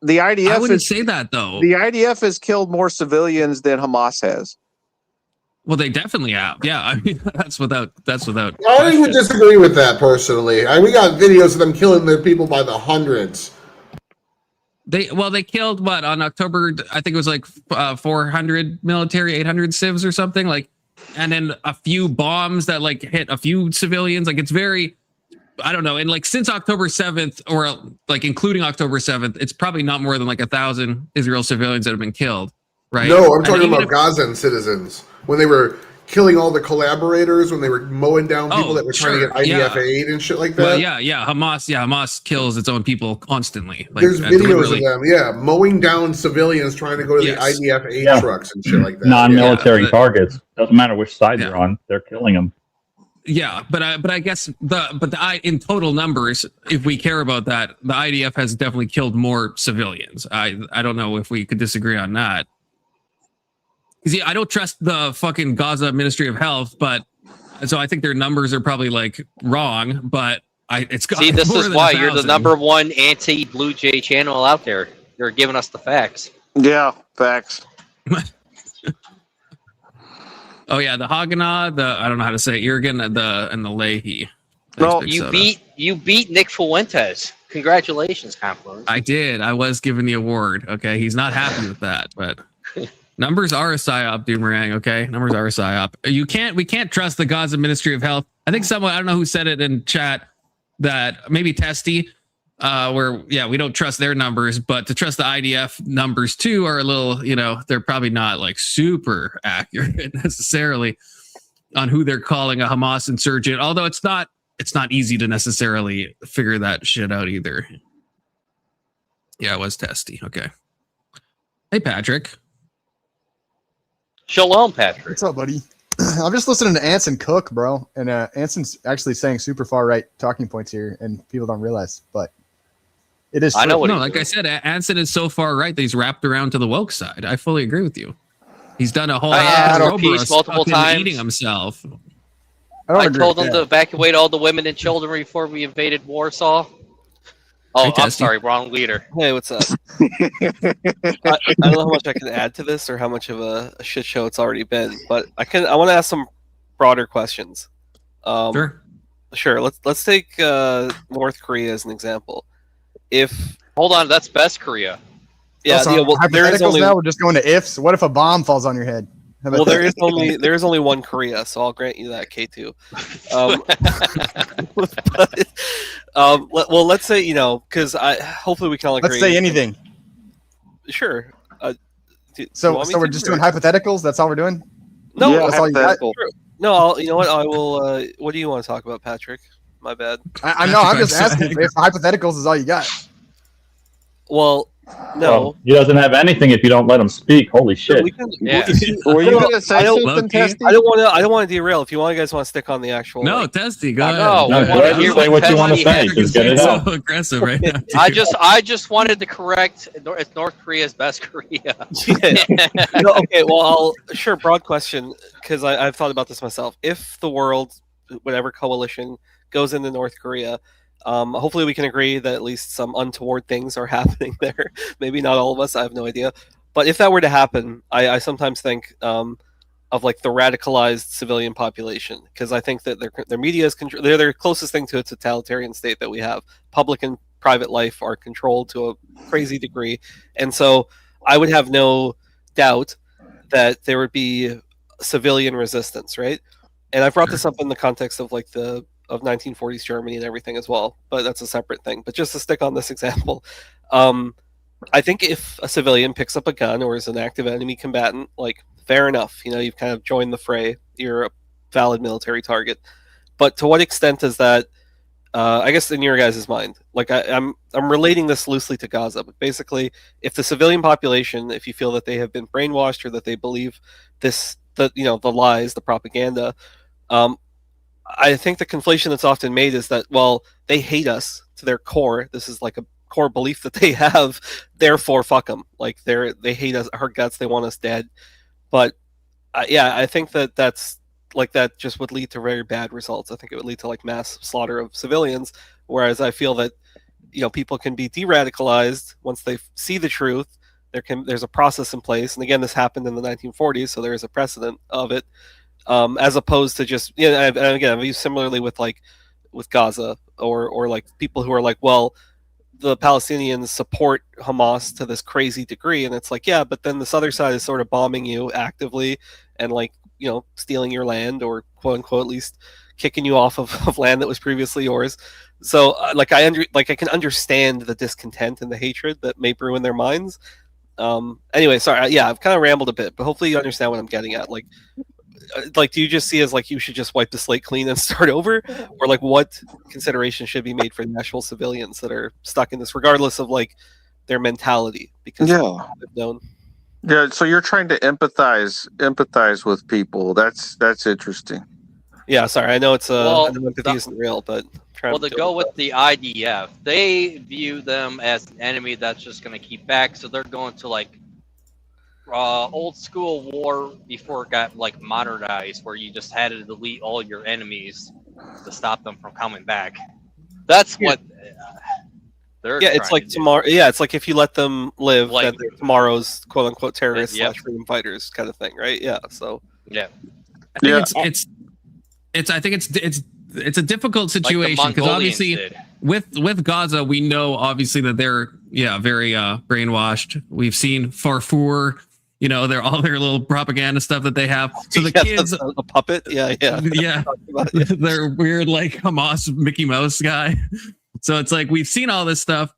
The IDF I wouldn't say that though. The IDF has killed more civilians than Hamas has. Well, they definitely have. Yeah, I mean that's without. I would disagree with that personally. We got videos of them killing their people by the hundreds. They killed what on October? I think it was like 400 military, 800 civs or something like, and then a few bombs that like hit a few civilians. Like it's very, I don't know. And like since October 7th, or like including October 7th, it's probably not more than like 1,000 Israel civilians that have been killed. Right? No, I'm talking about Gazan citizens when they were killing all the collaborators, when they were mowing down people that were trying to get IDF aid and shit like that. Well, yeah. Hamas kills its own people constantly. Like, there's videos of them, mowing down civilians trying to go to the IDF aid trucks and shit like that. Non-military targets. Doesn't matter which side you're on, they're killing them. Yeah, but I guess in total numbers, if we care about that, the IDF has definitely killed more civilians. I don't know if we could disagree on that. See, I don't trust the fucking Gaza Ministry of Health, but so I think their numbers are probably like wrong. But it's got. See, this more is than why 1,000. you're the #1 anti-Blue Jay channel out there. You're giving us the facts. Yeah, facts. Oh yeah, the Haganah, I don't know how to say it, Irgun, and the Leahy. No, you beat Nick Fuentes. Congratulations, Confluence. I did. I was given the award. Okay, he's not happy with that, but. Numbers are a psyop, Doomerang. Okay, numbers are a psyop. We can't trust the Gaza Ministry of Health. I think someone, I don't know who said it in chat, that maybe Testy, we don't trust their numbers, but to trust the IDF numbers too are a little, they're probably not like super accurate necessarily on who they're calling a Hamas insurgent. Although it's not easy to necessarily figure that shit out either. Yeah, it was Testy. Okay. Hey, Patrick. Shalom, Patrick. What's up, buddy? I'm just listening to Anson cook, bro. And Anson's actually saying super far right talking points here, and people don't realize, but it is. I know what. No, like I said, Anson is so far right that he's wrapped around to the woke side. I fully agree with you. He's done a whole piece multiple times, eating himself. I told him to evacuate all the women and children before we invaded Warsaw. Oh, I'm sorry, wrong leader. Hey, what's up? I don't know how much I can add to this or how much of a shit show it's already been, but I want to ask some broader questions. Sure. Let's take North Korea as an example. Hold on, that's best Korea. Yeah, there is only. Now we're just going to ifs. What if a bomb falls on your head? Well, there is only one Korea, so I'll grant you that, K2. Well, let's say because hopefully we can all agree. Let's say anything. Sure. So we're just doing hypotheticals. That's all we're doing. No, that's all you got? No, you know what? I will. What do you want to talk about, Patrick? My bad. I know. I'm just asking if hypotheticals is all you got. Well. No, well, he doesn't have anything if you don't let him speak. Holy shit! Were you going to say something, Testy? I don't want to derail. If you guys want to stick on the actual. No, Testy, go ahead. Say what you want to say. Just get it out. So aggressive right now. I just wanted to correct. It's North Korea's best Korea. Okay, well, sure. Broad question, because I've thought about this myself. If the world, whatever coalition, goes into North Korea. Hopefully we can agree that at least some untoward things are happening there. Maybe not all of us, I have no idea. But if that were to happen, I sometimes think of like the radicalized civilian population, because I think that their media is they're their closest thing to a totalitarian state that we have. Public and private life are controlled to a crazy degree. And so I would have no doubt that there would be civilian resistance, right? And I brought this up in the context of like of 1940s Germany and everything as well, but that's a separate thing. But just to stick on this example, I think if a civilian picks up a gun or is an active enemy combatant, like fair enough, you've kind of joined the fray, you're a valid military target. But to what extent is that? I guess in your guys' mind, like I'm relating this loosely to Gaza, but basically, if the civilian population, if you feel that they have been brainwashed or that they believe the lies, the propaganda. I think the conflation that's often made is that, well, they hate us to their core. This is like a core belief that they have. Therefore, fuck them. Like they hate us, our guts. They want us dead. But I think that's like that just would lead to very bad results. I think it would lead to like mass slaughter of civilians. Whereas I feel that people can be de-radicalized once they see the truth. There's a process in place, and again, this happened in the 1940s, so there is a precedent of it, as opposed to just and again, I've used similarly with Gaza or like people who are like, well, the Palestinians support Hamas to this crazy degree, and it's like, yeah, but then this other side is sort of bombing you actively and stealing your land, or quote unquote at least kicking you off of land that was previously yours. So I can understand the discontent and the hatred that may brew in their minds. Anyway, sorry, I've kind of rambled a bit, but hopefully you understand what I'm getting at. Do you just see as you should just wipe the slate clean and start over, or what consideration should be made for the actual civilians that are stuck in this, regardless of their mentality? Because they've known. Yeah, so you're trying to empathize with people. That's interesting. Yeah, sorry, I know it's I know empathy isn't real, but to go with the IDF, they view them as an enemy that's just going to keep back, so they're going to old school war before it got modernized, where you just had to delete all your enemies to stop them from coming back. That's what they're it's like tomorrow. Yeah, it's like if you let them live, then they're tomorrow's quote unquote terrorists / freedom fighters kind of thing, right? Yeah. So yeah, I think I think it's a difficult situation because obviously with Gaza, we know obviously that they're very brainwashed. We've seen Farfour. They're all their little propaganda stuff that they have. So the kids, a puppet, yeah. They're weird, Hamas Mickey Mouse guy. So it's we've seen all this stuff.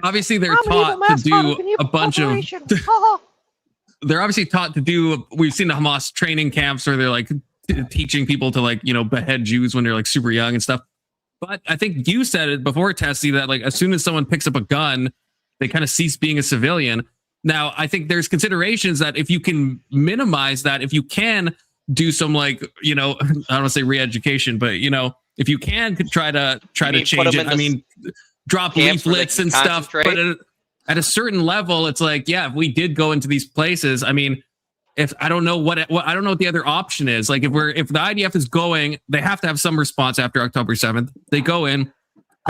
Obviously, they're taught to do a bunch of. They're obviously taught to do. We've seen the Hamas training camps where they're teaching people to behead Jews when they're super young and stuff. But I think you said it before, Tessie, that as soon as someone picks up a gun, they kind of cease being a civilian. Now, I think there's considerations that if you can minimize that, if you can do some I don't want to say re-education, but if you can try to change it, drop leaflets and stuff. But at a certain level, it's if we did go into these places, if I don't know what I don't know what the other option is. If the IDF is going, they have to have some response after October 7th. They go in,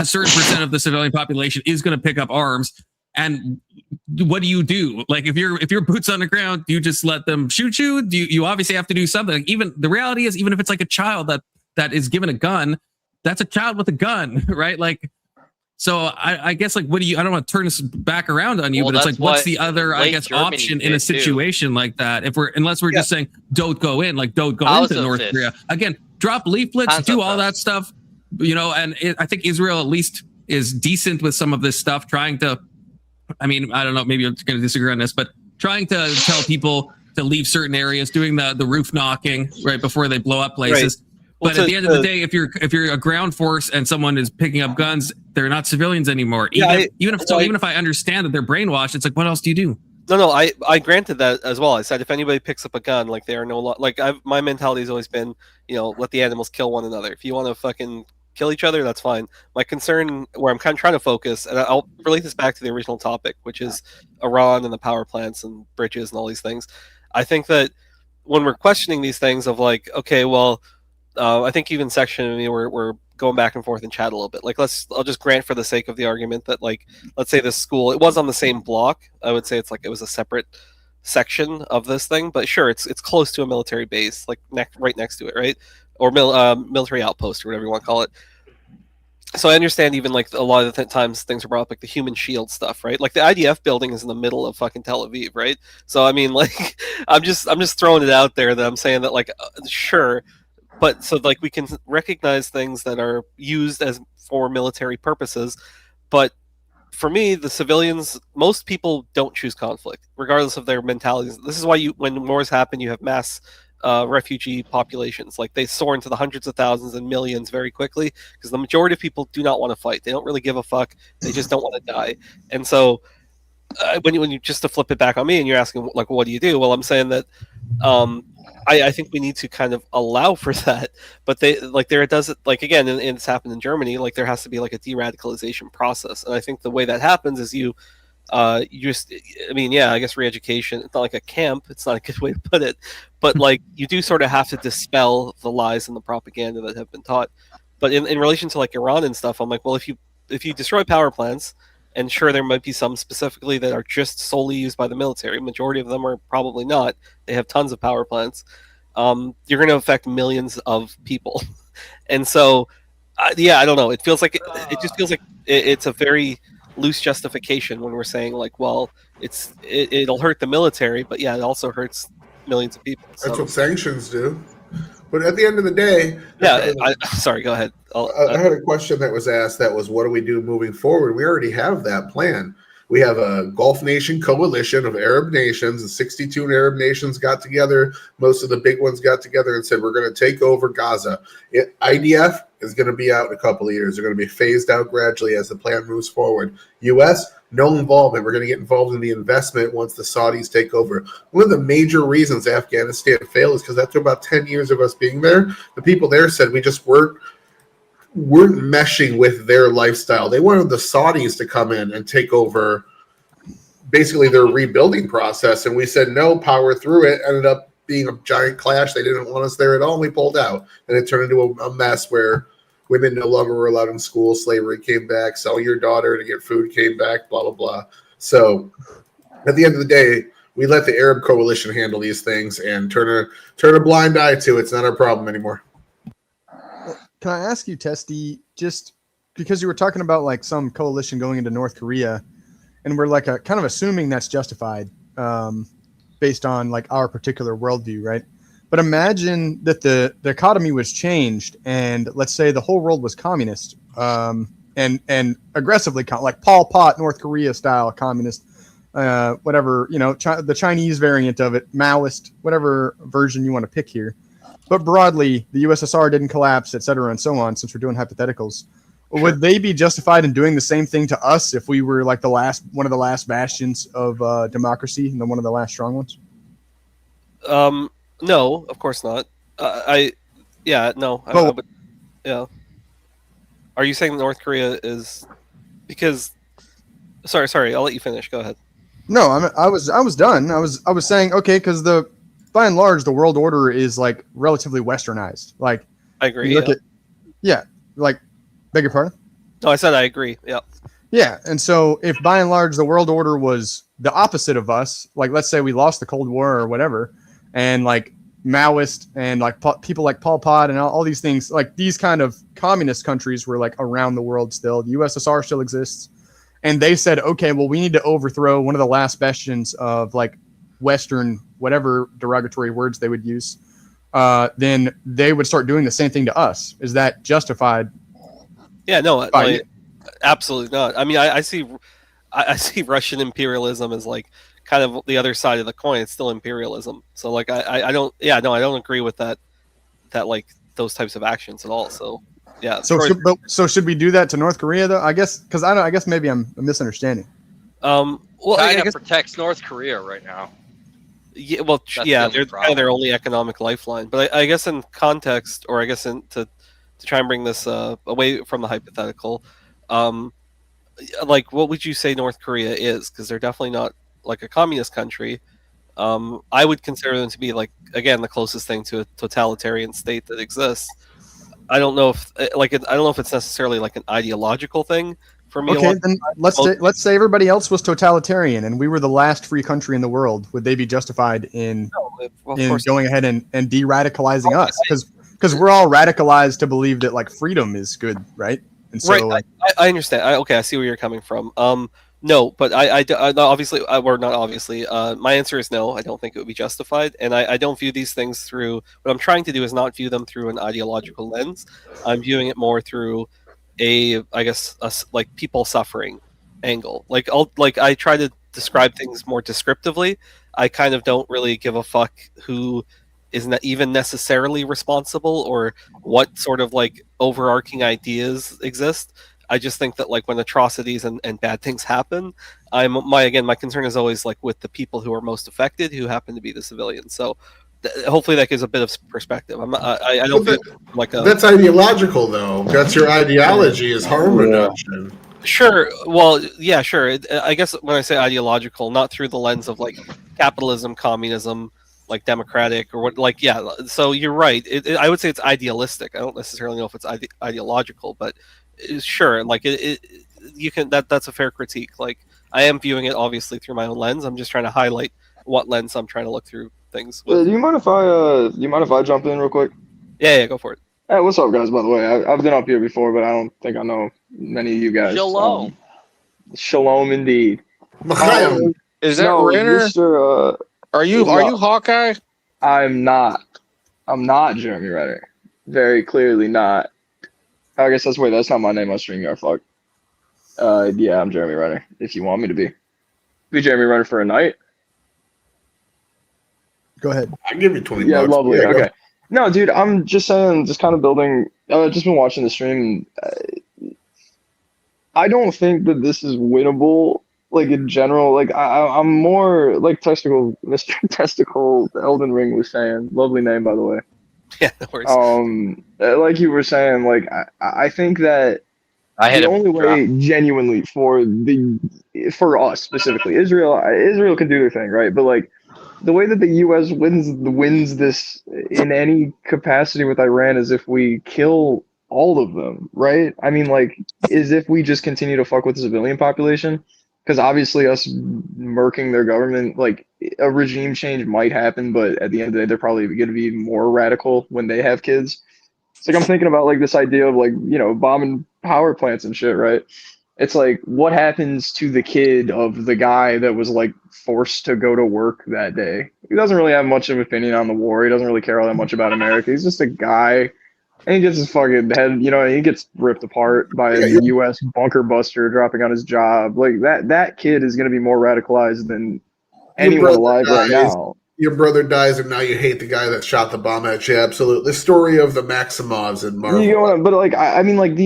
a certain percent of the civilian population is going to pick up arms. And what do you do? If you're boots on the ground, do you just let them shoot you? You obviously have to do something. Even the reality is, even if it's a child that is given a gun, that's a child with a gun, right? So I guess what do you? I don't want to turn this back around on you, but it's what's the other option in a situation like that? Unless we're just saying don't go in, don't go into North Korea again. Drop leaflets, do all that stuff, And I think Israel at least is decent with some of this stuff, trying to. I don't know, maybe I'm going to disagree on this, but trying to tell people to leave certain areas, doing the roof knocking right before they blow up places. Right. But at the end of the day, if you're a ground force and someone is picking up guns, they're not civilians anymore. Even if I understand that they're brainwashed, it's what else do you do? No, I granted that as well. I said if anybody picks up a gun, they are no my mentality has always been, let the animals kill one another. If you want to fucking kill each other, that's fine. My concern, where I'm kind of trying to focus, and I'll relate this back to the original topic, which is Iran and the power plants and bridges and all these things. I think that when we're questioning these things of okay, well, I think even Section and me we're going back and forth in chat a little bit. I'll just grant for the sake of the argument that let's say this school, it was on the same block. I would say it was a separate section of this thing, but sure, it's close to a military base, right next to it, right? Or military outpost, or whatever you want to call it. So I understand even a lot of the times things are brought up, the human shield stuff, right? The IDF building is in the middle of fucking Tel Aviv, right? So I'm just throwing it out there that I'm saying that sure, but so we can recognize things that are used as for military purposes, but for me, the civilians, most people don't choose conflict, regardless of their mentalities. This is why when wars happen, you have mass refugee populations. They soar into the hundreds of thousands and millions very quickly because the majority of people do not want to fight. They don't really give a fuck. They just don't want to die. And so when you just to flip it back on me and you're asking what do you do? Well, I'm saying that I think we need to kind of allow for that, but there it does it again, and it's happened in Germany. There has to be a de-radicalization process, and I think the way that happens is you just, I guess re-education. It's not like a camp. It's not a good way to put it, but you do sort of have to dispel the lies and the propaganda that have been taught. But in relation to Iran and stuff, I'm well, if you if you destroy power plants, and sure there might be some specifically that are just solely used by the military. Majority of them are probably not. They have tons of power plants. You're going to affect millions of people, and so yeah, I don't know. It feels like it just feels like it's a very loose justification when we're saying like, well, it'll hurt the military, but yeah, it also hurts millions of people. So. That's what sanctions do. But at the end of the day, yeah. Sorry, go ahead. I had a question that was asked. That was, what do we do moving forward? We already have that plan. We have a Gulf nation coalition of Arab nations, and 62 Arab nations got together. Most of the big ones got together and said, we're going to take over Gaza. IDF is going to be out in a couple of years. They're going to be phased out gradually as the plan moves forward. U.S., no involvement. We're going to get involved in the investment once the Saudis take over. One of the major reasons Afghanistan failed is because after about 10 years of us being there, the people there said we just weren't meshing with their lifestyle. They wanted the Saudis to come in and take over basically their rebuilding process. And we said, no, power through it. Ended up being a giant clash. They didn't want us there at all. And we pulled out. And it turned into a mess where women no longer were allowed in school. Slavery came back. Sell your daughter to get food came back, blah, blah, blah. So at the end of the day, we let the Arab coalition handle these things and turn a blind eye to it. It's not our problem anymore. Can I ask you, Testy, just because you were talking about like some coalition going into North Korea, and we're like kind of assuming that's justified based on like our particular worldview, right? But imagine that the economy was changed, and let's say the whole world was communist, and aggressively like Pol Pot, North Korea style communist, whatever, the Chinese variant of it, Maoist, whatever version you want to pick here. But broadly, the USSR didn't collapse, et cetera, and so on, since we're doing hypotheticals. Sure. Would they be justified in doing the same thing to us if we were like one of the last bastions of democracy and one of the last strong ones? No, of course not. No. Yeah. Are you saying North Korea is because? Sorry. I'll let you finish. Go ahead. No, I was done. I was saying okay, because by and large, the world order is like relatively westernized. Like, I agree. Beg your pardon? No, I said I agree. Yeah. Yeah. And so if by and large the world order was the opposite of us, like let's say we lost the Cold War or whatever, and like Maoist and like people like Pol Pot and all these things, like these kind of communist countries were like around the world still. The USSR still exists. And they said, okay, well, we need to overthrow one of the last bastions of like Western, whatever derogatory words they would use. Then they would start doing the same thing to us. Is that justified? Yeah, no, absolutely not. I mean, I see Russian imperialism as like kind of the other side of the coin. It's still imperialism. So like, I don't agree with that like those types of actions at all. So yeah. So should we do that to North Korea though? I guess because I guess maybe I'm misunderstanding. Well, China protects North Korea right now. Yeah, well, they're kind of their only economic lifeline. But I guess in context, or I guess to try and bring this away from the hypothetical, like what would you say North Korea is? Because they're definitely not like a communist country. I would consider them to be like, again, the closest thing to a totalitarian state that exists. I don't know if it's necessarily like an ideological thing for me. Okay, then let's say everybody else was totalitarian and we were the last free country in the world. Would they be justified in going ahead and de-radicalizing us? Because we're all radicalized to believe that like freedom is good, right? And so, right. I understand. I see where you're coming from. No, but I obviously, or not obviously. My answer is no. I don't think it would be justified, and I don't view these things through. What I'm trying to do is not view them through an ideological lens. I'm viewing it more through a like people suffering angle. Like I try to describe things more descriptively. I kind of don't really give a fuck who is not even necessarily responsible or what sort of like overarching ideas exist. I just think that like when atrocities and bad things happen, my concern is always like with the people who are most affected, who happen to be the civilians. So hopefully that gives a bit of perspective. I don't feel like that's ideological though. That's your ideology is harm reduction. Sure. Well, yeah, sure. I guess when I say ideological, not through the lens of like capitalism, communism, like democratic or what, like, yeah. So you're right. I would say it's idealistic. I don't necessarily know if it's ideological, but sure, like you can that's a fair critique. Like I am viewing it obviously through my own lens. I'm just trying to highlight what lens I'm trying to look through things with. Do you mind if I jump in real quick? Yeah, go for it. Hey, what's up, guys? By the way, I've been up here before, but I don't think I know many of you guys. Shalom. Shalom indeed. Is that no, Renner? Mr. Are you Hawkeye? I'm not. I'm not Jeremy Renner. Very clearly not. I guess that's not my name on StreamYard. Fuck. Yeah, I'm Jeremy Renner. If you want me to be Jeremy Renner for a night. Go ahead. I'll give you 20 Yeah, bucks. lovely. Yeah, Okay. No, dude, I'm just saying, just kind of building. I've just been watching the stream. I don't think that this is winnable. Like in general, like I'm more like Mr. Testicle, Elden Ring was saying. Lovely name, by the way. Yeah, no worries. Like you were saying, like I think that the only way genuinely for us specifically, Israel can do their thing, right? But like the way that the U.S. wins this in any capacity with Iran is if we kill all of them, right? I mean, like, is if we just continue to fuck with the civilian population, because obviously us murking their government, like a regime change might happen, but at the end of the day, they're probably going to be more radical when they have kids. It's like I'm thinking about like this idea of like, bombing power plants and shit, right? It's like, what happens to the kid of the guy that was like forced to go to work that day? He doesn't really have much of an opinion on the war. He doesn't really care all that much about America. He's just a guy, and he gets his fucking head, he gets ripped apart by a U.S. bunker buster dropping on his job. Like that kid is going to be more radicalized than anyone alive right now. Your brother dies, and now you hate the guy that shot the bomb at you. Absolutely. The story of the Maximovs and Marvel. But like, I mean, like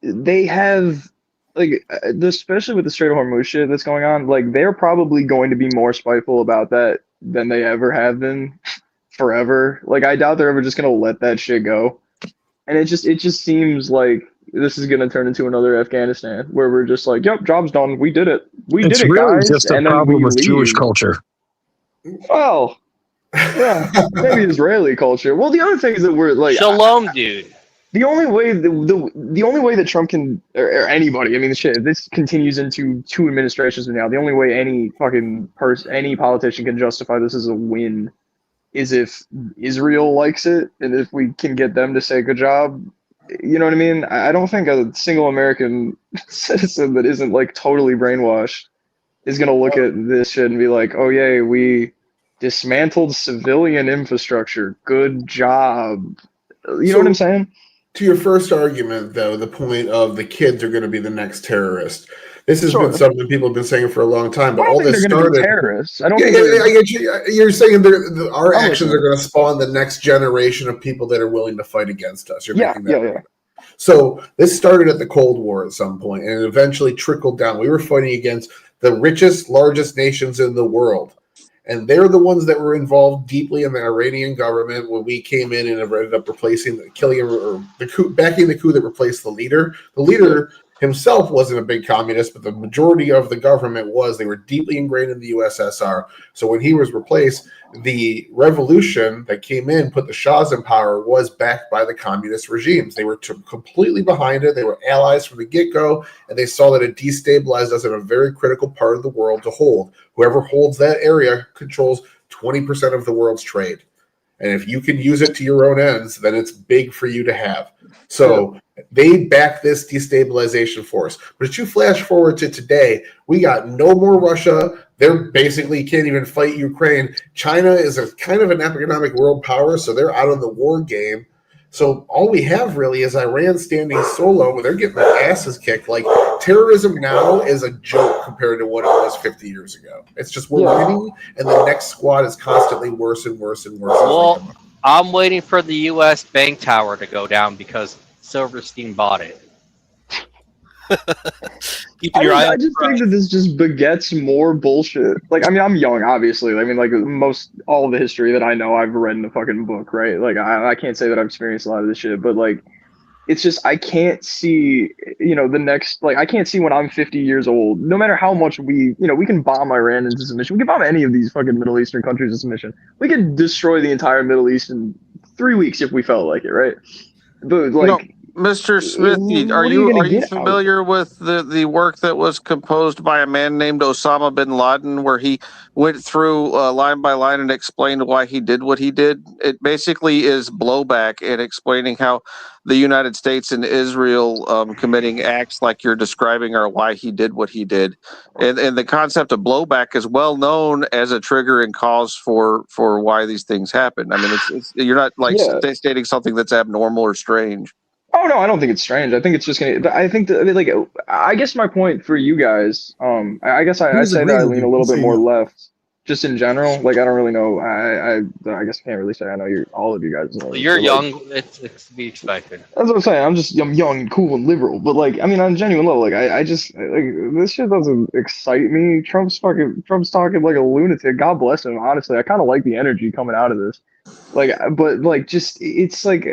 they have, like, especially with the Strait of Hormuz shit that's going on, like they're probably going to be more spiteful about that than they ever have been forever. Like I doubt they're ever just gonna let that shit go. And it just seems like this is gonna turn into another Afghanistan where we're just like, yep, job's done. We did it. It's really just a problem with Jewish culture. Well, yeah, maybe Israeli culture. Well, the other thing is that we're like Shalom, dude. The only way the only way that Trump can or anybody, I mean, shit, if this continues into 2 administrations from now, the only way any fucking any politician can justify this as a win is if Israel likes it and if we can get them to say good job. You know what I mean? I don't think a single American citizen that isn't like totally brainwashed is gonna look at this shit and be like, oh yay, we dismantled civilian infrastructure. Good job. You know what I'm saying? To your first argument, though, the point of the kids are going to be the next terrorist. This has been something people have been saying for a long time. But all this started. Terrorists. I don't. I get you. You're saying our actions are going to spawn the next generation of people that are willing to fight against us. You're making that point. So this started at the Cold War at some point, and it eventually trickled down. We were fighting against the richest, largest nations in the world. And they're the ones that were involved deeply in the Iranian government when we came in and ended up backing the coup that replaced the leader. The leader himself wasn't a big communist, but the majority of the government was. They were deeply ingrained in the USSR. So when he was replaced, the revolution that came in, put the Shahs in power, was backed by the communist regimes. They were completely behind it. They were allies from the get-go, and they saw that it destabilized us in a very critical part of the world to hold. Whoever holds that area controls 20% of the world's trade. And if you can use it to your own ends, then it's big for you to have. So they back this destabilization force. But if you flash forward to today, we got no more Russia. They're basically can't even fight Ukraine. China is a kind of an economic world power, so they're out of the war game. So all we have really is Iran standing solo, and they're getting their asses kicked. Like, terrorism now is a joke compared to what it was 50 years ago. It's just we're winning, and the next squad is constantly worse and worse and worse. Well, I'm waiting for the U.S. bank tower to go down because Silverstein bought it. I just think that this just begets more bullshit. Like, I mean, I'm young, obviously. I mean, like, all of the history that I know, I've read in a fucking book, right? Like, I can't say that I've experienced a lot of this shit, but, like, it's just, I can't see, I can't see when I'm 50 years old, no matter how much we can bomb Iran into submission. We can bomb any of these fucking Middle Eastern countries into submission. We could destroy the entire Middle East in 3 weeks if we felt like it, right? But, like, Mr. Smithy, are you familiar with the work that was composed by a man named Osama bin Laden, where he went through line by line and explained why he did what he did? It basically is blowback and explaining how the United States and Israel committing acts like you're describing are why he did what he did. And the concept of blowback is well known as a trigger and cause for why these things happen. I mean, it's you're not like stating something that's abnormal or strange. Oh no, I don't think it's strange. I think it's just gonna. I think that, I mean, like, I guess my point for you guys, I guess I'd say that I lean a little bit more left, just in general. Like, I don't really know. I guess I can't really say I know all of you guys know. You're but, young. Like, it's to be expected. that's what I'm saying. I'm young and cool and liberal, but like, I mean, on a genuine level, like, I just like this shit doesn't excite me. Trump's talking like a lunatic. God bless him. Honestly, I kind of like the energy coming out of this. Like, but like, just it's like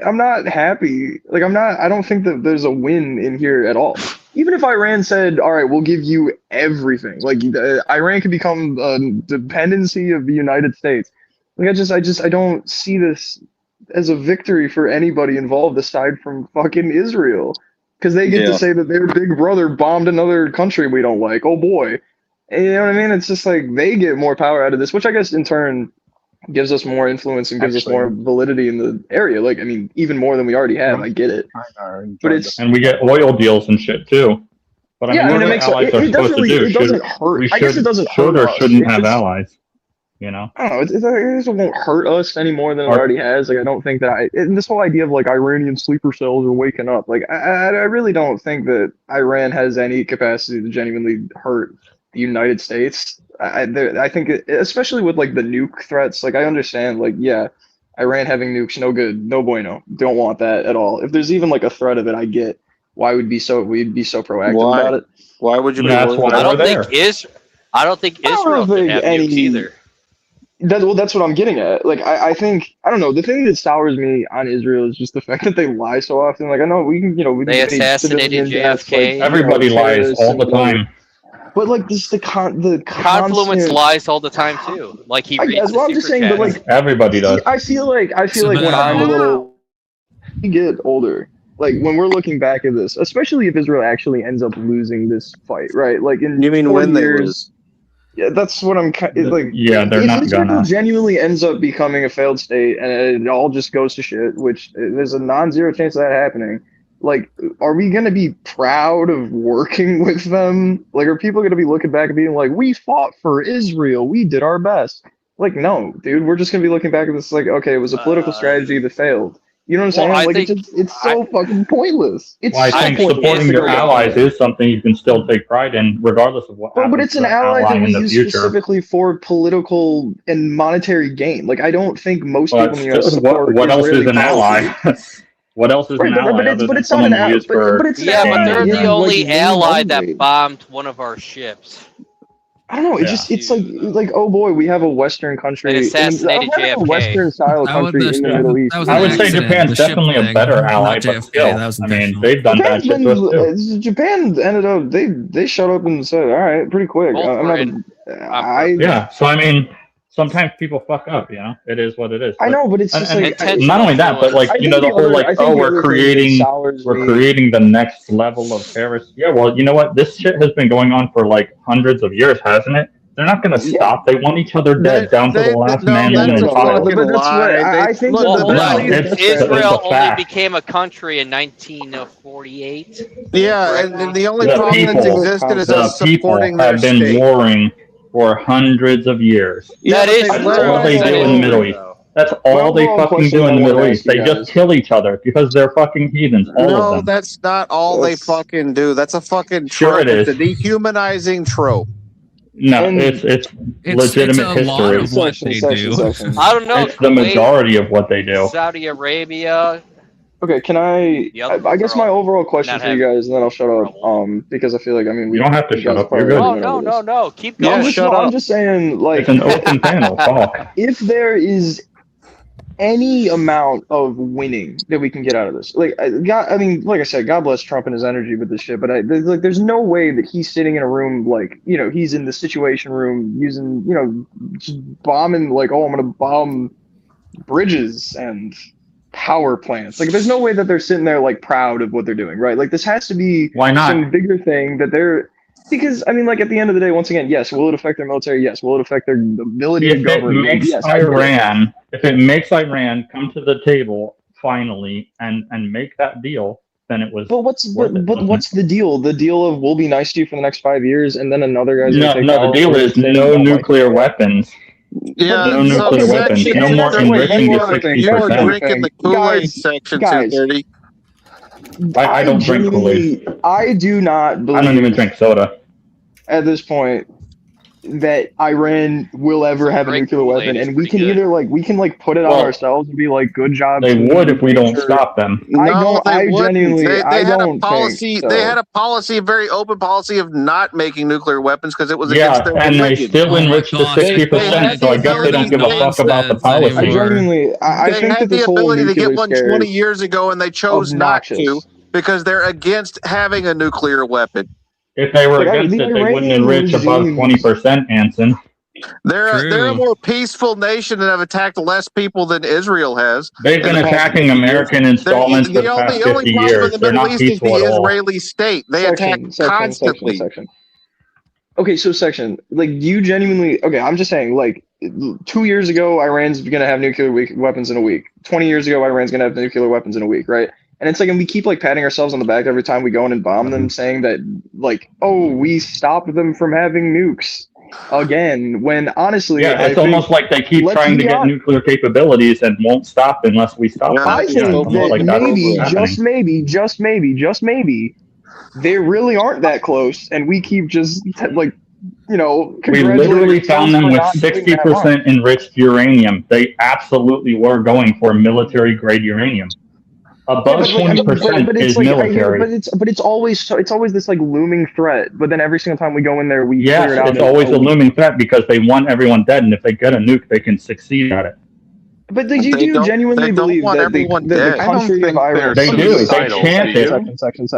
I'm not happy. Like, I don't think that there's a win in here at all. Even if Iran said, all right, we'll give you everything, like Iran could become a dependency of the United States. Like, I don't see this as a victory for anybody involved aside from fucking Israel, because they get to say that their big brother bombed another country we don't like. Oh boy. And you know what I mean? It's just like they get more power out of this, which I guess in turn gives us more influence and gives us more validity in the area. Like, I mean, even more than we already have. I get it, but it's and we get oil deals and shit too. But I mean, it makes it doesn't hurt. I guess it doesn't should hurt or us. shouldn't have allies. You know, I don't know. It won't hurt us any more than it already has. Like, I don't think that and this whole idea of like Iranian sleeper cells are waking up. Like, I really don't think that Iran has any capacity to genuinely hurt the United States. I think, especially with like the nuke threats, like I understand, like, yeah, Iran having nukes, no good, no bueno, don't want that at all. If there's even like a threat of it, I get why we'd be so proactive about it. Why would you be? I don't think Israel should have nukes either. That's what I'm getting at. Like, I think, I don't know, the thing that sours me on Israel is just the fact that they lie so often. Like, I know we can, they assassinated JFK. Everybody lies all the time. But like this, the Confluence constant lies all the time too. Like he reads the I'm just saying, but like everybody does. I feel like when I'm a little, you get older, like when we're looking back at this, especially if Israel actually ends up losing this fight, right? Like in you mean 40 when they years, lose? Yeah, that's what I'm like. Yeah, they're not Israel gonna. genuinely ends up becoming a failed state, and it all just goes to shit. Which there's a non-zero chance of that happening. Like, are we going to be proud of working with them? Like, are people going to be looking back and being like, we fought for Israel, we did our best? Like, no, dude, we're just going to be looking back at this like, okay, it was a political strategy that failed. You know what I'm saying? Like, it's so fucking pointless. It's well, I think supporting your allies is something you can still take pride in, regardless of what happens. But it's an ally that we use specifically for political and monetary gain. Like, I don't think most people in the U.S. support what else is an policy. ally? What else is an ally? But it's not an ally. But they're the only ally that bombed one of our ships. I don't know. It's like oh boy, we have a Western country. They assassinated JFK. A Western style country in the Middle East. I would say Japan's definitely a better ally, but still, I mean, they've done bad shit to us too. Japan ended up they shut up and said, all right, pretty quick. Yeah. So I mean, sometimes people fuck up, you know. It is what it is. I know, but it's just like not only that, but like you know the whole like we're creating the next level of terrorists. Yeah, well, you know what? This shit has been going on for like hundreds of years, hasn't it? They're not going to stop. They want each other dead down to the last man. I think Israel only became a country in 1948. Yeah, and the only problem that's existed is us supporting their state. The people have been warring for hundreds of years. That is That's all they do in the Middle East. That's all they fucking do in the Middle East. They just kill each other because they're fucking heathens. All of them. That's not all they fucking do. That's a fucking trope. Sure it is. It's a dehumanizing trope. No, it's legitimate it's a lot of what history. they do. I don't know. It's the majority of what they do. Saudi Arabia. Okay, can I guess my overall question for you guys, and then I'll shut up. Because I feel like you don't have to shut up. You're good. No. Keep going. I'm just saying, like, it's an open panel. Talk. If there is any amount of winning that we can get out of this, like, I mean, like I said, God bless Trump and his energy with this shit. But there's no way that he's sitting in a room like, you know, he's in the Situation Room using, you know, just bombing like, oh, I'm gonna bomb bridges and power plants. Like, there's no way that they're sitting there like proud of what they're doing, right? Like, this has to be some bigger thing that they're. Because I mean, like at the end of the day, once again, yes, will it affect their military? Yes, will it affect their ability to govern? Yes, if it makes Iran come to the table finally and make that deal, then it was. But what's the deal? The deal of we'll be nice to you for the next 5 years, and then another guy's gonna take no. power The deal is no nuclear weapons. Yeah, no nuclear weapons. No more enriching to 60%. You're drinking the Kool-Aid section 230. I don't drink Kool-Aid. I do not believe. I don't even drink soda. At this point, that Iran will ever have a nuclear weapon, and we can either put it on ourselves and be like, "Good job." They would if we don't stop them. I genuinely, I don't policy. think so. They had a policy, a very open policy of not making nuclear weapons because it was against their and religion. they still enrich the 60%. So I guess they don't give a fuck about the policy. I genuinely, I they think had that this the whole ability to get nuclear one scare 20 is years ago, and they chose not to obnoxious. because they're against having a nuclear weapon. If they were against it, they wouldn't enrich above 20%, Anson. They're a more peaceful nation and have attacked less people than Israel has. They've been attacking American installments for the past 50 years. They're not peaceful at all. Israeli state. They attack constantly. Okay, so section, like, you genuinely, okay, I'm just saying, like, 2 years ago, Iran's going to have nuclear weapons in a week. 20 years ago, Iran's going to have nuclear weapons in a week, right? And it's like, and we keep like patting ourselves on the back every time we go in and bomb them, saying that like, oh, we stopped them from having nukes again. When honestly, it's almost like they keep trying to get nuclear capabilities and won't stop unless we stop. I think that just maybe, they really aren't that close, and we keep just like, you know, we literally found them with 60% enriched uranium. They absolutely were going for military grade uranium. Above 20% is like, military. But it's always this like looming threat. But then every single time we go in there, we clear it out. It's always a looming threat because they want everyone dead, and if they get a nuke, they can succeed at it. But do you genuinely believe that the country of Iran? They do. They chant it. Section.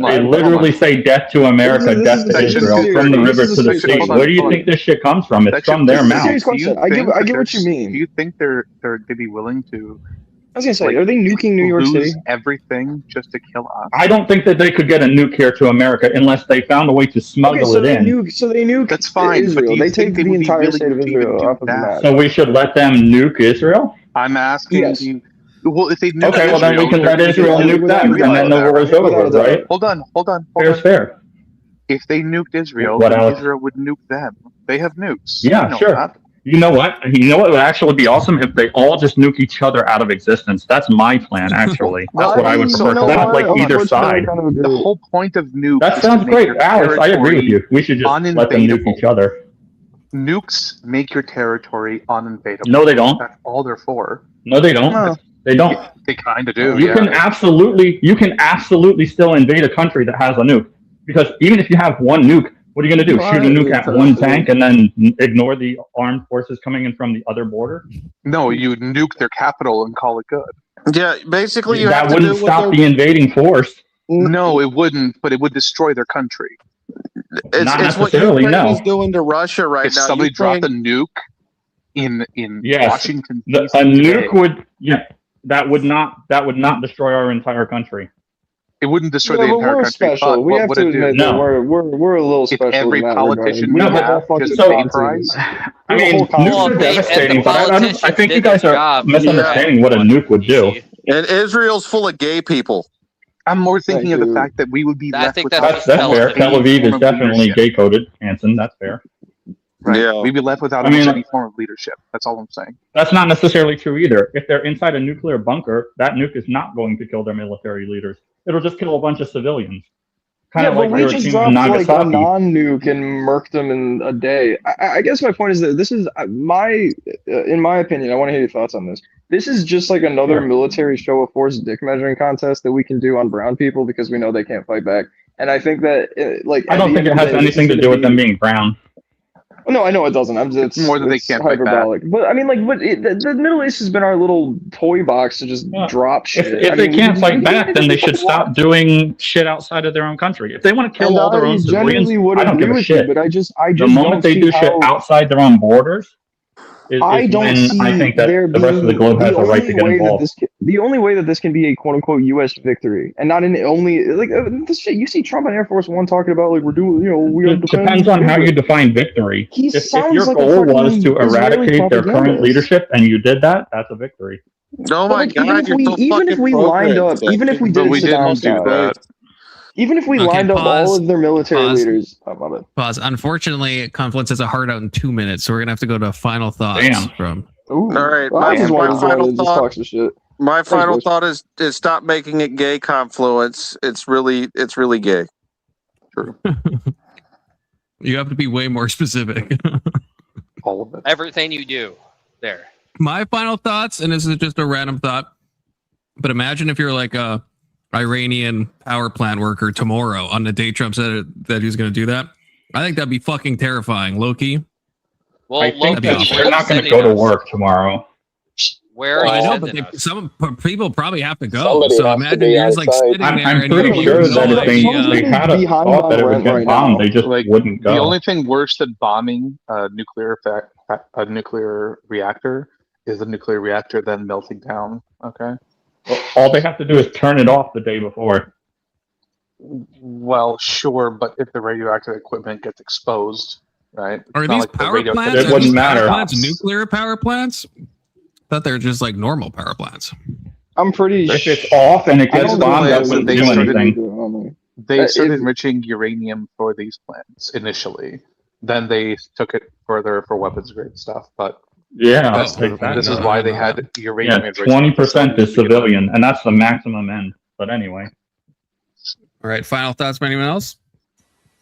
They literally say "Death to America, death to Israel," from the river to the sea. Where do you think this shit comes from? It's from their mouth. I get what you mean. Do you think they'd be willing to? I was gonna say, are they nuking New York City? Everything just to kill us? I don't think that they could get a nuke here to America unless they found a way to smuggle it in. So they nuke. That's fine. Israel. They take the entire state of Israel off of the map. So we should let them nuke Israel? I'm asking you. Well, if they nuke okay, well then we can let Israel nuke them, and then the war is over, right? Hold on. Fair's fair. If they nuked Israel, Israel would nuke them. They have nukes. Yeah, sure. You know what? You know what would actually be awesome if they all just nuke each other out of existence. That's my plan, actually. That's what I would prefer. That's like either side. The whole point of nukes. That sounds great, Alex. I agree with you. We should just let them nuke each other. Nukes make your territory uninvadable. No, they don't. That's all they're for. No, they don't. They don't. They kind of do. You can absolutely still invade a country that has a nuke, because even if you have one nuke, what are you going to do? Shoot a nuke at one tank and then ignore the armed forces coming in from the other border? No, you nuke their capital and call it good. Yeah, basically that wouldn't stop the invading force. No, it wouldn't, but it would destroy their country. Not necessarily, no. He's doing to Russia right now. If somebody dropped a nuke in Washington, a nuke would that would not destroy our entire country. It wouldn't destroy the entire country. Special. We have to admit that we're a little special. If every politician just vaporize. I mean, nukes are devastating, but I think you guys are misunderstanding what a nuke would do. And Israel's full of gay people. I'm more thinking of the fact that we would be left with. That's fair. Tel Aviv is definitely gay coded, Hanson. That's fair. Right. Yeah. We'd be left without any form of leadership. That's all I'm saying. That's not necessarily true either. If they're inside a nuclear bunker, that nuke is not going to kill their military leaders. It'll just kill a bunch of civilians. Kind of like we just dropped like a non-nuke and murked them in a day. I guess my point is that this is in my opinion, I want to hear your thoughts on this. This is just like another military show of force dick measuring contest that we can do on brown people because we know they can't fight back. And I think that I don't think it has anything to do with them being brown. No, I know it doesn't. It's more than they can't hyperbolic. Fight back. But I mean, like, the Middle East has been our little toy box to just drop shit. If they can't fight back, then they should stop doing shit outside of their own country. If they want to kill all their own civilians, I don't give a shit. But I just the moment they do shit outside their own borders, I don't see I think that there the rest of the globe has a right to get involved. The only way that this can be a quote unquote U.S. victory, and not in only like this shit. You see Trump on Air Force One talking about like we're doing, we have It depends on how you define victory. If your goal was to eradicate their current leadership and you did that, that's a victory. Oh my God! Even if we lined up, even if we did Saddam style, right? Even if we lined up all of their military leaders. Oh, my bad. Pause. Unfortunately, Confluence has a hard out in 2 minutes, so we're gonna have to go to final thoughts from. Ooh. All right, Well, I just wanted to final just thought. talk some shit. My final boys. thought is stop making it gay. Confluence. It's really gay. True. You have to be way more specific. All of it. Everything you do there. My final thoughts, and this is just a random thought, but imagine if you're like a Iranian power plant worker tomorrow on the day Trump said that he was going to do that. I think that'd be fucking terrifying, Loki. Well, I think Loki, they're not going to go to work tomorrow. Where are I you know, but sending us? some people probably have to go. Somebody So has to imagine be you're just like outside. sitting there. I'm and pretty you're sure like, that if they had a behind thought on that it would rent get right bombed, now. they just wouldn't go. The only thing worse than bombing a nuclear reactor is a nuclear reactor then melting down. Okay. All they have to do is turn it off the day before. Well, sure, but if the radioactive equipment gets exposed, right? it's Are not these like the power radioactive plants? It Are wouldn't these power matter. plants nuclear power plants? I thought they were just like normal power plants. I'm pretty. If it's off and it I gets don't bombed, know that if wouldn't they do started- anything. They started enriching uranium for these plants initially. Then they took it further for weapons grade stuff. But Yeah, this is why they had uranium. Yeah, enrichment 20% is facilities to begin with. civilian, and that's the maximum end. But anyway. All right, final thoughts from anyone else?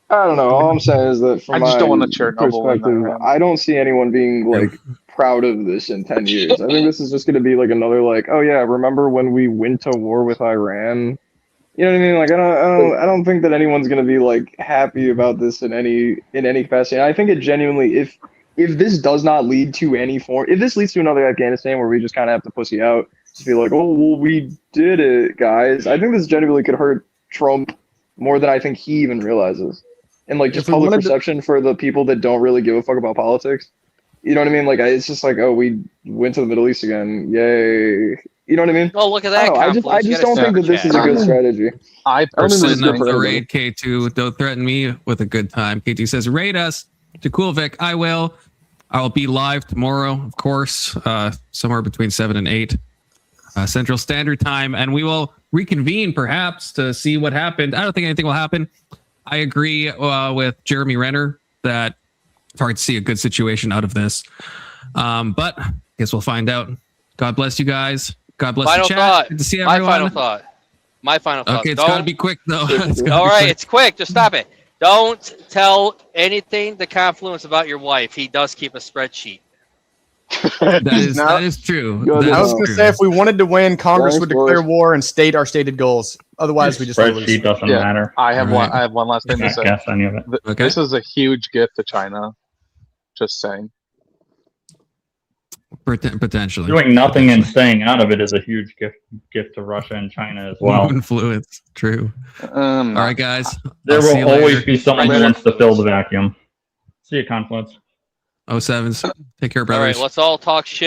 I don't know. All I'm saying is that from I just my don't want to Chernobyl in perspective, Iran. I don't see anyone being like proud of this in 10 years. I think this is just going to be like another like, oh yeah, remember when we went to war with Iran? You know what I mean? Like I don't think that anyone's going to be like happy about this in any capacity. And I think it genuinely, if this does not lead to any form, if this leads to another Afghanistan where we just kind of have to pussy out to be like, oh well, we did it, guys. I think this genuinely could hurt Trump more than I think he even realizes. And like just If we public wanted to- perception for the people that don't really give a fuck about politics. You know what I mean? Like it's just like, oh, we went to the Middle East again. Yay. You know what I mean? Oh, look at I that. don't know, I just don't think that this is a good strategy. I Personally, personally the raid K2. Don't threaten me with a good time. K2 says, raid us to Coolvic. I will. I'll be live tomorrow, of course, somewhere between 7 and 8 Central Standard Time, and we will reconvene perhaps to see what happened. I don't think anything will happen. I agree with Jeremy Renner that it's hard to see a good situation out of this. But I guess we'll find out. God bless you guys. God bless Final the chat. thought. Good to see My everyone. final thought. My final thought. Okay, it's got to be quick though. All right, it's quick. Just stop it. Don't tell anything to Confluence about your wife. He does keep a spreadsheet. That is true. I was going to say, if we wanted to win, Congress would declare war and state our stated goals. Otherwise, we just lose. Spreadsheet doesn't matter. I have one. I have one last thing to Can't say. guess any of it. This is a huge gift to China. Just saying. Potentially. Doing nothing and staying out of it is a huge gift to Russia and China as well. Influence. True. All right, guys. There I'll see will you always later. be someone who wants to fill the vacuum. See you, Confluence. 07s. Take care, All brothers. right, let's all talk shit